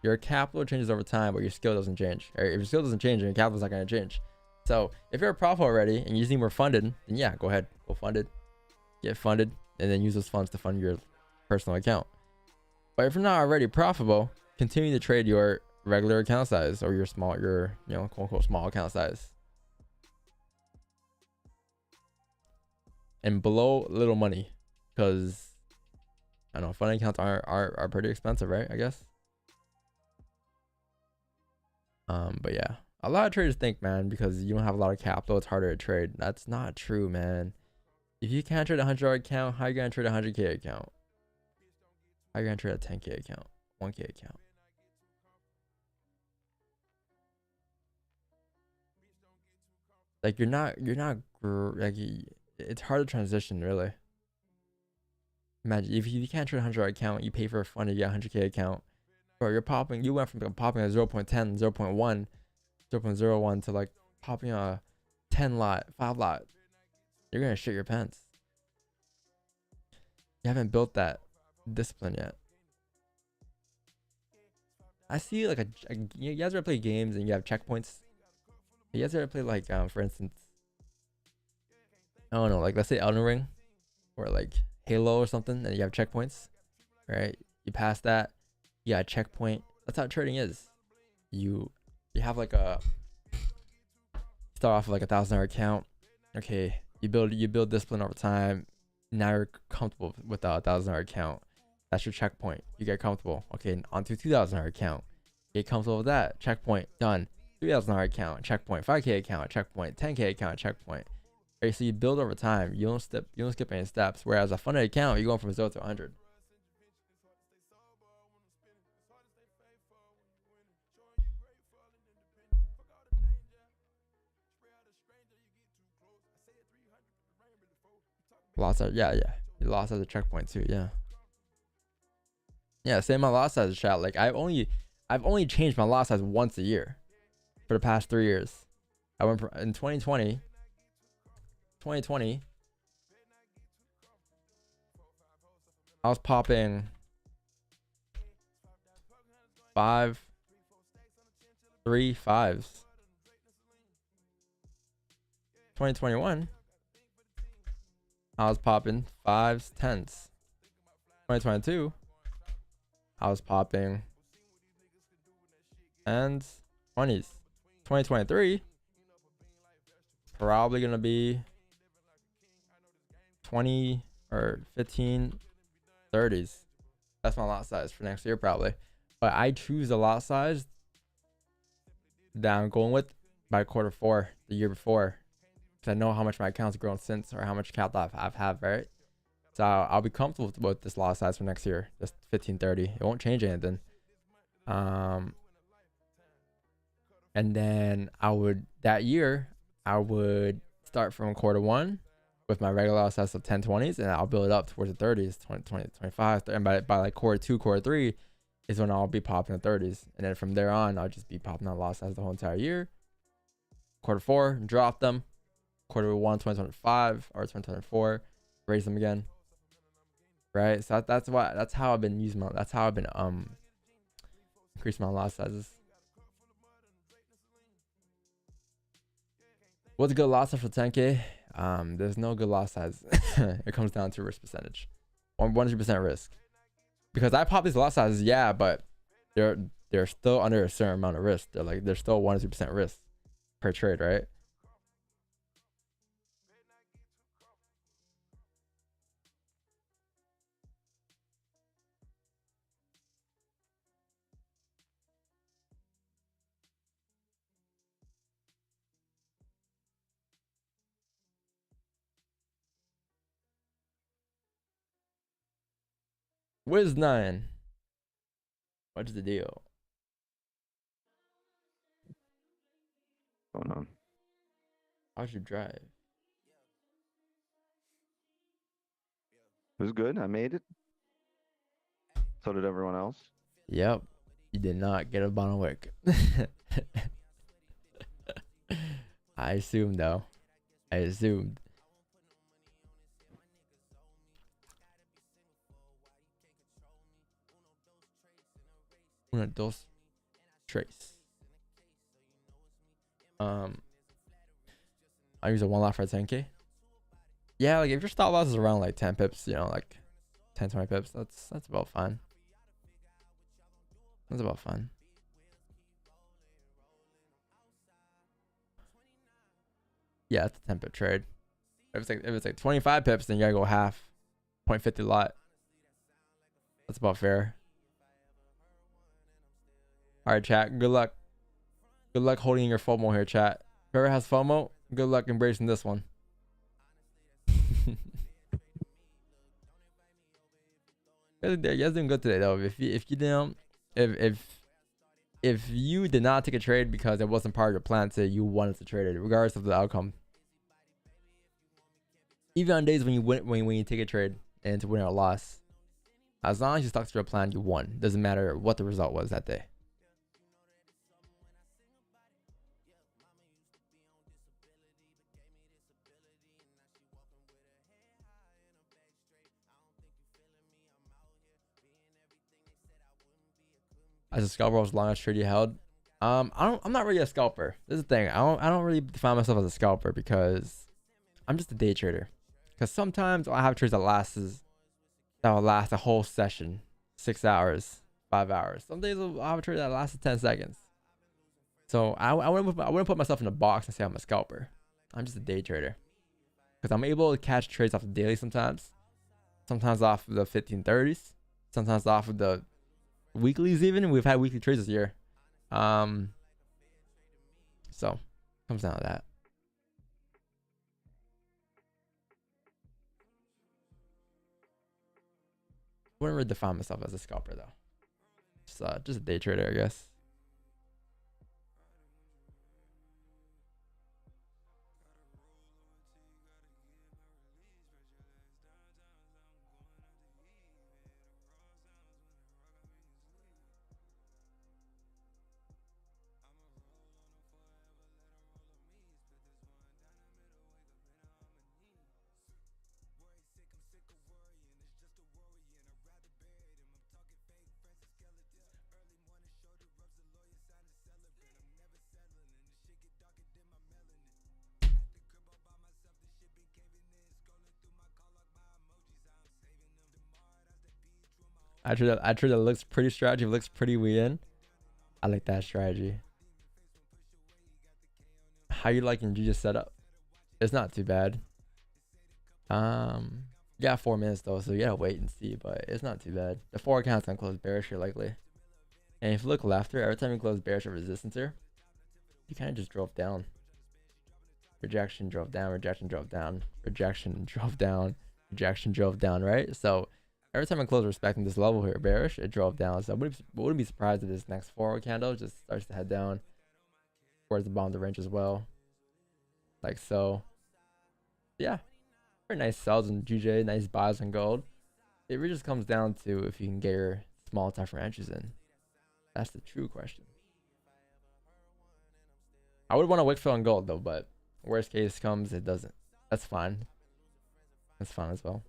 Your capital changes over time, but your skill doesn't change. Or if your skill doesn't change, then your capital's not going to change. So if you're a profitable already and you just need more funded, then yeah, go ahead, go funded, get funded, and then use those funds to fund your personal account. But if you're not already profitable, continue to trade your regular account size or your quote unquote small account size. And blow little money, because I don't know, funding accounts are pretty expensive, right? I guess. But yeah, a lot of traders think, man, because you don't have a lot of capital, it's harder to trade. That's not true, man. If you can't trade a $100 account, how are you gonna trade a 100K account? How are you gonna trade a 10K account, 1K account? Like it's hard to transition, really. Imagine if you can't trade a $100 account, you pay for a fund to get a 100K account, or you went from popping a 0.10, 0.1, 0.01 to like popping a 10 lot, 5 lot. You're gonna shit your pants. You haven't built that discipline yet. I see like you guys ever play games and you have checkpoints? You guys ever play like for instance, I don't know, like let's say Elden Ring or like Halo or something, and you have checkpoints, right? You pass that, you got a checkpoint. That's how trading is. You have like start off with like $1,000 account. Okay, you build discipline over time. Now you're comfortable with the $1,000 account. That's your checkpoint. You get comfortable. Okay, on to $2,000 account. Get comfortable with that. Checkpoint done. $3,000 account. Checkpoint. 5K account. Checkpoint. 10K account. Checkpoint. Okay, so you build over time. You don't skip any steps. Whereas a funded account, you're going from 0 to 100. Lots of yeah. You lost as a checkpoint too. Yeah. Yeah, same my lot size, chat. Like I've only changed my lot size once a year for the past 3 years. I went from, in 2020 I was popping 5 3 5s. 2021 I was popping 5s 10s. 2022 I was popping 10s 20s. 2023 probably gonna be 20 or 15 30s. That's my lot size for next year probably. But I choose the lot size that I'm going with by Q4 the year before, because I know how much my account's grown since, or how much capital I've had, right? So I'll be comfortable with this lot size for next year, just 1530. It won't change anything. And then that year I would start from Q1 with my regular lot size of 1020s, and I'll build it up towards the 30s, 20, 25, and by like Q2, Q3 is when I'll be popping the 30s, and then from there on I'll just be popping that lot size the whole entire year. Q4 drop them, Q1 2025 or 2024 raise them again, right? So that's how I've been using that's how I've been increasing my lot sizes. What's a good lot size for 10k? There's no good lot size. It comes down to risk percentage, 100% risk. Because I pop these lot sizes, yeah, but they're still under a certain amount of risk. They're still 100% risk per trade, right? Wiz9, what's the deal? Going on. How'd you drive? It was good. I made it. So did everyone else. Yep, you did not get a bottom wick. I assumed though. I assumed. Una dos tres. I use a 1 lot for a 10k. Yeah, like if your stop loss is around like 10 pips, you know, like 10, 20 pips, that's about fine. That's about fine. Yeah, it's a 10 pip trade. If it's like 25 pips, then you gotta go half. 0.50 lot. That's about fair. Alright, chat. Good luck. Good luck holding your FOMO here, chat. Whoever has FOMO, good luck embracing this one. You guys doing good today though. If you didn't, if you did not take a trade because it wasn't part of your plan, say you wanted to trade it, regardless of the outcome. Even on days when you win, when you take a trade and it's a win or a loss, as long as you stuck to your plan, you won. Doesn't matter what the result was that day. As a scalper, was the longest trade you held? I'm not really a scalper. This is the thing. I don't really define myself as a scalper because I'm just a day trader. Because sometimes I'll have trades that will last a whole session, 6 hours, 5 hours. Some days I'll have a trade that lasts 10 seconds. So I wouldn't put myself in a box and say I'm a scalper. I'm just a day trader. Because I'm able to catch trades off the daily sometimes. Sometimes off of the 1530s. Sometimes off of the weeklies even. We've had weekly trades this year. So comes down to that. Wouldn't really define myself as a scalper though. Just a day trader, I guess. I trade that looks pretty strategy, looks pretty we in. I like that strategy. How you liking GG's setup? It's not too bad. Yeah, 4 minutes though, so you gotta wait and see, but it's not too bad. The 4 account's gonna close bearish here likely. And if you look left here, every time you close bearish or resistance here, you kind of just drove down. Rejection drove down, rejection drove down, rejection drove down, rejection drove down, right? So every time I close respecting this level here, bearish, it drove down. So I wouldn't be surprised if this next 4 candle just starts to head down towards the bottom of the range as well. Like so. Yeah. Very nice sells in GJ, nice buys in gold. It really just comes down to if you can get your small time frame entries in. That's the true question. I would want a wick fill in gold though, but worst case comes, it doesn't. That's fine. That's fine as well.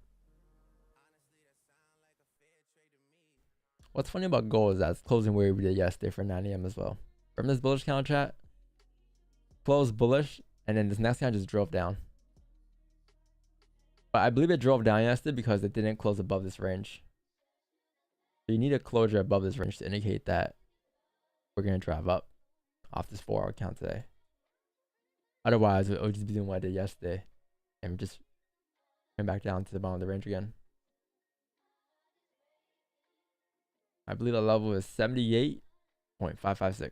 What's funny about gold is that it's closing where we did yesterday for 9 AM as well. From this bullish counter chat, closed bullish, and then this next candle just drove down. But I believe it drove down yesterday because it didn't close above this range. So you need a closure above this range to indicate that we're going to drive up off this 4 hour count today. Otherwise, it would just be doing what I did yesterday and just came back down to the bottom of the range again. I believe the level is 78.556.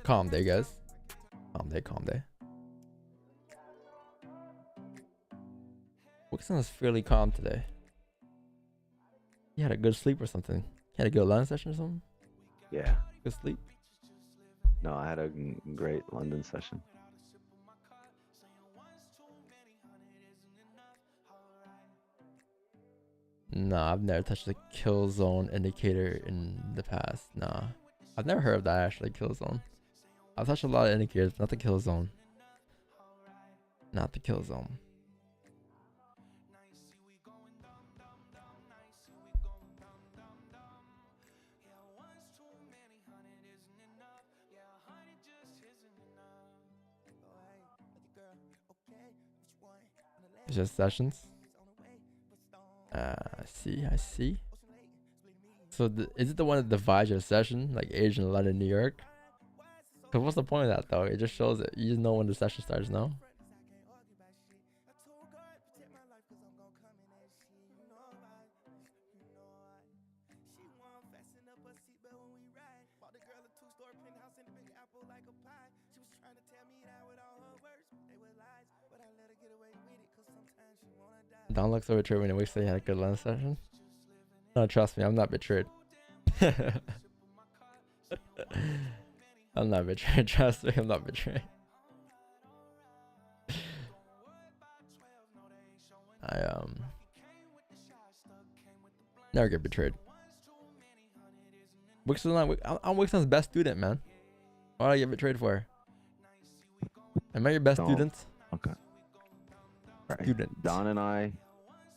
Calm day, guys. Calm day, calm day. Wickson was fairly calm today. He had a good sleep or something. He had a good London session or something? Yeah. Good sleep? No, I had a great London session. Nah, I've never touched the kill zone indicator in the past. Nah. I've never heard of that actually, kill zone. I've touched a lot of indicators, not the kill zone. Not the kill zone. It's just sessions. I see. So is it the one that divides your session, like Asian, London, New York? Cause what's the point of that though? It just shows it. You just know when the session starts, no? Don looks so betrayed when he wishes he had a good London session. No, trust me, I'm not betrayed. I'm not betrayed. Trust me, I'm not betrayed. I never get betrayed. I'm Wixon's best student, man. What do I get betrayed for? Am I your best student? Okay. Right. Student. Don and I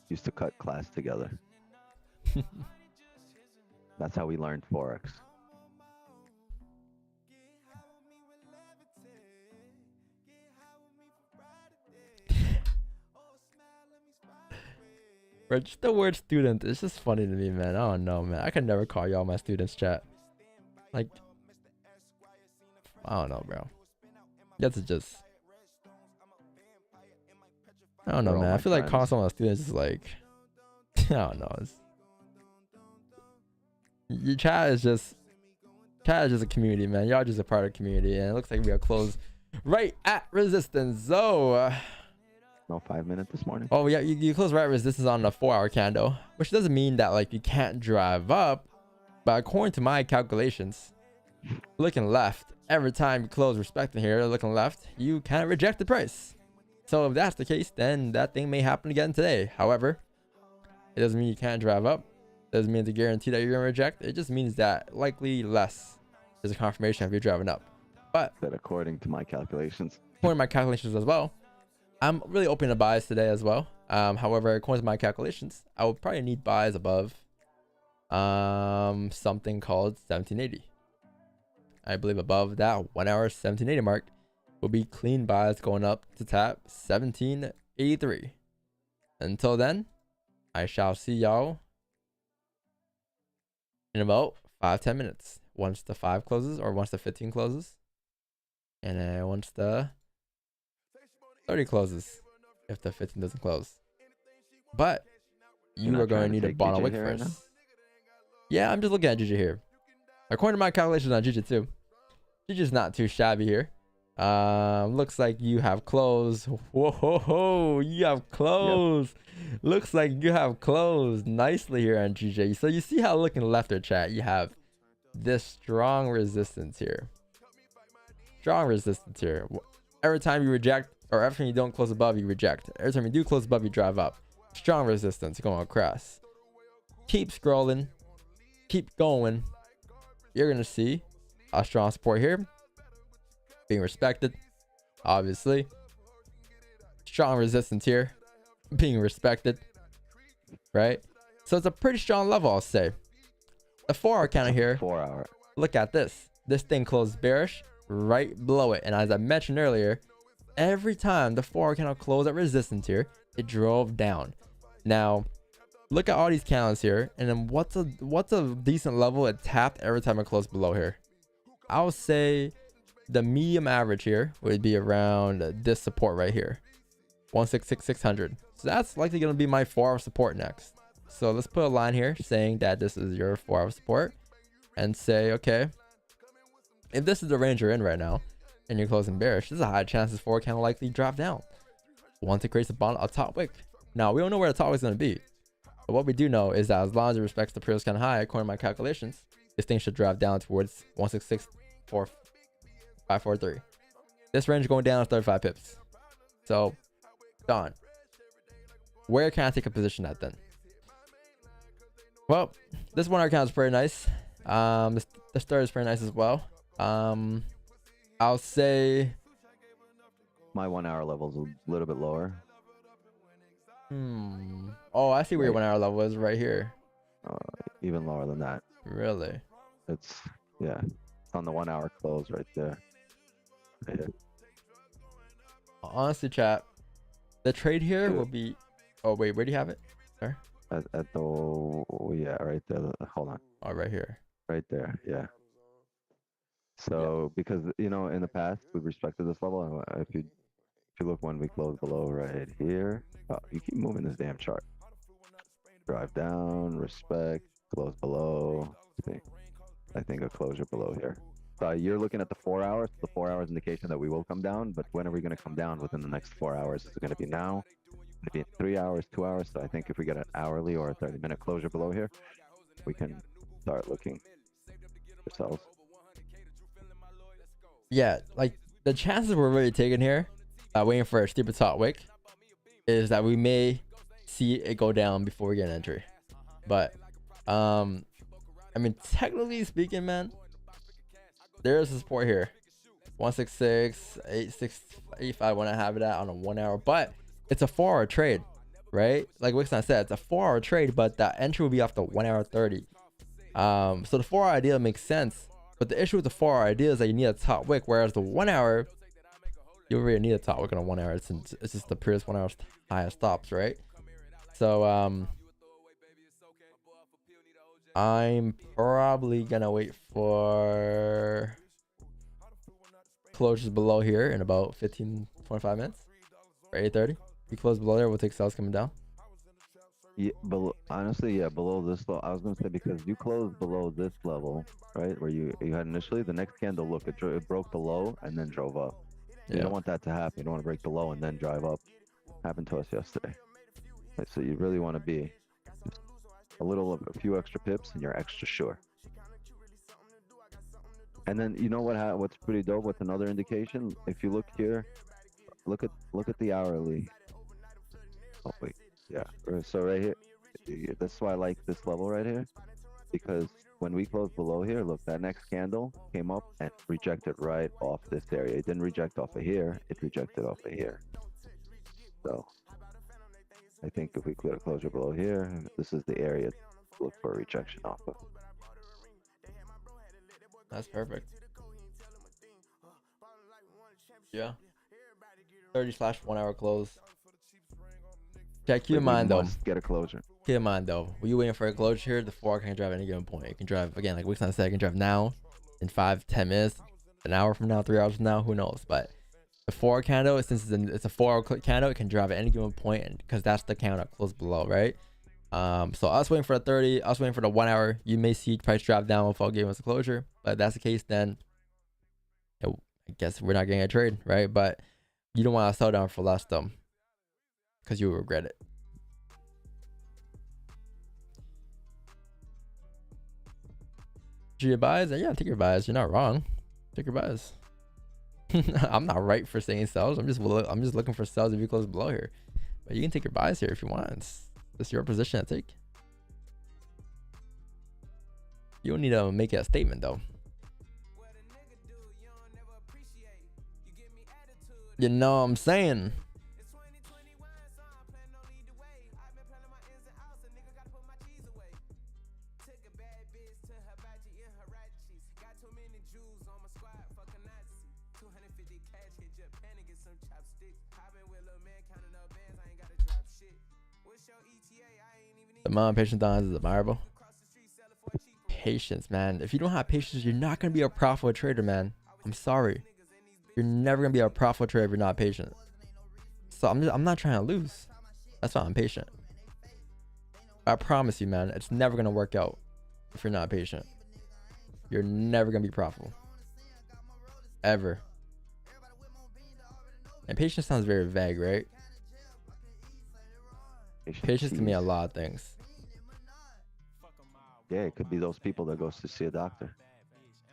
used to cut class together. That's how we learned Forex. Bro, just the word student, it's just funny to me, man. I don't know, man. I can never call y'all my students, chat. Like, I don't know, bro. That's just, I don't know, man. I feel like calling someone a student is like, I don't know. Your chat is just a community, man. Y'all just a part of the community, and it looks like we are closed right at resistance. So, no 5 minutes this morning. Oh yeah, you close right at resistance on the 4 hour candle, which doesn't mean that like you can't drive up, but according to my calculations, looking left every time you close respecting here, looking left, you can't reject the price. So if that's the case, then that thing may happen again today. However, it doesn't mean you can't drive up. It doesn't mean it's a guarantee that you're gonna reject. It just means that likely less is a confirmation of you driving up. But That according to my calculations. according to my calculations as well, I'm really open to buys today as well. However, according to my calculations, I will probably need buys above something called 1780. I believe above that 1 hour 1780 mark will be clean buys going up to tap 1783. Until then, I shall see y'all in about 5-10 minutes. Once the 5 closes or once the 15 closes. And then once the 30 closes. If the 15 doesn't close. But you are going to need a bottle wick first. Yeah, I'm just looking at GG here. According to my calculations on GG too. GG's not too shabby here. Looks like you have closed. Whoa, ho, ho, you have closed. Yep. Looks like you have closed nicely here on GG. So you see how looking left or chat, you have this strong resistance here. Strong resistance here. Every time you reject, or every time you don't close above, you reject. Every time you do close above, you drive up. Strong resistance going across. Keep scrolling. Keep going. You're going to see a strong support here. Being respected. Obviously. Strong resistance here. Being respected. Right? So it's a pretty strong level, I'll say. The 4 hour counter here. 4 hour. Look at this. This thing closed bearish right below it. And as I mentioned earlier, every time the 4 hour candle closed at resistance here, it drove down. Now, look at all these candles here, and then what's a decent level it tapped every time it closed below here? I would say the medium average here would be around this support right here, 166,600. So that's likely going to be my 4 hour support next. So let's put a line here saying that this is your 4 hour support, and say, okay, if this is the range you're in right now, and you're closing bearish, there's a high chance this 4 candle likely drop down once it creates a top wick. Now, we don't know where the top wick is going to be, but what we do know is that as long as it respects the previous kind of high, according to my calculations, this thing should drop down towards 166,543. This range going down is 35 pips. So, done. Where can I take a position at then? Well, this 1 hour candle is pretty nice. This third is pretty nice as well. I'll say My 1 hour level is a little bit lower. Oh, I see where your 1 hour level is right here. Even lower than that. Really? It's, yeah. It's on the 1 hour close right there. Right here. Honestly, chat, the trade here will be. Oh wait, where do you have it? There. At the, yeah, right there. Hold on. Oh, right here. Right there. Yeah. So because you know in the past we've respected this level. If you look when we close below right here, oh, you keep moving this damn chart. Drive down, respect, close below. I think a closure below here. So you're looking at the 4 hours. The 4 hours indication that we will come down, but when are we going to come down within the next 4 hours? Is it going to be now? It's going to be 3 hours, 2 hours? So I think if we get an hourly or a 30-minute closure below here, we can start looking ourselves. Yeah, like the chances we're really taking here, waiting for a steeper top wick, is that we may see it go down before we get an entry. But I mean, technically speaking, man, there is a support here, 166, 8685. When I have it at on a 1 hour, but it's a 4 hour trade, right? Like Wickson said, it's a 4 hour trade, but that entry will be off the 1 hour 30. So the 4 hour idea makes sense. But the issue with the 4 hour idea is that you need a top wick, whereas the 1 hour, you really need a top wick on a 1 hour. It's just the previous 1 hour's highest stops, right? So I'm probably gonna wait for closures below here in about 15-25 minutes or 8:30. If you close below there, we'll take sales coming down. Yeah, below, honestly, yeah, below this level. I was gonna say because you closed below this level, right, where you had initially. The next candle, look, it broke the low and then drove up. You don't want that to happen. You don't want to break the low and then drive up. Happened to us yesterday. Right, so you really want to be just a few extra pips, and you're extra sure. And then you know what's pretty dope? What's another indication? If you look here, look at the hourly. Oh wait, yeah. So right here, that's why I like this level right here, because when we close below here, look, that next candle came up and rejected right off this area. It didn't reject off of here. It rejected off of here. So I think if we clear a closure below here, this is the area to look for a rejection off of. That's perfect. Yeah. 30/1 hour close. Yeah, keep in mind though. Get a closure. Keep in mind though, when you waiting for a closure here, the forex can drive at any given point. It can drive again, like Wickson said, it can drive now, in 5-10 minutes, an hour from now, 3 hours from now, who knows? But the 4 candle, since it's a 4 hour candle, it can drive at any given point, because that's the candle that closed below, right? So us waiting for the 30, us waiting for the 1 hour, you may see price drop down without giving us a closure. But if that's the case, then I guess we're not getting a trade, right? But you don't want to sell down for less though, because you will regret it. Your buys, yeah, take your buys. You're not wrong. Take your buys. I'm not right for saying sells. I'm just looking for sells if you close below here. But you can take your buys here if you want. It's your position to take. You don't need to make it a statement though. You know what I'm saying? The amount of patience Don is admirable. Patience, man. If you don't have patience, you're not gonna be a profitable trader, man. I'm sorry. You're never gonna be a profitable trader if you're not patient. So I'm not trying to lose. That's why I'm patient. I promise you, man, it's never gonna work out if you're not patient. You're never gonna be profitable. Ever. And patience sounds very vague, right? Patience can mean a lot of things. Yeah, it could be those people that goes to see a doctor.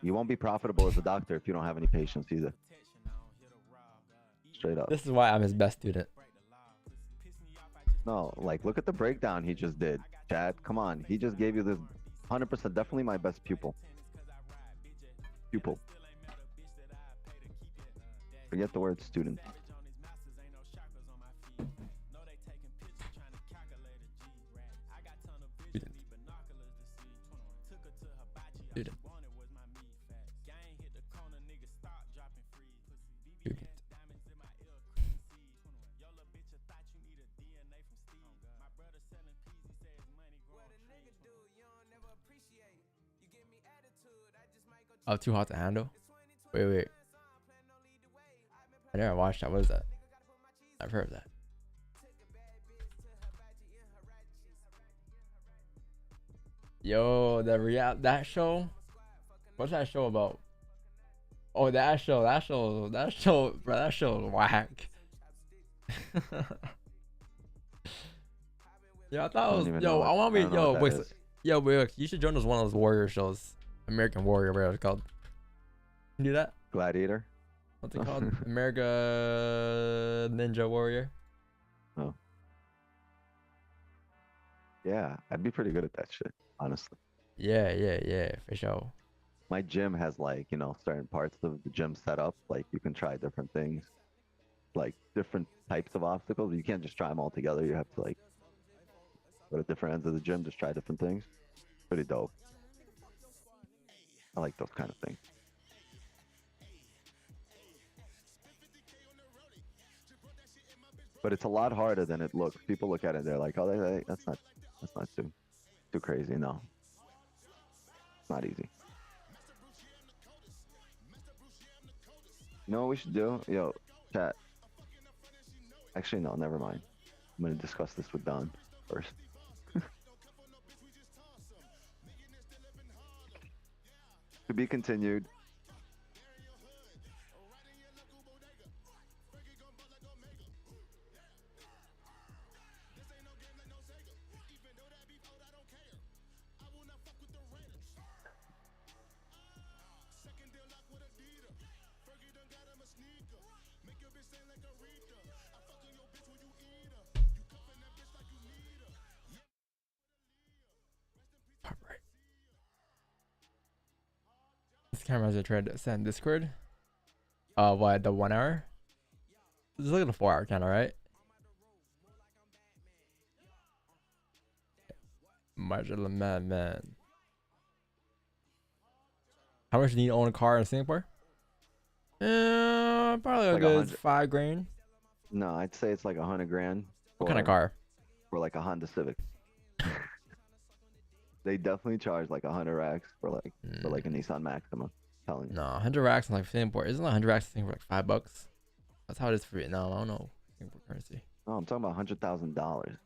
You won't be profitable as a doctor if you don't have any patience either. Straight up. This is why I'm his best student. No, like look at the breakdown he just did. Chad, come on. He just gave you this 100%, definitely my best pupil. Forget the word student. Student. Oh, too hot to handle? Wait. I never watched that. What is that? I've heard of that. Yo, that show? What's that show about? Oh, that show, bro, that show is whack. Yo, I thought it was, I want to be, wait, you should join us one of those warrior shows. American Warrior, whatever it's called. Can you do that? Gladiator. What's it called? America Ninja Warrior. Oh. Yeah, I'd be pretty good at that shit, honestly. Yeah, for sure. My gym has like, certain parts of the gym set up. Like you can try different things, like different types of obstacles. You can't just try them all together. You have to like go to different ends of the gym, just try different things. Pretty dope. I like those kind of things. But it's a lot harder than it looks. People look at it, they're like, "Oh, that's not too crazy." No, it's not easy. You know what we should do? Yo, chat. Actually, no, never mind. I'm gonna discuss this with Don first. To be continued. This camera's gonna try to send Discord. What, the 1 hour? Just look at the 4 hour channel, right? Marginal madman. How much do you need to own a car in Singapore? Probably a Like good 100. 5 grand. No, I'd say it's like 100 grand. What kind of car? For like a Honda Civic. They definitely charge like 100 racks for like a Nissan Maxima. I'm telling you. No, 100 racks in like Singapore. Isn't 100 racks in Singapore like $5? That's how it is for Vietnam. I don't know Singapore currency. No, I'm talking about $100,000.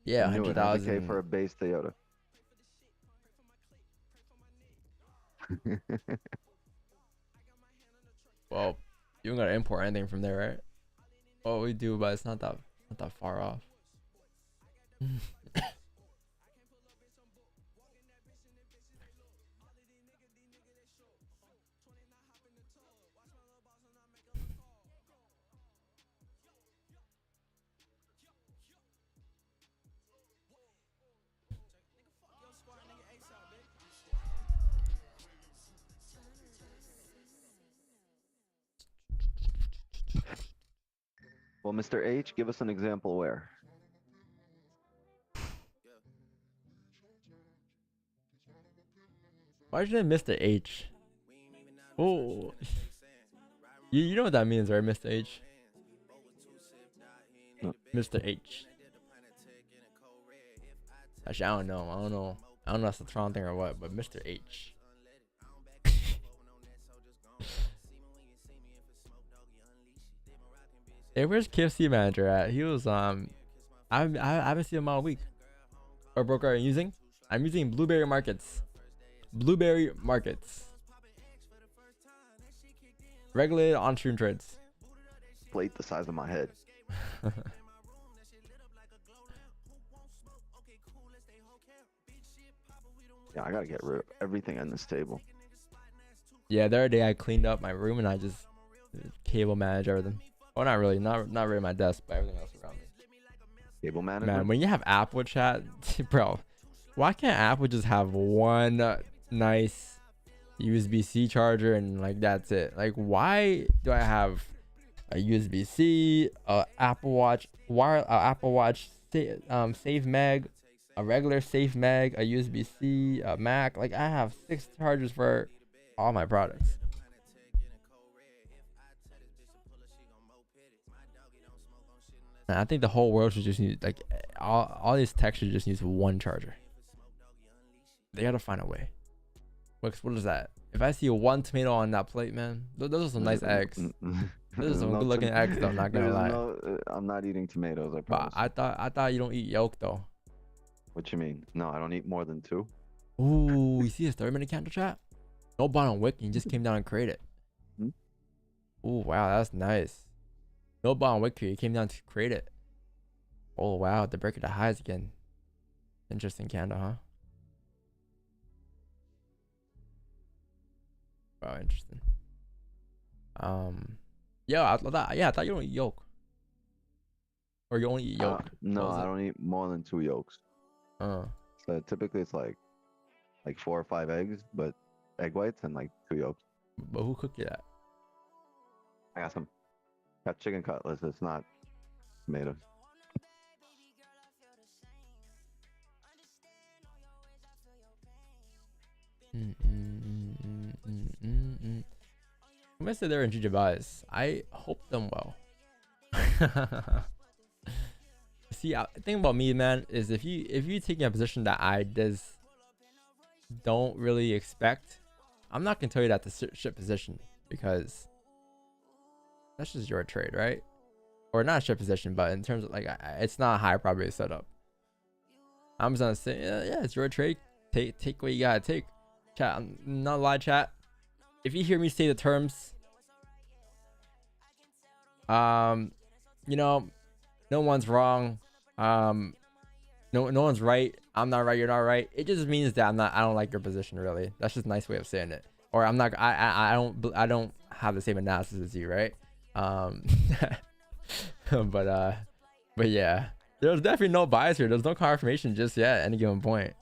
Yeah, I knew it, 100K 100,000 for a base Toyota. Well, you don't gotta import anything from there, right? Well, we do, but it's not that far off. Well, Mr. H, give us an example where. Why did I miss the H? Oh, you know what that means, right, Mr. H? No. Mr. H. Actually, I don't know. I don't know if that's a Tron thing or what, but Mr. H. Hey, where's KFC manager at? He was I haven't seen him all week. What broker are you using? I'm using Blueberry Markets. Blueberry Markets. Regulated on-stream trades. Plate the size of my head. Yeah, I gotta get rid of everything in this table. Yeah, the other day I cleaned up my room and I just cable manage everything. Oh, not really, not really my desk, but everything else around me. Cable management. Man, when you have Apple chat, bro, why can't Apple just have one nice USB-C charger and like that's it? Like, why do I have a USB-C, Apple Watch Save Mag, a regular Safe Mag, a USB-C, a Mac? Like, I have 6 chargers for all my products. And I think the whole world should just need, like, all these tech should just use one charger. They gotta find a way. What is that? If I see one tomato on that plate, man, those are some nice eggs. Those are some No good looking eggs, though, I'm not gonna lie. No, I'm not eating tomatoes, I But promise. I thought you don't eat yolk though. What you mean? No, I don't eat more than 2. Ooh, you see this 30-minute candle chat? No bot on wick, and you just came down and created it. Hmm? Ooh, wow, that's nice. No bot on wick here, you came down to create it. Oh wow, the break of the highs again. Interesting candle, huh? Wow, interesting. Yeah, I thought you don't eat yolk. Or you only eat yolk. No, What was I it? don't eat more than 2 yolks. So typically it's like 4 or 5 eggs, but egg whites and like 2 yolks. But who cooked you that? I got chicken cutlets. It's not tomatoes. I'm gonna say they're in Jujubais. I hope them well. See, the thing about me, man, is if you taking a position that I just don't really expect, I'm not gonna tell you that to ship position because that's just your trade, right? Or not ship position, but in terms of like, it's not a high probability setup. I'm just gonna say, yeah, it's your trade. Take what you gotta take. Chat, I'm not lie, chat. If you hear me say the terms, you know, no one's wrong. No one's right. I'm not right. You're not right. It just means that I don't like your position, really. That's just a nice way of saying it. Or I'm not. I don't have the same analysis as you, right? But yeah, there's definitely no bias here. There's no confirmation just yet at any given point.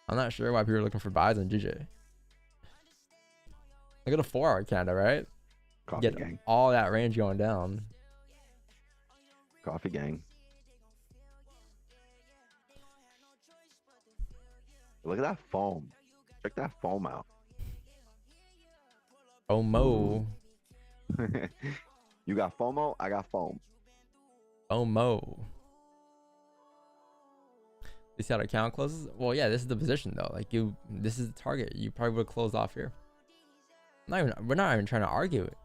I'm not sure why people are looking for buys on GJ. Look at a 4-hour candle, right? Coffee Get gang. all that range going down. Coffee gang. Look at that foam. Check that foam out. FOMO. You got FOMO, I got foam. FOMO. You see how the account closes? Well, yeah, this is the position though. Like this is the target. You probably would have closed off here. We're not even trying to argue it.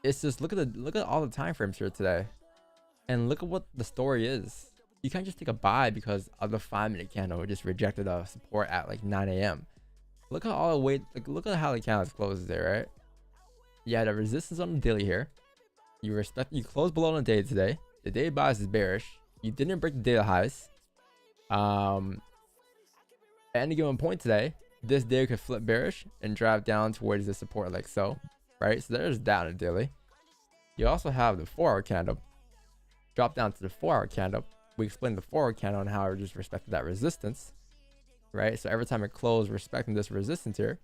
It's just look at all the time frames here today, and look at what the story is. You can't just take a buy because of the 5-minute candle. It just rejected a support at like 9 a.m. Look at all the way. Like look at how the candle closes there, right? You had a resistance on the daily here. You closed below on the day today. The day bias is bearish. You didn't break the daily highs. At any given point today, this day could flip bearish and drive down towards the support like so, right? So there's down a daily. You also have the 4-hour candle drop down to the 4-hour candle. We explained the 4-hour candle and how it just respected that resistance, right? So every time it closed respecting this resistance here,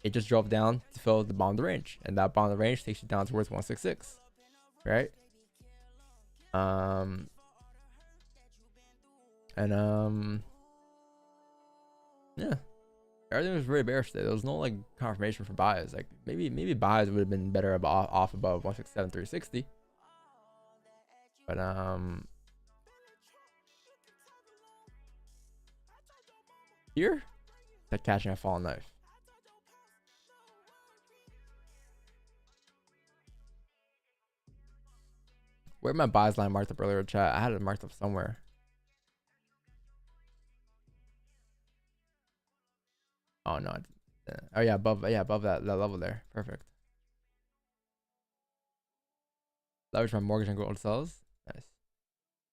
it just drove down to fill the bottom of the range, and that bottom of the range takes you down towards 166, right? Yeah, everything was very bearish today. There was no like confirmation for buys. Like maybe buys would have been better off above 167 360, but here that catching a falling knife. Where my buys line marked up earlier in chat? I had it marked up somewhere. Oh no. Oh yeah, above that level there. Perfect. Leverage my mortgage and gold sells. Nice.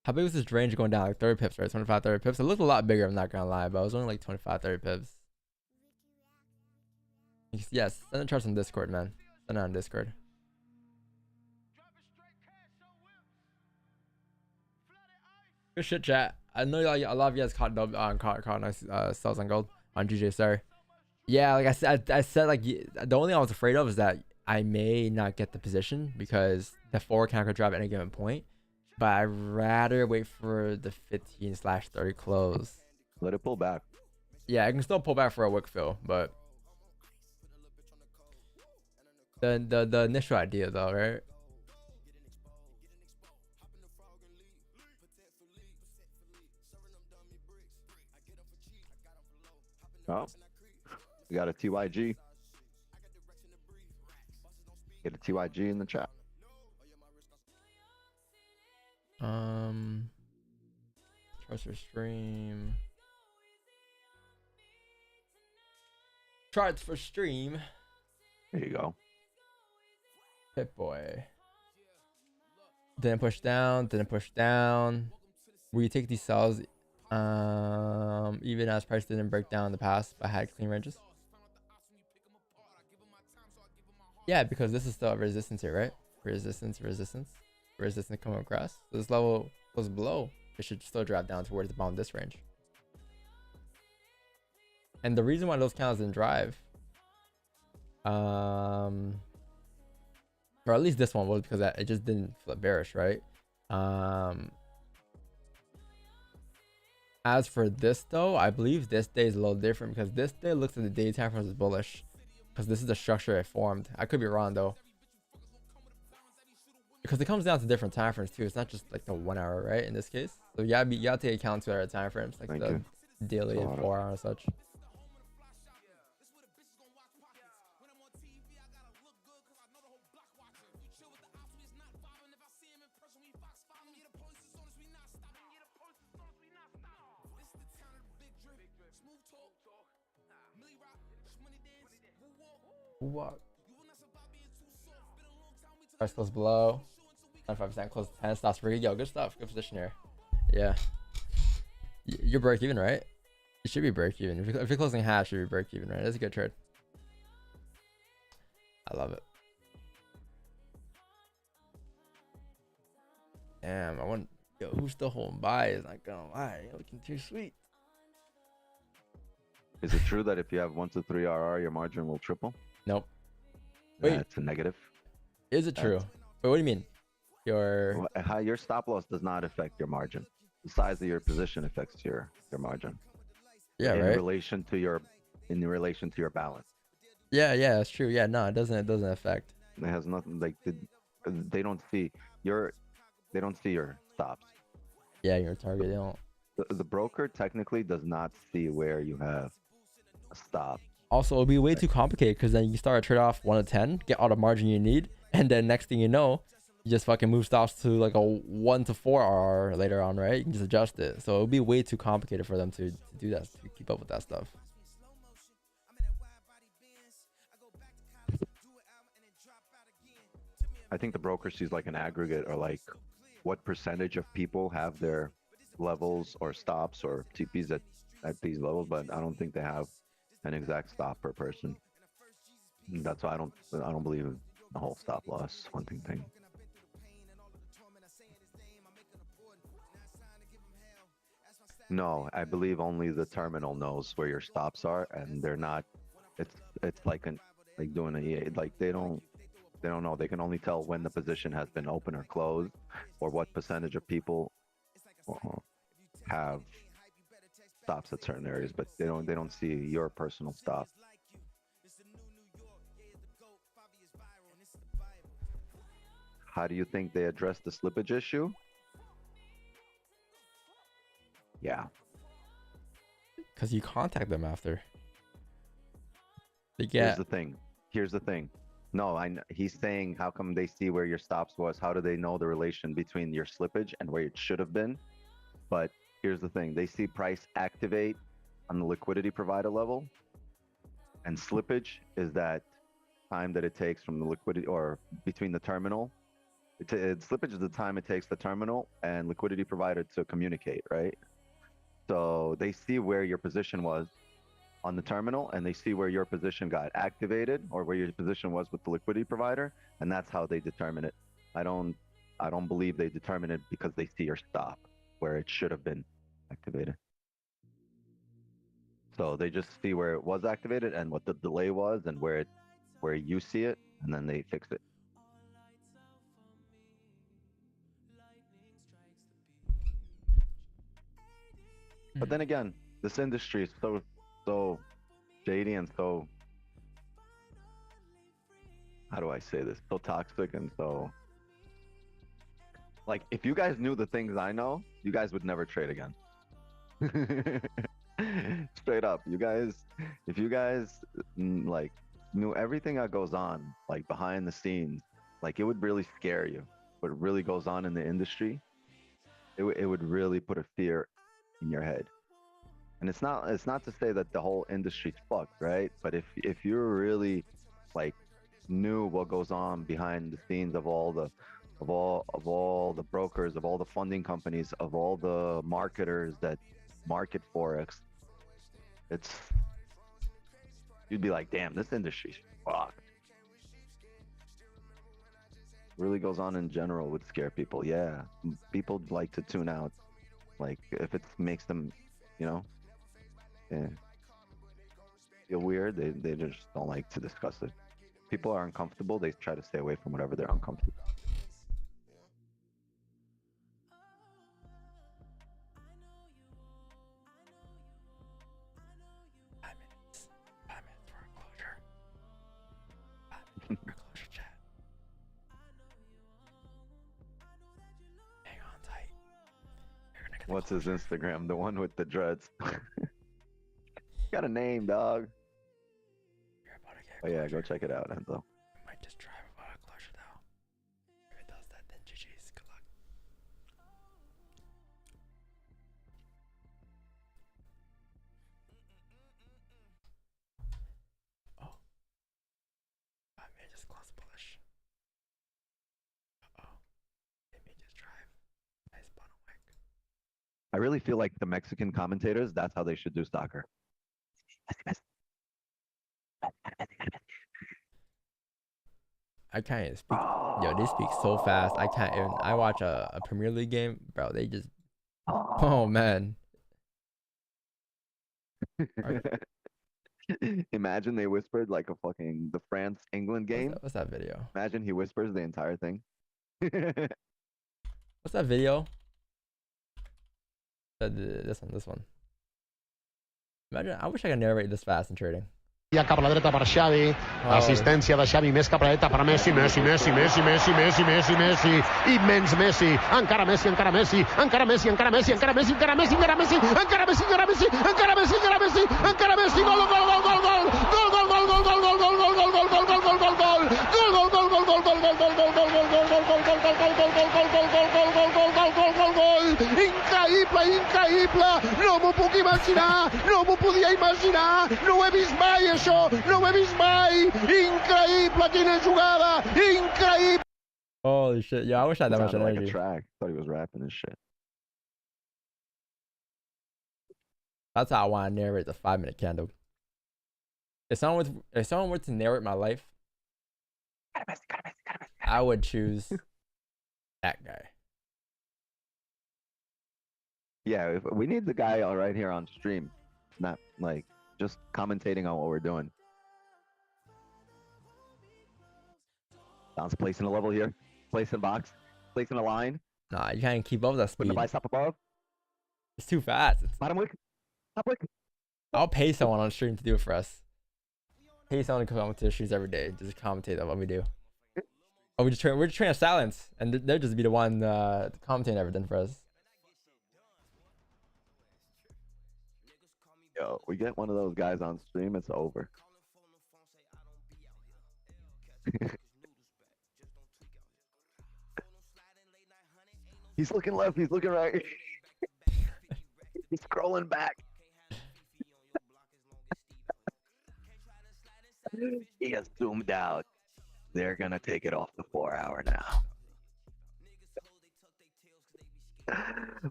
How big was this range going down? Like 30 pips, right? 25, 30 pips. It looked a lot bigger, I'm not gonna lie, but it was only like 25, 30 pips. Yes, send the charts on Discord, man. Send it on Discord. Good shit, chat. I know a lot of you guys caught nice sells on gold on GJ. Sorry. Yeah, like I said, like the only thing I was afraid of is that I may not get the position because the 4 count could drop at any given point. But I'd rather wait for the 15/30 close. Let it pull back. Yeah, I can still pull back for a wick fill, but the initial idea though, right? Oh, we got a TYG. Get a TYG in the chat. Charts for stream. Charts for stream. There you go. Pip boy. Didn't push down. Didn't push down. Will you take these sells? Even as price didn't break down in the past, but had clean ranges. Yeah, because this is still resistance here, right? Resistance coming across. So this level goes below. It should still drop down towards the bottom of this range. And the reason why those candles didn't drive, or at least this one was because it just didn't flip bearish, right? As for this though, I believe this day is a little different because this day looks at the day time frames as bullish because this is the structure it formed. I could be wrong though, because it comes down to different time frames too. It's not just like the 1 hour, right? In this case, so you gotta take account to other time frames like the daily and 4 hour and such. What? Price close below. 95% close to 10. Stops for yo. Good stuff. Good position here. Yeah. You're break even, right? You should be break even. If you're closing half, you should be break even, right? That's a good trade. I love it. Damn, I want. Yo, who's still holding buy? Is not gonna lie. You're looking too sweet. Is it true that if you have 1 to 3 RR, your margin will triple? Nope. Wait. That's a negative. Is it true? Wait, what do you mean? Your How your stop loss does not affect your margin. The size of your position affects your margin. yeah, in right? relation to your balance. Yeah, that's true. Yeah, no, it doesn't affect. It has nothing like they don't see your stops. Yeah, your target. They don't. The broker technically does not see where you have a stop. Also, it'll be way too complicated because then you start a trade off 1 to 10, get all the margin you need, and then next thing you know, you just fucking move stops to like a 1 to 4 RR later on, right? You can just adjust it. So it'll be way too complicated for them to do that, to keep up with that stuff. I think the broker sees like an aggregate or like what percentage of people have their levels or stops or TPs at these levels, but I don't think they have an exact stop per person. That's why I don't believe in the whole stop loss hunting thing. No, I believe only the terminal knows where your stops are, and they're not. It's like doing a EA. Like they don't know. They can only tell when the position has been open or closed, or what percentage of people have stops at certain areas, but they don't see your personal stop. How do you think they address the slippage issue? Yeah. Because you contact them after. They Here's get. the thing. No, he's saying how come they see where your stops was? How do they know the relation between your slippage and where it should have been? But here's the thing. They see price activate on the liquidity provider level, and slippage is that time that it takes from the liquidity or between the terminal. Slippage is the time it takes the terminal and liquidity provider to communicate, right? So they see where your position was on the terminal, and they see where your position got activated or where your position was with the liquidity provider, and that's how they determine it. I don't believe they determine it because they see your stop where it should have been activated. So they just see where it was activated and what the delay was and where you see it, and then they fix it. But then again, this industry is so shady and so, how do I say this? So toxic and so, like, if you guys knew the things I know, you guys would never trade again. Straight up, if you guys like knew everything that goes on, like behind the scenes, like it would really scare you. What really goes on in the industry, it would really put a fear in your head. And it's not to say that the whole industry's fucked, right? But if you really like knew what goes on behind the scenes of all the brokers, of all the funding companies, of all the marketers that market forex, you'd be like, damn, this industry's fucked. Really goes on in general would scare people. Yeah, people like to tune out, like if it makes them, yeah, feel weird. They just don't like to discuss it. People are uncomfortable. They try to stay away from whatever they're uncomfortable. Five minutes for a closure. 5 minutes for a closure, chat. Hang on tight. What's his Instagram? The one with the dreads. Got a name, dog. You're about to get Oh yeah, go check it out, Enzo. You might just drive about a closure though. If it does that, then GG's. Good luck. Oh. I may just close the bullish. Uh-oh. It may just drive. Nice bottom wick. I really feel like the Mexican commentators, that's how they should do soccer. I can't even speak. Yo, they speak so fast. I can't even. I watch a Premier League game, bro. They just. Oh man. Imagine they whispered like a fucking the France England game. What's that video? Imagine he whispers the entire thing. What's that video? This one. Imagine, I wish I could narrate this fast in trading. Cap a la dreta per Xavi, assistència de Xavi, més cap a la dreta per Messi, Messi, immens Messi, encara Messi, encara Messi, encara Messi, encara Messi, encara Messi, encara Messi, encara Messi, encara Messi, encara Messi, encara Messi, encara Messi, encara Messi, gol, gol, gol, gol, gol, gol, gol, gol, gol, gol, gol, gol, gol, gol, gol, gol, gol, gol, gol, increïble, increïble, no m'ho puc imaginar, no m'ho podia imaginar, no ho he vist mai això, no ho he vist mai, increïble, quina jugada, increïble. Holy shit, yeah, I wish I had that much Sounded like a energy. track. Thought he was rapping his shit. That's how I want to narrate the 5-minute candle. If someone were to narrate my life, I would choose that guy. Yeah, we need the guy right here on stream, not like just commentating on what we're doing. Don's placing a level here, placing box, placing a line, Nah, you can't keep up with that putting speed. the bicep above, It's too fast. bottom wick, top wick. I'll pay someone on stream to do it for us. Pay someone to come to the streams every day, just commentate on what we do. Oh, we're just trying to silence, and they'll just be the one commentating everything for us. Yo, we get one of those guys on stream, it's over. He's looking left, he's looking right. He's scrolling back. He has zoomed out. They're gonna take it off the 4-hour now.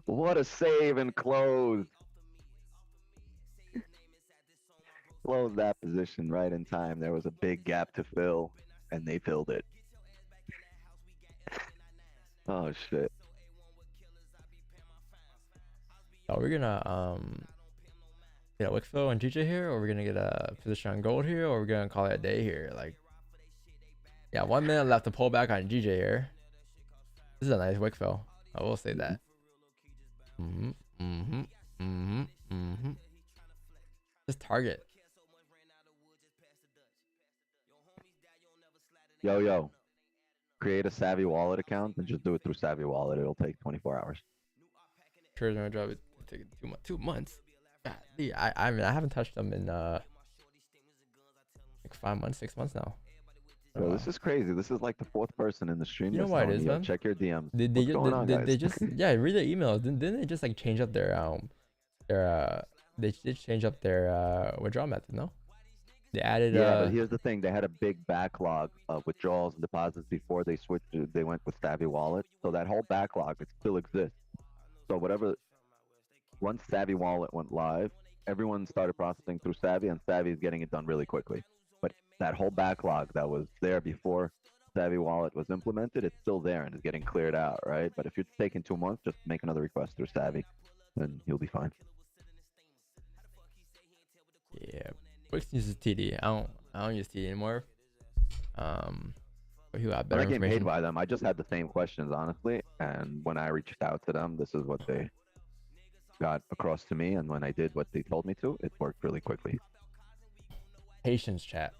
What a save and close. Close that position right in time. There was a big gap to fill, and they filled it. Oh shit. So we're gonna get a wickfill and GJ here, or we're gonna get a position on gold here, or we're gonna call it a day here. Like, yeah, 1 minute left to pull back on GJ here. This is a nice wickfill. I will say that. Just target. Yo. Create a Savvy Wallet account and just do it through Savvy Wallet. It'll take 24 hours. Sure, is gonna drop it. Take 2 months. God, I mean, I haven't touched them in like 5 months, 6 months now. Bro, this is crazy. This is like the 4th person in the stream. You know that's why it telling is, me, "Yo, man? check your DMs." They What's going on, they guys? just yeah, read their emails. Didn't they just like change up their they did change up their withdrawal method? No, they added Yeah, but here's the thing. They had a big backlog of withdrawals and deposits before they switched. They went with Savvy Wallet. So that whole backlog, it still exists. So once Savvy Wallet went live, everyone started processing through Savvy, and Savvy is getting it done really quickly. But that whole backlog that was there before Savvy Wallet was implemented, it's still there and is getting cleared out, right? But if you're taking 2 months, just make another request through Savvy, and you'll be fine. yeah. Wix uses TD. I don't use TD anymore. But who got better When I get paid information? by them, I just had the same questions, honestly. And when I reached out to them, this is what they got across to me. And when I did what they told me to, it worked really quickly. Patience chat.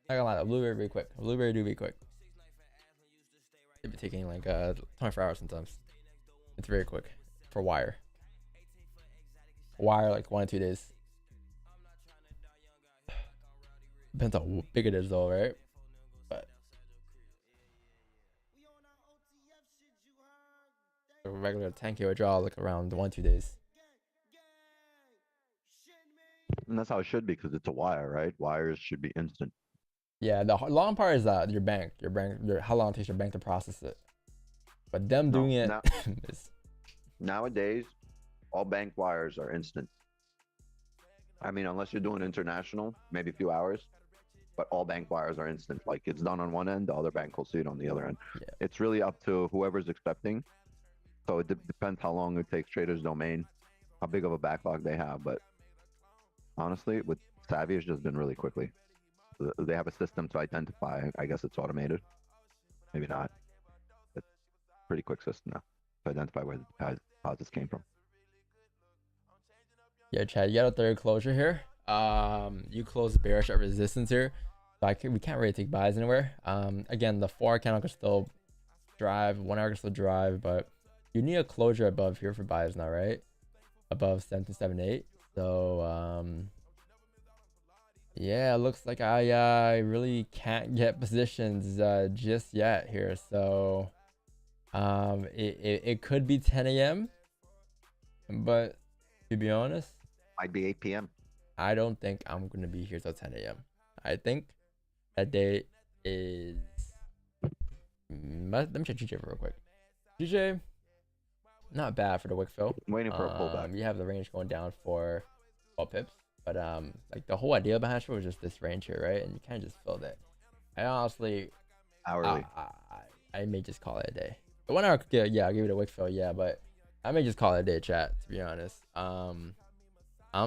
Not gonna lie, a blueberry be quick. A blueberry do be quick. It'd be taking like 24 hours sometimes. It's very quick for wire. Wire like 1 or 2 days. Depends how big it is though, right? But a regular 10K withdrawal like around 1 or 2 days. And that's how it should be, because it's a wire, right? Wires should be instant. Yeah, the long part is your bank, how long it takes your bank to process it. But them doing it now- is Nowadays, all bank wires are instant. I mean, unless you're doing international, maybe a few hours, but all bank wires are instant. Like, it's done on one end, the other bank will see it on the other end. Yeah. It's really up to whoever's accepting. So it depends how long it takes Trader's Domain how big of a backlog they have, but honestly, with Savvy, it's just been really quickly. They have a system to identify. I guess it's automated. Maybe not. But pretty quick system now to identify where the deposits came from. Yeah, Chad, you got a third closure here. You closed bearish at resistance here. So we can't really take buys anywhere. Again, the 4 candle can still drive, 1 hour can still drive, but you need a closure above here for buys now, right? Above 7.78. So yeah, it looks like I really can't get positions just yet here. So it could be 10 a.m. but to be honest, Might be 8 p.m. I don't think I'm gonna be here till 10 a.m. I think that day is. Let me check GJ real quick. GJ, not bad for the wick fill. I'm waiting for a pullback. You have the range going down for 12 pips, but like the whole idea behind it was just this range here, right? And you kind of just filled it. I honestly, Hourly. I may just call it a day. The 1 hour, yeah, I'll give it a wick fill, yeah, but I may just call it a day, chat. To be honest, I'm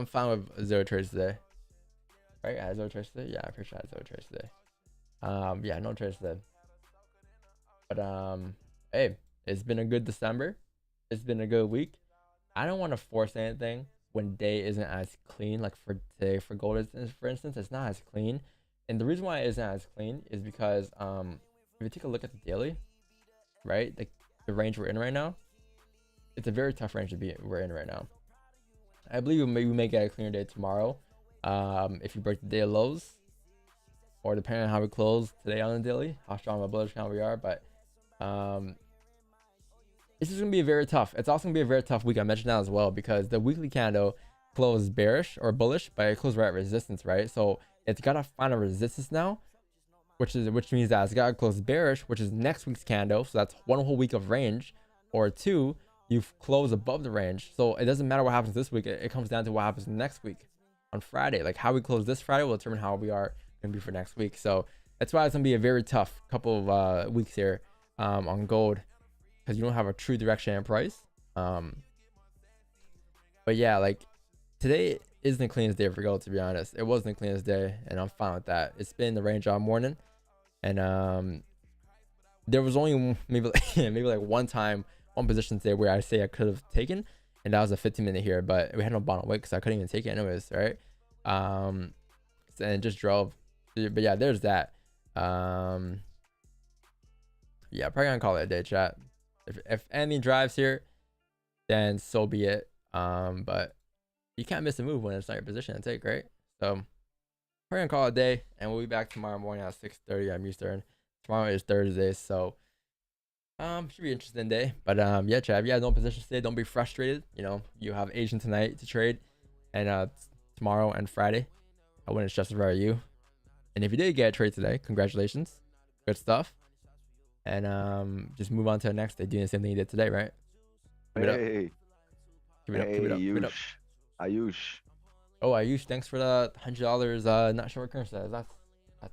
fine with 0 trades today. Right? I had 0 trades today. Yeah, I'm pretty sure I had 0 trades today. Yeah, no trades today. But hey, it's been a good December. It's been a good week. I don't want to force anything when day isn't as clean. Like for today, for gold, for instance, it's not as clean. And the reason why it isn't as clean is because if you take a look at the daily, right, the range we're in right now, it's a very tough range we're in right now. I believe we may get a cleaner day tomorrow. If you break the day lows, or depending on how we close today on the daily, how strong of a bullish count we are. But it's just gonna be very tough. It's also gonna be a very tough week. I mentioned that as well because the weekly candle closed bearish or bullish, but it closed right at resistance, right? So it's gotta find a resistance now, which means that it's gotta close bearish, which is next week's candle. So that's 1 whole week of range, or 2, you've closed above the range. So it doesn't matter what happens this week. It comes down to what happens next week on Friday. Like how we close this Friday will determine how we are gonna be for next week. So that's why it's gonna be a very tough couple of weeks here on gold, because you don't have a true direction and price. But yeah, like today isn't the cleanest day for gold, to be honest. It wasn't the cleanest day, and I'm fine with that. It's been the range all morning, and there was only maybe like one position today where I say I could have taken, and that was a 15-minute here, but we had no bottom wick, so I couldn't even take it anyways, right? And it just drove. But yeah, there's that. Yeah, probably gonna call it a day, chat. If anything drives here, then so be it. But you can't miss a move when it's not your position to take, right? So we're gonna call it a day, and we'll be back tomorrow morning at 6:30 I'm Eastern. Tomorrow is Thursday, so should be an interesting day. But yeah, chat, if you have no positions today, don't be frustrated. You know, you have Asian tonight to trade, and tomorrow and Friday. I wouldn't stress if I were you. And if you did get a trade today, congratulations, good stuff. And just move on to the next day, doing the same thing you did today, right? Keep it up. Keep it up. Keep it up. Keep it up. Ayush. Oh, Ayush, thanks for the $100. Not sure what currency that is.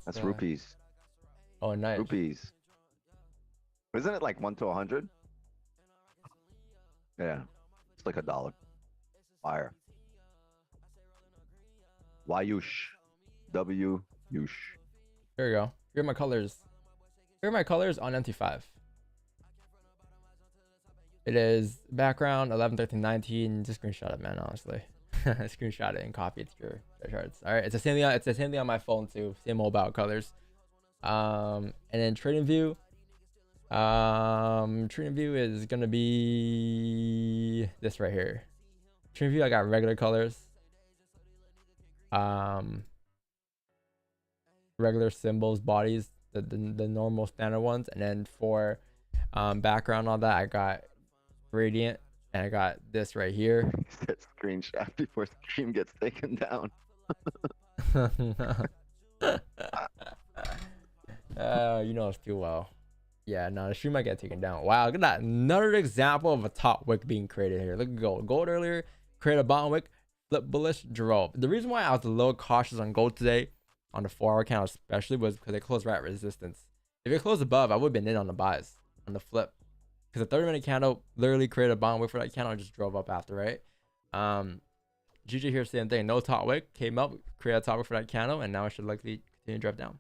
That's rupees. Oh, nice. Rupees. Isn't it like 1 to 100? Yeah, it's like $1. Fire. Wayush. W-yush. Here we go. Here are my colors. Here are my colors on MT5. It is background 11, 13, 19. Just screenshot it, man. Honestly, screenshot it and copy it to your charts. All right, it's the same thing. It's the same thing on my phone too. Same mobile colors. And then trading view. Trading view is gonna be this right here. Trading view, I got regular colors. Regular symbols, bodies, the normal standard ones, and then for background, all that, I got gradient, and I got this right here. That screenshot before stream gets taken down. You know us too well. Yeah, no, the stream might get taken down. Wow, look at that. Another example of a top wick being created here. Look at gold. Gold earlier, create a bottom wick, flip bullish, drove. The reason why I was a little cautious on gold today, on the 4 hour count especially, was because it closed right at resistance. If it closed above, I would have been in on the buys, on the flip. Because the 30-minute candle literally created a bottom wick for that candle and just drove up after, right? GG here, same thing. No top wick came up, create a topic for that candle, and now it should likely continue to drift down.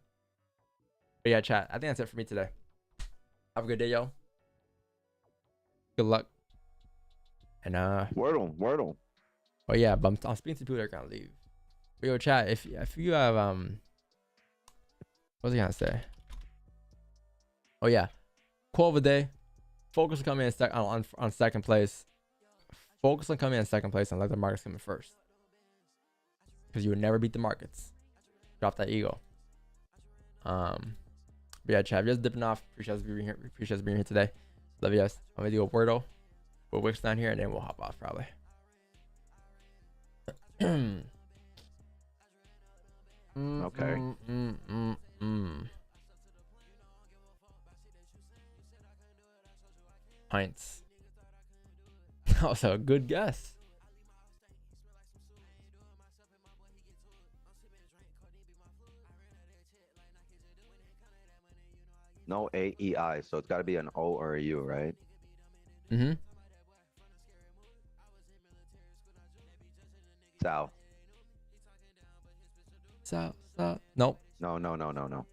But yeah, chat. I think that's it for me today. Have a good day, yo. Good luck. And Wordle. oh yeah, but I'm speaking to people that are gonna leave. But yo, chat. If you have what was I gonna say? Oh yeah, quote of the day. Focus on coming in on second place. Focus on coming in second place and let the markets come in first. Because you would never beat the markets. Drop that ego. But yeah, chat. Just dipping off. Appreciate us being here. Appreciate us being here today. Love you guys. I'm gonna do a Wordle. We'll wicks down here and then we'll hop off probably. Okay. Pints. That was a good guess. No A-E-I, so it's got to be an O or a U, right? Mm-hmm. South. So nope. No.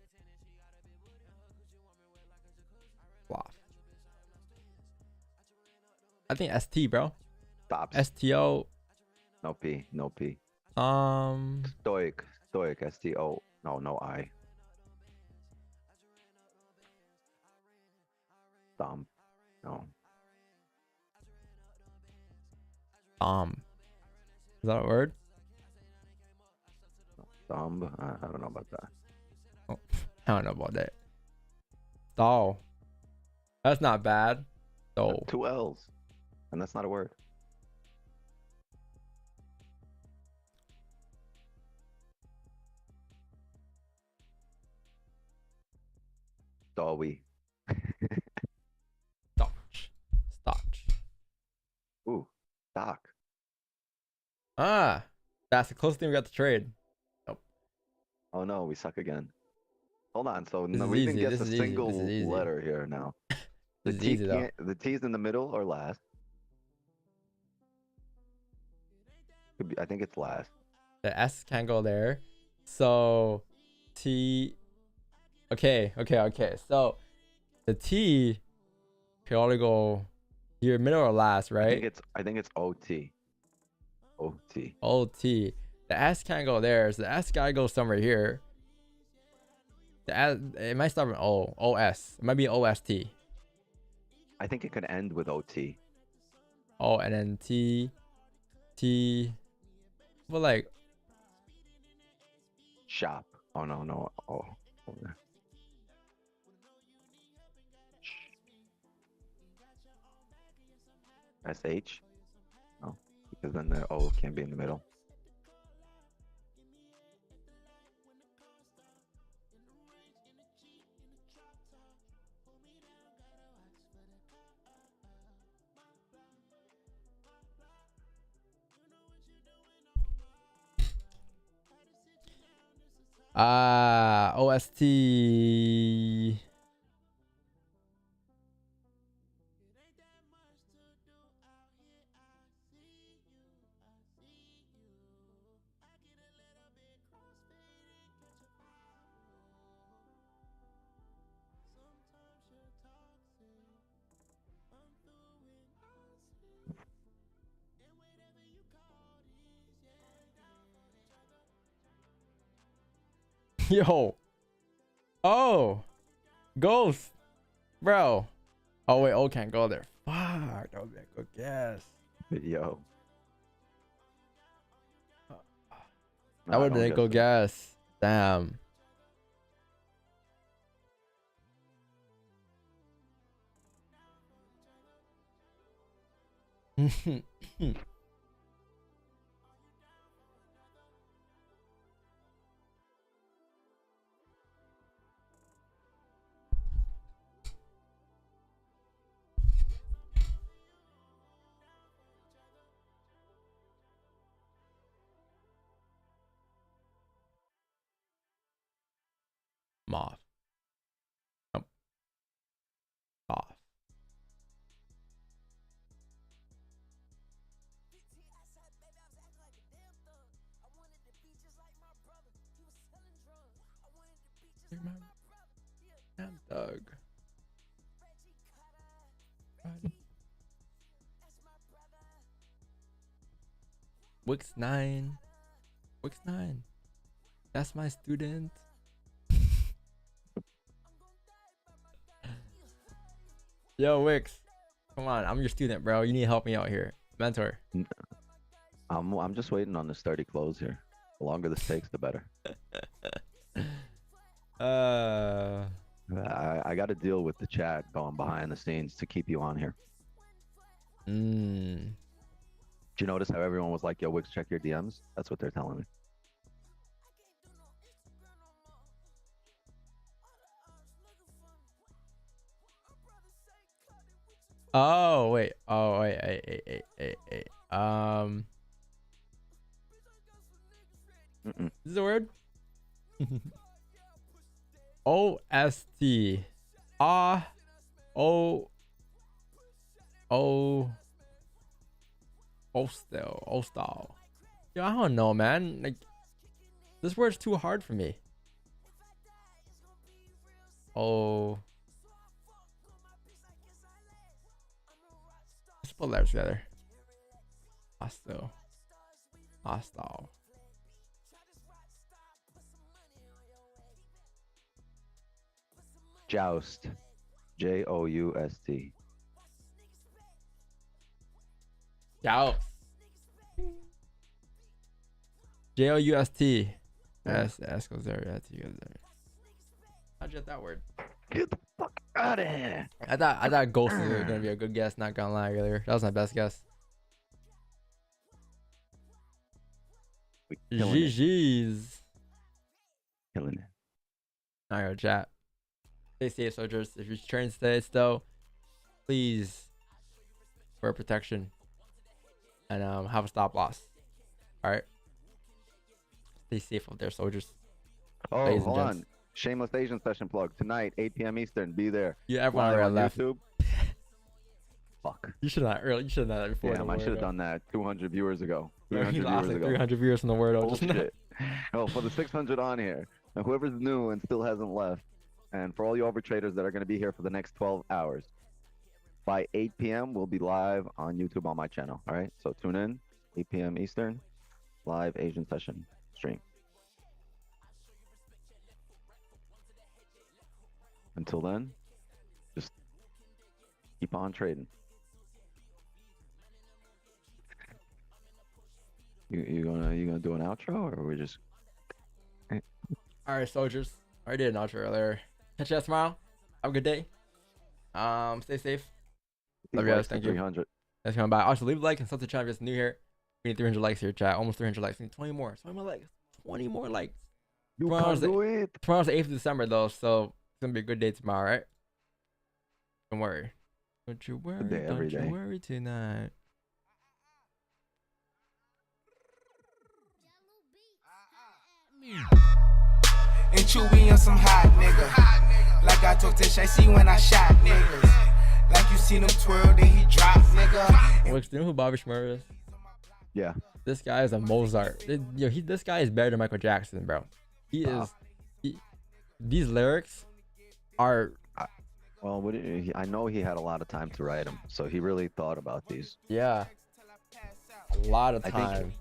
Flop. I think ST, bro. Stops. STO. No P. Stoic. S-T-O. No I. Thumb. No. Is that a word? Thumb. I don't know about that. Oh, I don't know about that. Oh, that's not bad. So 2 L's. And that's not a word. Dowie. Stotch. Ooh. Doc. That's the closest thing we got to trade. Nope. Oh no, we suck again. Hold on. So This no, is we even easy, get this the is easy, single this is easy. letter here now. The This is T easy though. can't, the T's in the middle or last. Could be, I think it's last. The S can't go there. So T. Okay. So the T can only go here, middle or last, right? I think it's OT. OT. OT. The S can't go there. So the S gotta go somewhere here. The S, it might start with O. OS. It might be OST. I think it could end with OT. Oh, and then T. But like, Shop. Oh no. Oh. Over there. SH? No, because then the O can't be in the middle. OST. Yo. Oh. Ghost. Bro. Oh, wait. O can't go there. Fuck. That would be a good guess. Yo. That would have been a good guess. Damn. Moth. Nope. Off. Wix 9. Wix 9. That's my student. Yo, Wix. Come on, I'm your student, bro. You need to help me out here. Mentor. I'm just waiting on the sturdy close here. The longer this takes, the better. I got to deal with the chat going behind the scenes to keep you on here. Did you notice how everyone was like, yo, Wix, check your DMs? That's what they're telling me. Oh, wait. Oh, wait. This is a word? OST. Ostal. Yo, I don't know, man. Like, this word's too hard for me. Oh. Let's put letters together. Hostile. Hostile. Joust. Joust. Joust. Joust. S goes there. T goes there. How'd you get that word? Get the fuck out of here. I thought ghost was gonna be a good guess. Not gonna lie, earlier. That was my best guess. GG's. Killing it. Alright, chat. Stay safe, soldiers. If you're trying to stay still, please wear protection and have a stop loss. Alright. Stay safe out there, soldiers. Oh, Ladies and hold gents. on. Shameless Asian session plug tonight, 8 p.m. Eastern. Be there. Yeah, everyone Live already on left. YouTube. Fuck. You should not early. You should have done that before. Damn, I should have done that 200 viewers ago. 300 He lost viewers like ago. 300 viewers from the Wordle. Bullshit. Oh, for the 600 on here, and whoever's new and still hasn't left, and for all you overtraders that are going to be here for the next 12 hours, by 8 p.m. we'll be live on YouTube on my channel. All right, so tune in, 8 p.m. Eastern, live Asian session stream. Until then, just keep on trading. You gonna do an outro, or we just? Alright, soldiers. I already did an outro earlier. Catch you guys tomorrow. Have a good day. Stay safe. Love you guys. Thank you. 300. Thanks for coming by. Also, leave a like and sub to the channel if you're new here. We need 300 likes here, chat. Almost 300 likes. We need 20 more. 20 more likes. 20 more likes. You Tomorrow's can do it. Tomorrow's the 8th of December, though, so it's gonna be a good day tomorrow, right? Don't worry. Don't you worry. day every Don't day. you worry tonight. And Chewy on some hot nigga. Like I told Tish, I see when I shot niggas. Like you seen him twirl, then he drop nigga. Look, do you know who Bobby Shmurda is? Yeah. This guy is a Mozart. This guy is better than Michael Jackson, bro. He is. These lyrics are. Well, I know he had a lot of time to write them, so he really thought about these. Yeah. A lot of I time.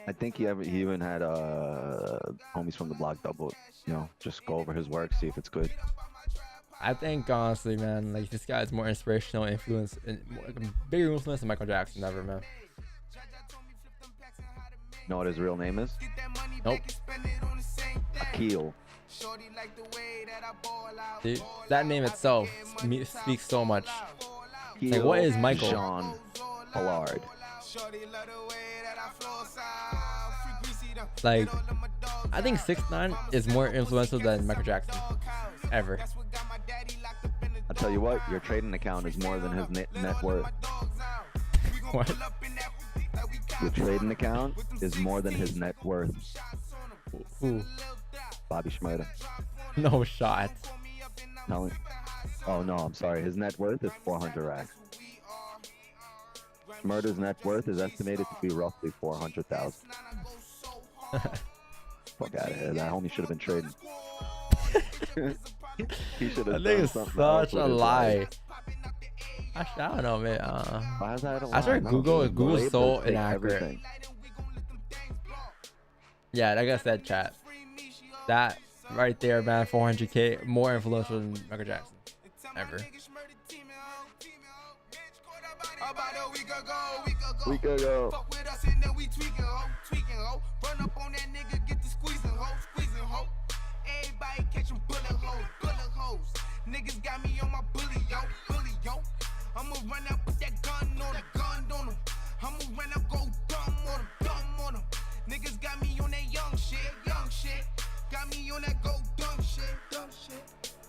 I think he even had homies from the block double, just go over his work, see if it's good. I think honestly, man, like this guy is more inspirational, influence, and like a bigger influence than Michael Jackson ever, man. Know what his real name is? Nope. Akil. Dude, that name itself speaks so much. Akil Like, what is Michael? Jean Pollard. Like, I think 6ix9ine is more influential than Michael Jackson ever. I'll tell you what, your trading account is more than his net worth. What? Your trading account is more than his net worth. Who? Bobby Shmurda. No shot. Oh no, I'm sorry. His net worth is 400 racks. Shmurda's net worth is estimated to be roughly 400,000. Fuck out of here. That homie should have been trading. He should have. I think it's such a lie. Actually, I don't know, man. Why is that a lie? I started No, Google. dude, Google's labels so take inaccurate. everything. Yeah, like I said, chat. That right there, man, 400K, more influential than Michael Jackson. Ever. We could go. Fuck with us and then we tweaking, ho. Run up on that nigga, get the squeezing, ho. Everybody catching bullet holes. Niggas got me on my bully, yo. I'ma run out, put that gun on him. I'ma run out, go dumb on him. Niggas got me on that young shit. Got me on that go dumb shit.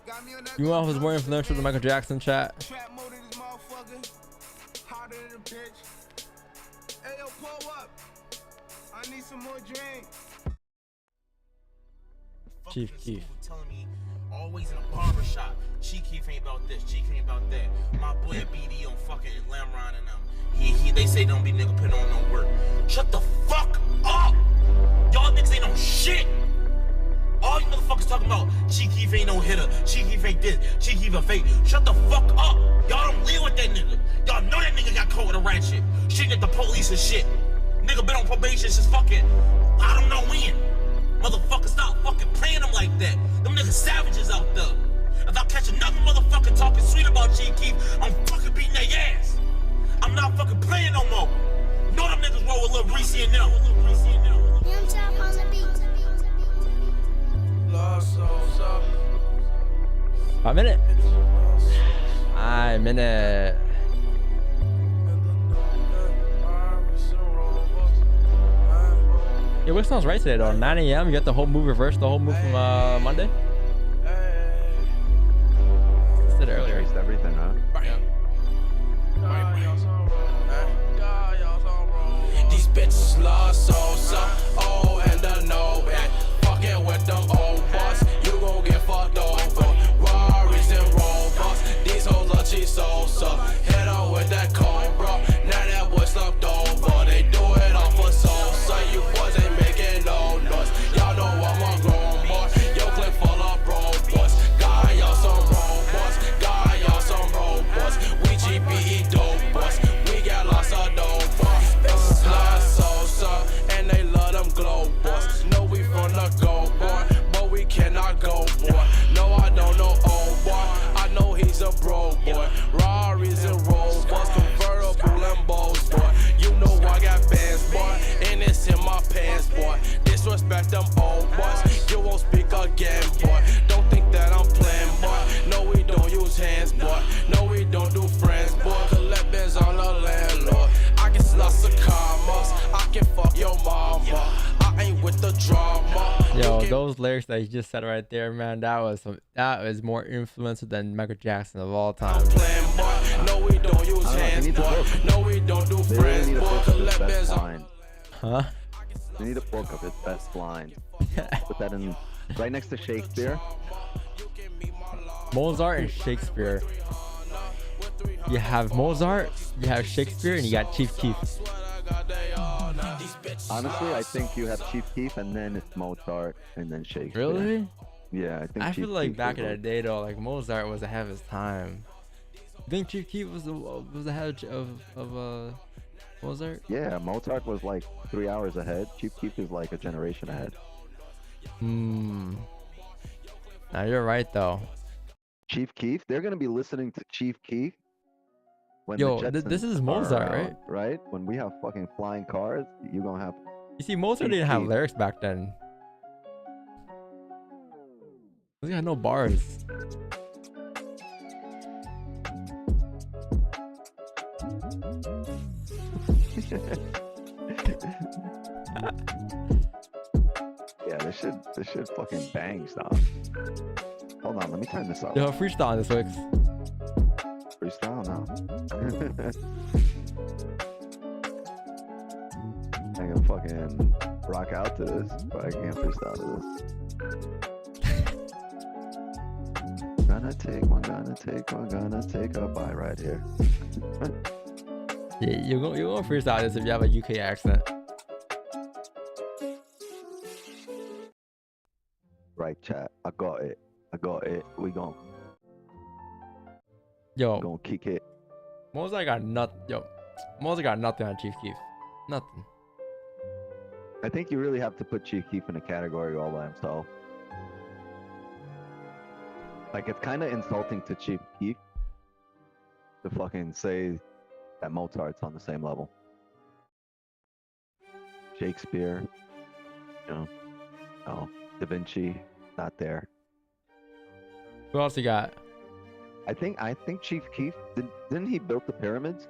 Got me on that. You know who's more influential than Michael Jackson, chat? Trap mode in this motherfucker. Hotter than a bitch. Hey, yo, pull up. I need some more drink. Chief Keef. Telling me always in a barber shop. Chief Keef ain't about this. Chief ain't about that. My boy BD on fucking Lamron and them. They say don't be nigga putting on no work. Shut the fuck up. Y'all niggas ain't no shit. All you motherfuckers talking about Chief Keef ain't no hitter. Chief Keef ain't this. Chief Keef a fake. Shut the fuck up. Y'all don't live with that nigga. Y'all know that nigga got caught with a rat shit. Shooting at the police and shit. Nigga been on probation since fucking I don't know when. Motherfucker, stop fucking playing them like that. Them niggas savages out there. If I catch another motherfucker talking sweet about Chief Keef, I'm fucking beating their ass. I'm not fucking playing no more. You know them niggas roll with Lil Reese and them. Young Chop on the beat. A minute. I'm in it. Yeah, Wick sounds right today though. 9 a.m. You got the whole move reversed, the whole move from Monday. I said earlier. Traced everything, huh? These bitches love so, oh, and the no, and fucking with them old boss, you gon' get fucked over. Rarries and Rovers, these hoes are cheap so, hit on with that cobra, now that boy slumped over, they do it all for so, you boys ain't making no noise, y'all know I'm a grown boy, yo clip full of bro boys, got y'all some robots, we GPE dope boys, we got lots of dope boys, and they love them glow boys. No, we from the go boy, but we cannot go boy. No, I don't know old boy. I know he's a bro boy. Rarries and Rovers, convertible and bows boy. You know I got bands boy, and it's in my pants boy. Disrespect them old boys. You won't speak again boy. Don't think that I'm playing boy. No, we don't use hands boy. No, we don't do friends boy. Collect bands on the landlord. I get lots of commas. I can fuck your mama. I ain't with the drama. Yo, those lyrics that you just said right there, man, that was more influential than Michael Jackson of all time. No, we don't use hands, boy. No, we don't do friends, They need a boy. book of his Collect best bands on. line. Huh? They need a book of his best line. Put that in right next to Shakespeare. Mozart and Shakespeare. You have Mozart, you have Shakespeare, and you got Chief Keef. Honestly, I think you have Chief Keef and then it's Mozart and then Shakespeare. Really? Yeah, I think. I Chief feel like Keef back was in the day though, like Mozart was ahead of his time. You think Chief Keef was ahead of Mozart? Yeah, Mozart was like 3 hours ahead. Chief Keef is like a generation ahead. Now you're right though. Chief Keef, they're gonna be listening to Chief Keef. When Yo, the this Jetsons is are Mozart, around, right? When we have fucking flying cars, you gonna have. You see, Mozart Chief didn't have Keef. lyrics back then. He had no bars. Yeah, this should fucking bang stuff. Hold on, let me turn this up. Yo, freestyle on this, Wicks. Freestyle now. I can fucking rock out to this, but I can't freestyle to this. Gonna take one, gonna take a bite right here. Yeah, you're gonna freestyle this if you have a UK accent. Right, chat. I got it. We gon' Yo, kick it. Mozart got nothing. Yo, Mozart got nothing on Chief Keef. Nothing. I think you really have to put Chief Keef in a category all by himself. Like, it's kind of insulting to Chief Keef to fucking say that Mozart's on the same level. Shakespeare, you know, no, Da Vinci, not there. Who else you got? I think Chief Keef didn't he build the pyramids?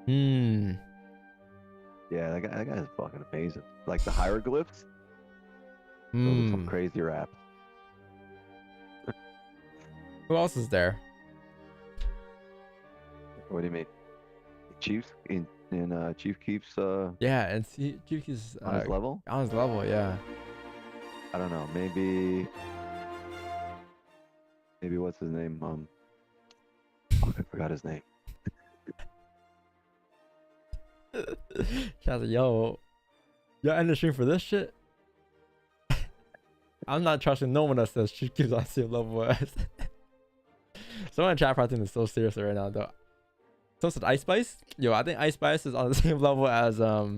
Hmm. Yeah, that guy's fucking amazing. Like the hieroglyphs, those are some crazy raps. Who else is there? What do you mean? Chiefs in Chief Keef's Yeah, and Chief Keef's on his level? On his level, yeah. I don't know. Maybe what's his name? Fuck, I forgot his name. Chaz, yo, y'all end the stream for this shit? I'm not trusting no one that says Chief Keef's on the same level as. Someone in chat probably thinking is so serious right now though. Someone said Ice Spice? Yo, I think Ice Spice is on the same level as Mozart.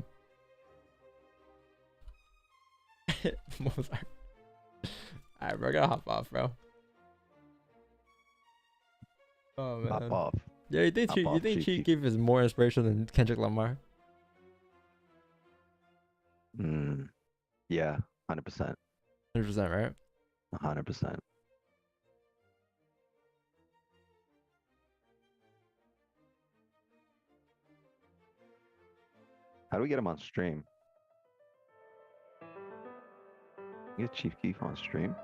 Alright, bro, I gotta hop off, bro. Oh man. Hop off. Yeah, you think Chief Keef is more inspirational than Kendrick Lamar? Yeah, 100%. 100%, right? 100%. How do we get him on stream? Get Chief Keef on stream?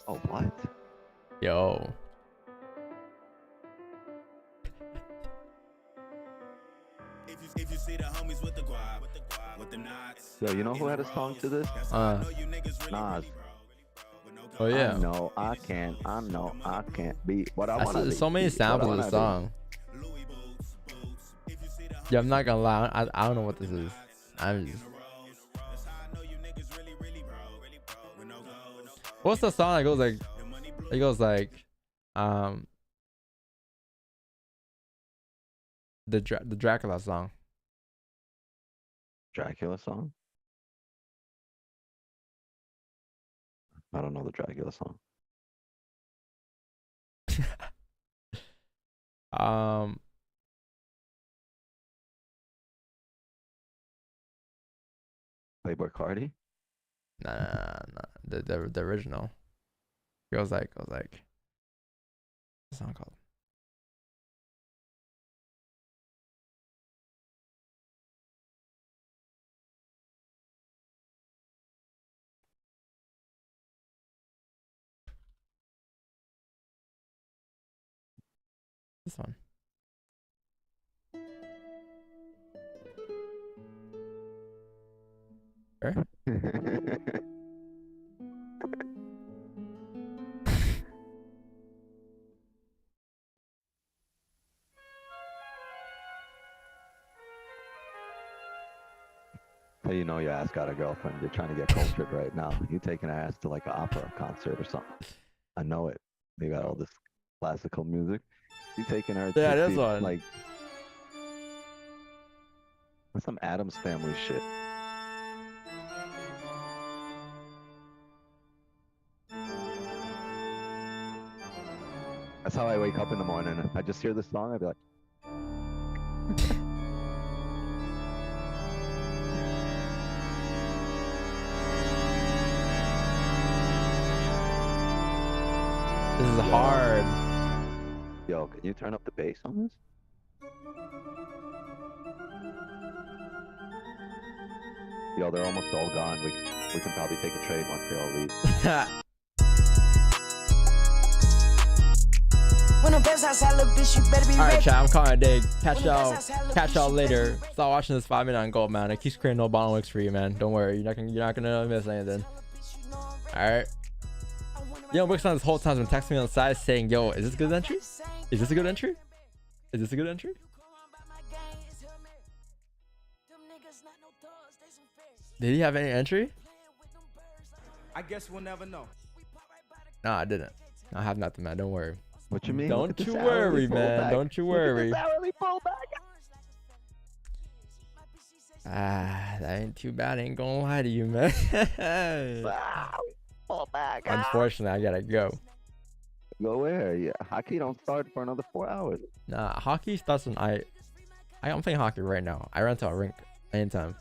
Oh, what? Yo. If you see the homies with the guap, with the knots. So you know who had a song to this? Nas. Oh yeah. I know I can't be what I want to be. So many samples of the song. Yeah, I'm not gonna lie. I don't know what this is. I'm just... What's the song that goes like? It goes like, the Dracula song. Dracula song? I don't know the Dracula song. Playboy Cardi? Nah. The original. It goes like, what's the song called? This one. Sure. So you know your ass got a girlfriend. You're trying to get cultured right now. You taking her ass to like an opera concert or something. I know it. They got all this classical music. You taking her Yeah, to this see, one. like that's some Addams Family shit. That's how I wake up in the morning. I just hear this song, I'd be like, This is hard. yo, can you turn up the bass on this? Yo, they're almost all gone. We can probably take a trade once they all leave. Alright, chat, I'm calling it a day. Catch y'all later. Stop watching this 5 minute on gold, man. It keeps creating no bottom wicks for you, man. Don't worry, you're not gonna miss anything. Alright. Yo, Wicks on this whole time has been texting me on the side saying, yo, is this a good entry? Is this a good entry? Is this a good entry? Did he have any entry? I guess we'll never know. No, I didn't. I have nothing, man. Don't worry. What you mean? Don't you worry, man. Don't you worry. That ain't too bad. I ain't gonna lie to you, man. Wow. Fall back. Unfortunately, I gotta go. Go where? Yeah, hockey don't start for another 4 hours. Nah, hockey starts when I'm playing hockey right now. I run to a rink anytime.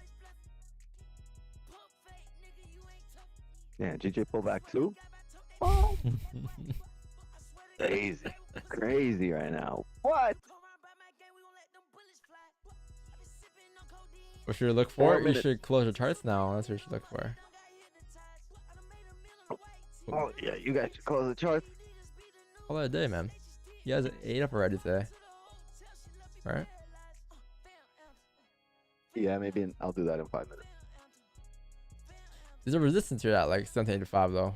Yeah, GJ pull back too. Oh. Crazy, crazy right now. What? What should you look for? You should close your charts now. That's what you should look for. Oh yeah, you guys should close the chart. All that day, man. You guys ate up already today. Alright? Yeah, maybe I'll do that in 5 minutes. There's a resistance here at like 1785 though.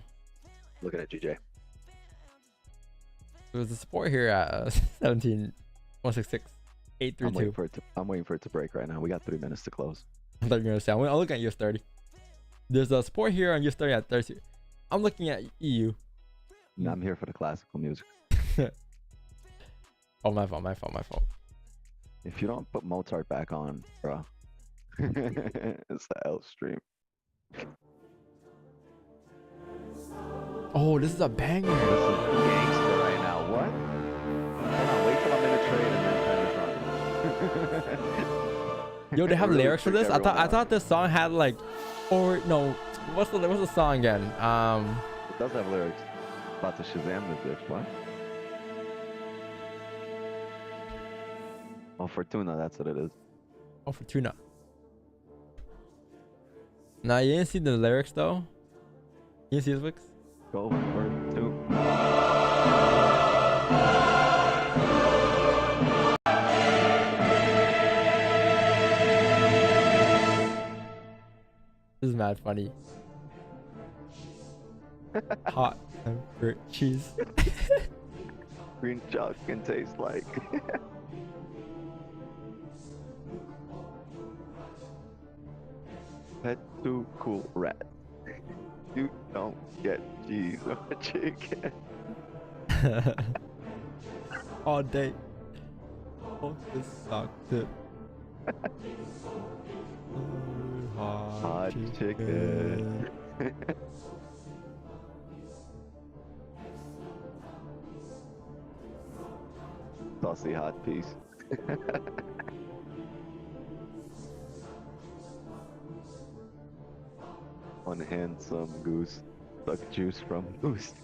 Looking at GJ. There's a support here at 17166. 832. I'm waiting for it to break right now. We got 3 minutes to close. I thought you were gonna say I'm looking at US 30. There's a support here on US 30 at 32. I'm looking at EU. No, I'm here for the classical music. Oh, my fault. If you don't put Mozart back on, bro, it's the L stream. Oh, this is a banger. This is gangster right now. What? Hold on, wait till I'm in a trade and then turn this on. Yo, they have Really lyrics for this? freaked I everyone thought this song had like, or no, what's the song again? It does have lyrics. About to Shazam this bitch. What? Oh, Fortuna, that's what it is. Oh, Fortuna. Nah, you didn't see the lyrics though. You didn't see his lyrics? Go for 2. This is mad funny. Hot tempered cheese. Green chalk can taste like. Pet too cool rat. You don't get cheese or chicken. All day. Oh, this sock tip. Hot chicken. Saucy hot piece. One handsome goose suck juice from moose.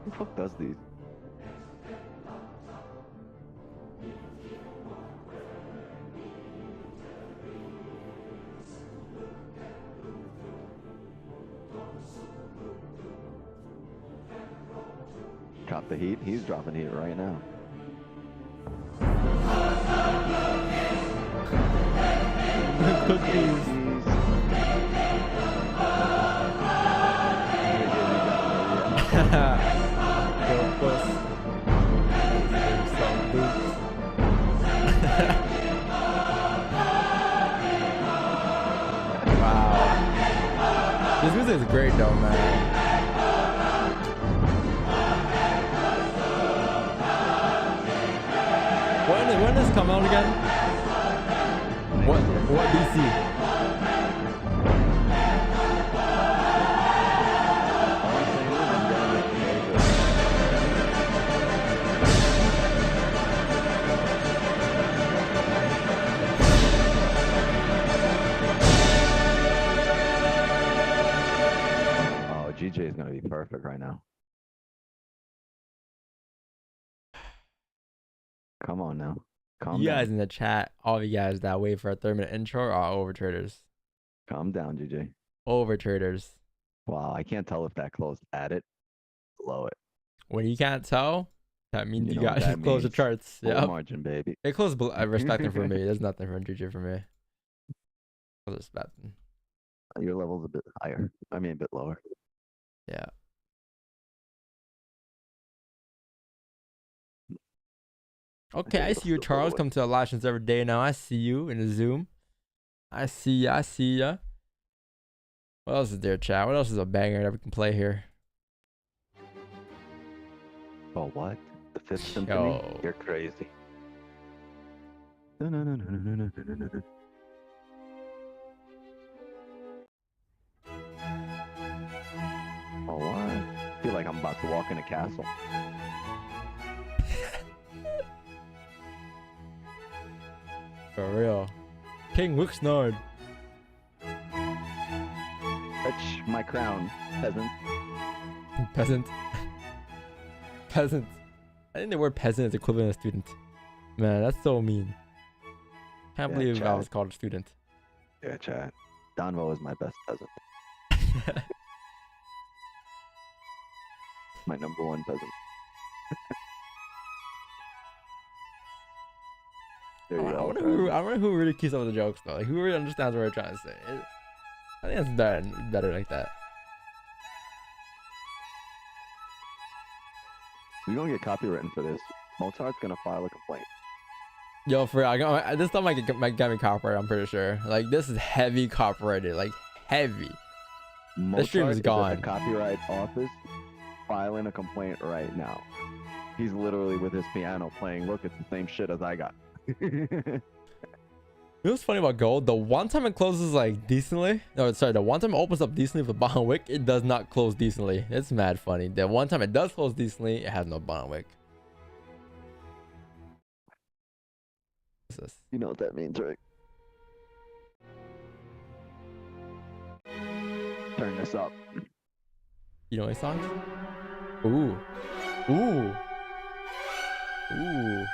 Who the fuck does these? Drop the heat. He's dropping heat right now. Wow. This music is great though, man. When does this come out again? What DC? Oh, GJ is gonna be perfect right now. Come on now. Calm You down. guys in the chat, all of you guys that wait for a 3-minute intro are over traders. Calm down, GJ. Over traders. Wow, I can't tell if that closed at it, below it. When you can't tell, that means You you know what got to that close the means. charts. Full Yeah. margin, baby. It closed respecting for me. There's nothing from GG for me. I was expecting. Your level's a bit higher. I mean, a bit lower. Yeah. Okay, I see you, Charles. Come to the live streams every day now. I see you in the Zoom. I see ya. What else is there, chat? What else is a banger that we can play here? Oh, what? The Fifth Symphony? Yo. You're crazy. Oh, what? I feel like I'm about to walk in a castle. For real. King Wixnard. Touch my crown, peasant. Peasant. Peasant. I think the word peasant is equivalent to student. Man, that's so mean. Can't Yeah, believe I Chad. was called a student. Yeah, chat. Donvo is my best peasant. My number one peasant. There you I go. wonder who really keeps up with the jokes though. Like who really understands what we're trying to say. I think it's better like that. We're gonna get copywritten for this. Mozart's gonna file a complaint. Yo, for real, this stuff might get me copyrighted. I'm pretty sure. Like this is heavy copyrighted. Like heavy. Mozart stream is at gone. the copyright office filing a complaint right now. He's literally with his piano playing. Look, it's the same shit as I got. You know what's funny about gold? The one time it closes like decently, no, sorry, the one time it opens up decently with a bottom wick, it does not close decently. It's mad funny. The one time it does close decently, it has no bottom wick. What's this? You know what that means, right? Turn this up. You know any songs? Ooh. Ooh. Ooh.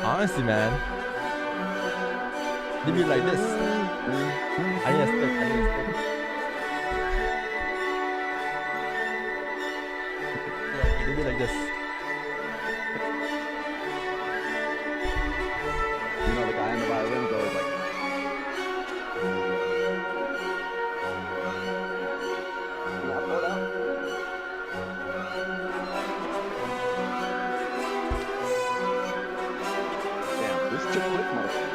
Honestly, man, they be like this. I need a stick. I need a stick. Yeah, they be like this. You know the guy on the violin goes like. Damn, this is too quick, mother.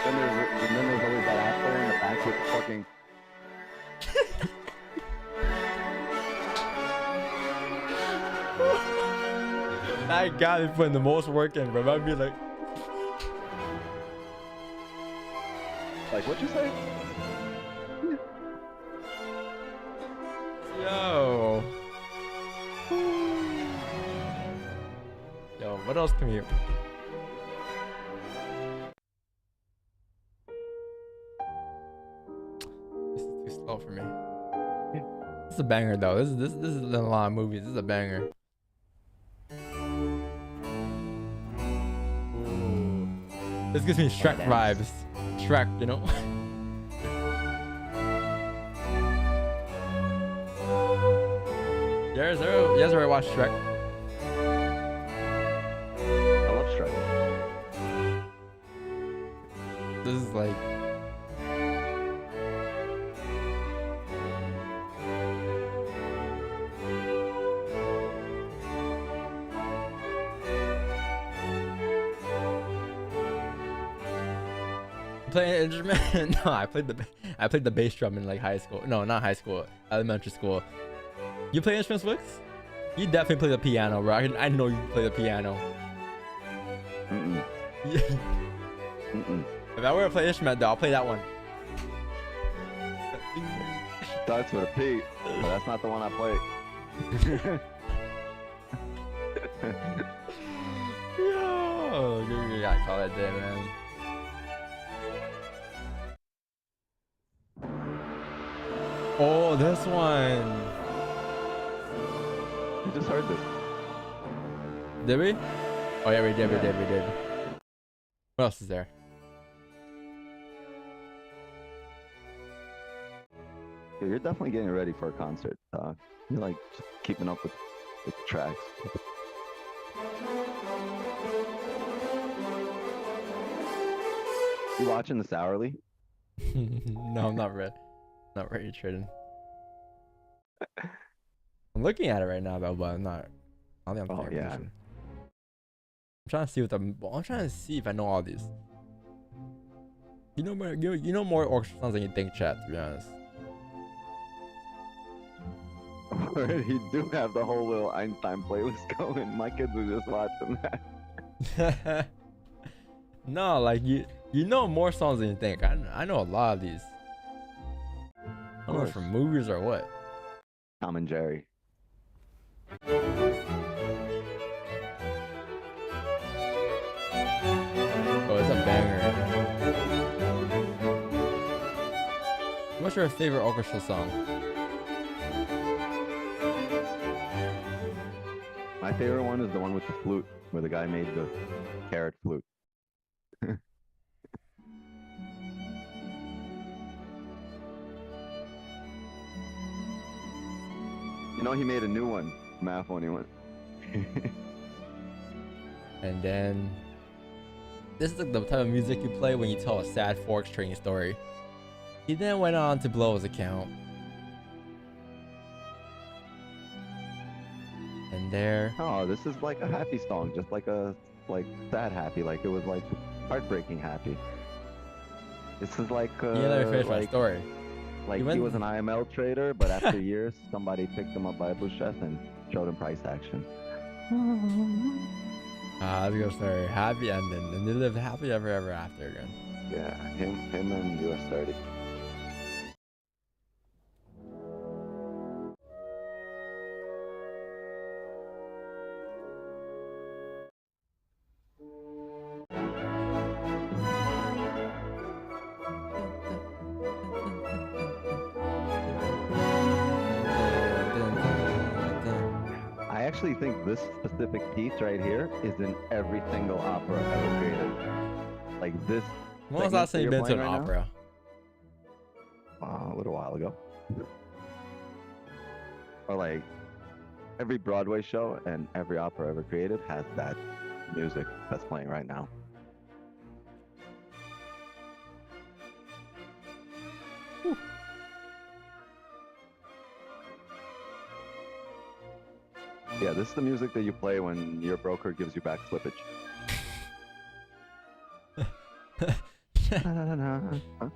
And then there's always that asshole in the back with the fucking. That guy is putting the most work in, bro. I'd be like, Like, what'd you say? yo. Yo, what else can we... This is too slow for me. This is a banger though. This is in a lot of movies. This is a banger. Ooh. This gives me Shrek vibes. Shrek, you know? You guys ever watched Shrek? I love Shrek. This is like... Playing an instrument? No, I played the bass drum in like high school. No, not high school. Elementary school. You play instruments, Wix? You definitely play the piano, bro. I know you play the piano. Mm-mm. Mm-mm. If I were to play instrument, though, I'll play that one. Starts with a P, but that's not the one I play. Yo, you gotta call that day, man. Oh, this one. You just heard this. Did we? Oh yeah, we did. What else is there? Yeah, you're definitely getting ready for a concert. You're like just keeping up with the tracks. You watching this hourly? No, I'm not ready. Not ready trading. I'm looking at it right now though, but I'm not. I don't think I'm Oh, paying yeah. attention. I'm trying to see what I'm trying to see if I know all these. You know more. You know more orchestra songs than you think, chat. To be honest. You do have the whole little Einstein playlist going. My kids were just watching that. No, like you know more songs than you think. I know a lot of these. I don't know if from movies or what. Tom and Jerry. Oh, it's a banger. What's your favorite orchestra song? My favorite one is the one with the flute, where the guy made the carrot flute. You know, he made a new one, Math 21. And then this is like the type of music you play when you tell a sad forex trading story. He then went on to blow his account. And there. Oh, this is like a happy song, just like a sad happy, like it was like heartbreaking happy. This is like You never finished my story. Like he was an IML trader, but after years, somebody picked him up by a bush chest and showed him price action. That's a good story. Happy ending, and they lived happy ever after again. Yeah, him and US 30. I actually think this specific piece right here is in every single opera ever created. Like this. When was the last time you've been to an opera? A little while ago. Or like every Broadway show and every opera ever created has that music that's playing right now. Whew. Yeah, this is the music that you play when your broker gives you back slippage. Huh?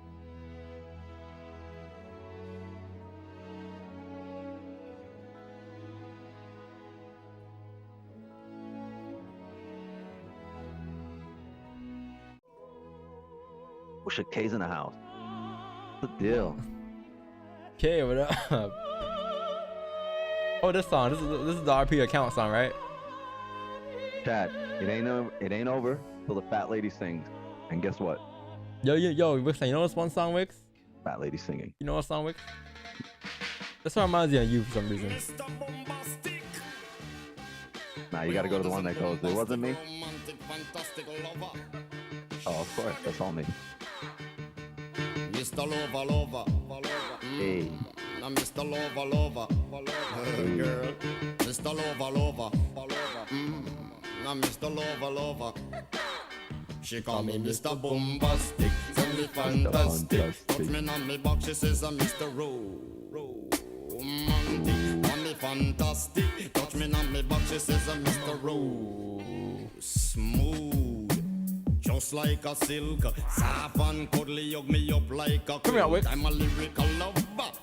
Oh shit, K's in the house. What's the deal? Okay, what up? Oh, this song. This is the RP account song, right? Chat, it ain't over till the fat lady sings. And guess what? Yo, Wix, you know this one song, Wix? Fat lady singing. You know what song, Wix? This one reminds me of you for some reason. Nah, you gotta go to the one that goes, it wasn't me. Oh, of course, that's all me. Mr. Lover. Hey. Now Mr. Lover. Hey. Girl. Mr. Lover. Now Mr. Lover. She call me Mr. Bombastic, tell me fantastic. Touch me on me back, she says I'm Mr. Romantic. On me fantastic, touch me on me back, she says I'm Mr. Smooth, just like a silk. Soft and cuddly, hug me up like a Come here, Wick. I'm a lyrical lover.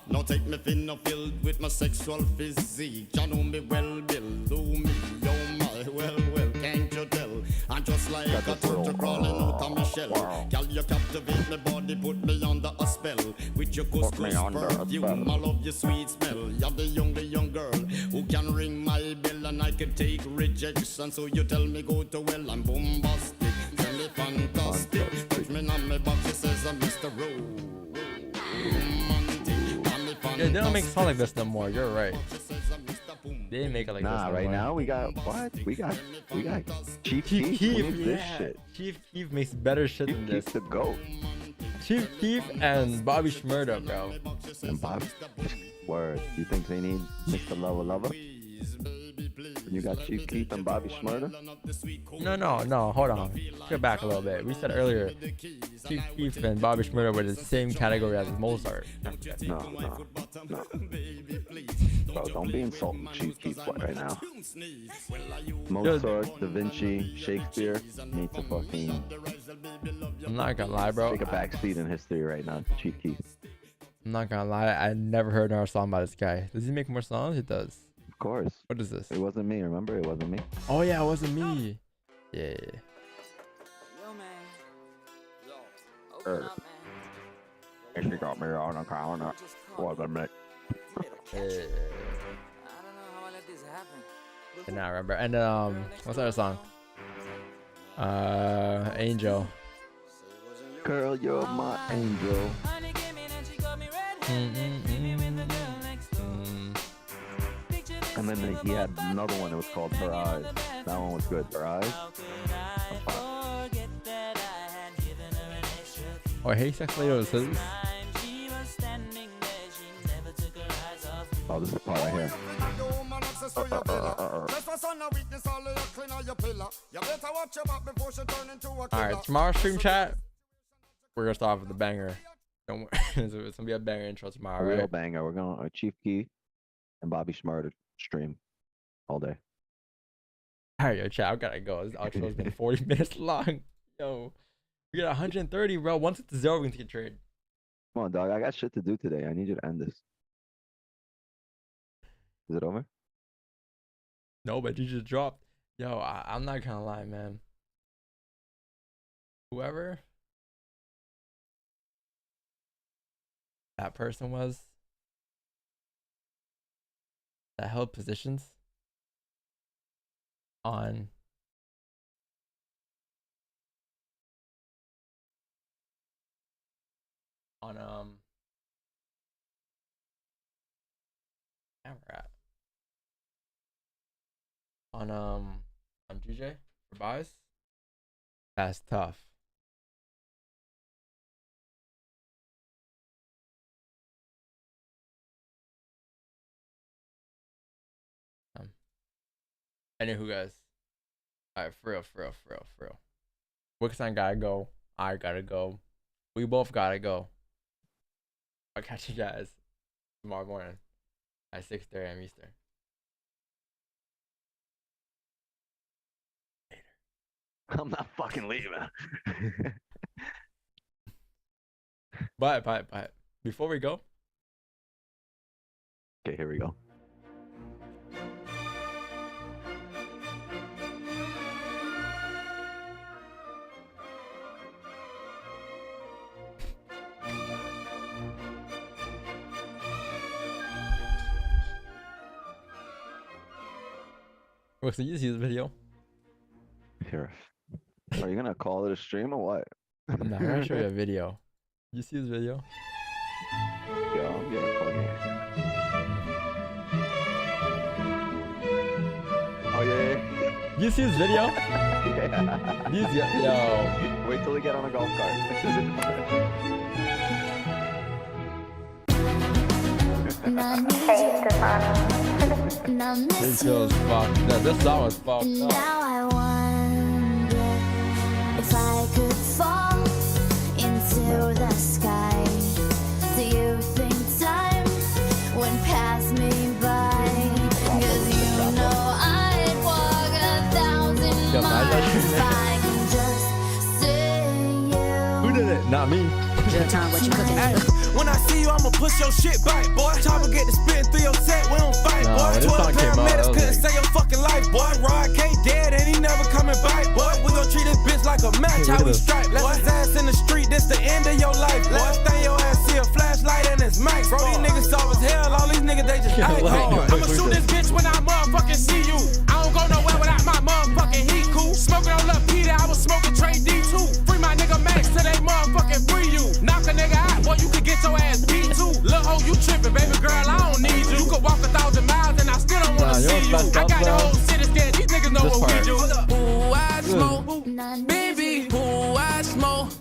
Now take me thin or filled with my sexual physique. You know me well, Bill. Do me, oh my, well, can't you tell? I'm just like a turtle crawling out of my shell. Girl, you captivate my body, put me under a spell. With your couscous perfume, I love your sweet smell. You're the only young girl who can ring my bell, and I can take rejection. So you tell me go to well, I'm bombastic, tell me fantastic. Touch me on my back, she says I'm Mr. Romantic. Yeah, they don't make songs like this no more. You're right. They didn't make it like this. Nah, no right more. now we got what? We got Chief Chief Keef. Keef, Who is this yeah. shit? Chief Keef makes better shit Chief than this. Keef the GOAT. Chief Keef and Bobby Shmurda, bro. And Bob, word. You think they need Mr. Lover? You got Chief Keef and Bobby Shmurda? No. Hold on. Get back a little bit. We said earlier, Chief Keef and Bobby Shmurda were the same category as Mozart. No. Bro, don't be insulting Chief Keef right now. Mozart, Da Vinci, Shakespeare need to fucking... I'm not gonna lie, bro. Take a backseat in history right now, Chief Keef. I'm not gonna lie. I never heard another song by this guy. Does he make more songs? He does. Of course. What is this? It wasn't me, remember? It wasn't me. Oh yeah, it wasn't me. Yeah. She got me on a counter. Wasn't me. And I remember. And what's that song? Angel. Girl, you're my angel. And then he had another one that was called Her Eyes. That one was good. Her Eyes. Oh, Hey Sex Lady was his. Oh, this is the part right here. Alright, tomorrow's stream chat, we're gonna start off with the banger. Don't worry. It's gonna be a banger intro tomorrow. A real right? banger. We're going to Chief Keef and Bobby Shmurda stream all day. Alright, yo, chat, I gotta go. This outro's been 40 minutes long. Yo, we got 130, bro. Once it's 0, we can take a trade. Come on, dog. I got shit to do today. I need you to end this. Is it over? No, but you just dropped. Yo, I'm not gonna lie, man. Whoever that person was that held positions on on GJ for buys. That's tough. Anywho, guys. Alright, for real. Wickson gotta go. I gotta go. We both gotta go. I'll catch you guys tomorrow morning at 6:30 a.m. Eastern. I'm not fucking leaving. But before we go. Okay, here we go. So you see this video? Here. Are you gonna call it a stream or what? No, I'm gonna show you a video. You see this video? Yo, I'm getting fucking. Oh yeah. You see this video? Yeah. Yo. Wait till we get on a golf cart. This feels fucked. Yeah, this song was fucked up. Now I wonder if I could fall into the sky. Do you think time would pass me by? 'Cause you know I'd walk 1,000 miles if I can just see you. Who did it? Not me. When I see you, I'ma push your shit back, boy. Chopper get to spin through your set, we don't fight, boy. 12 paramedics couldn't save your fucking life, boy. Rod K dead and he never coming back, boy. We gon' treat this bitch like a match, how we strike. Left his ass in the street, this the end of your life. Last thing your ass see a flashlight and it's max. Bro, these niggas soft as hell, all these niggas they just act hard. I'ma shoot this bitch when I motherfucking see you. I don't go nowhere without my motherfucking heat cool. Smoking on Lil Peter, I was smoking Trey D2. Free my nigga Max till they motherfucking free you. Knock a nigga out, boy, you could get your ass beat too. Lil' ho, you trippin', baby girl, I don't need you. You could walk 1,000 miles and I still don't wanna see you. I got the whole city scared, these niggas know what we do. Ooh, I smoke, baby, ooh, I smoke,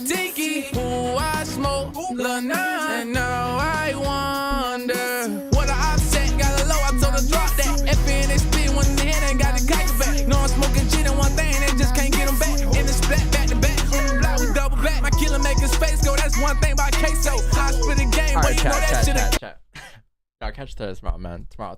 Tiki, ooh, I smoke, Lil' Nas. And now I wonder, what I upset, got a low, I told her drop that. one thing about queso. I spit a game, All but right, you know that shit. chat. I'll catch you tomorrow, man. Tomorrow.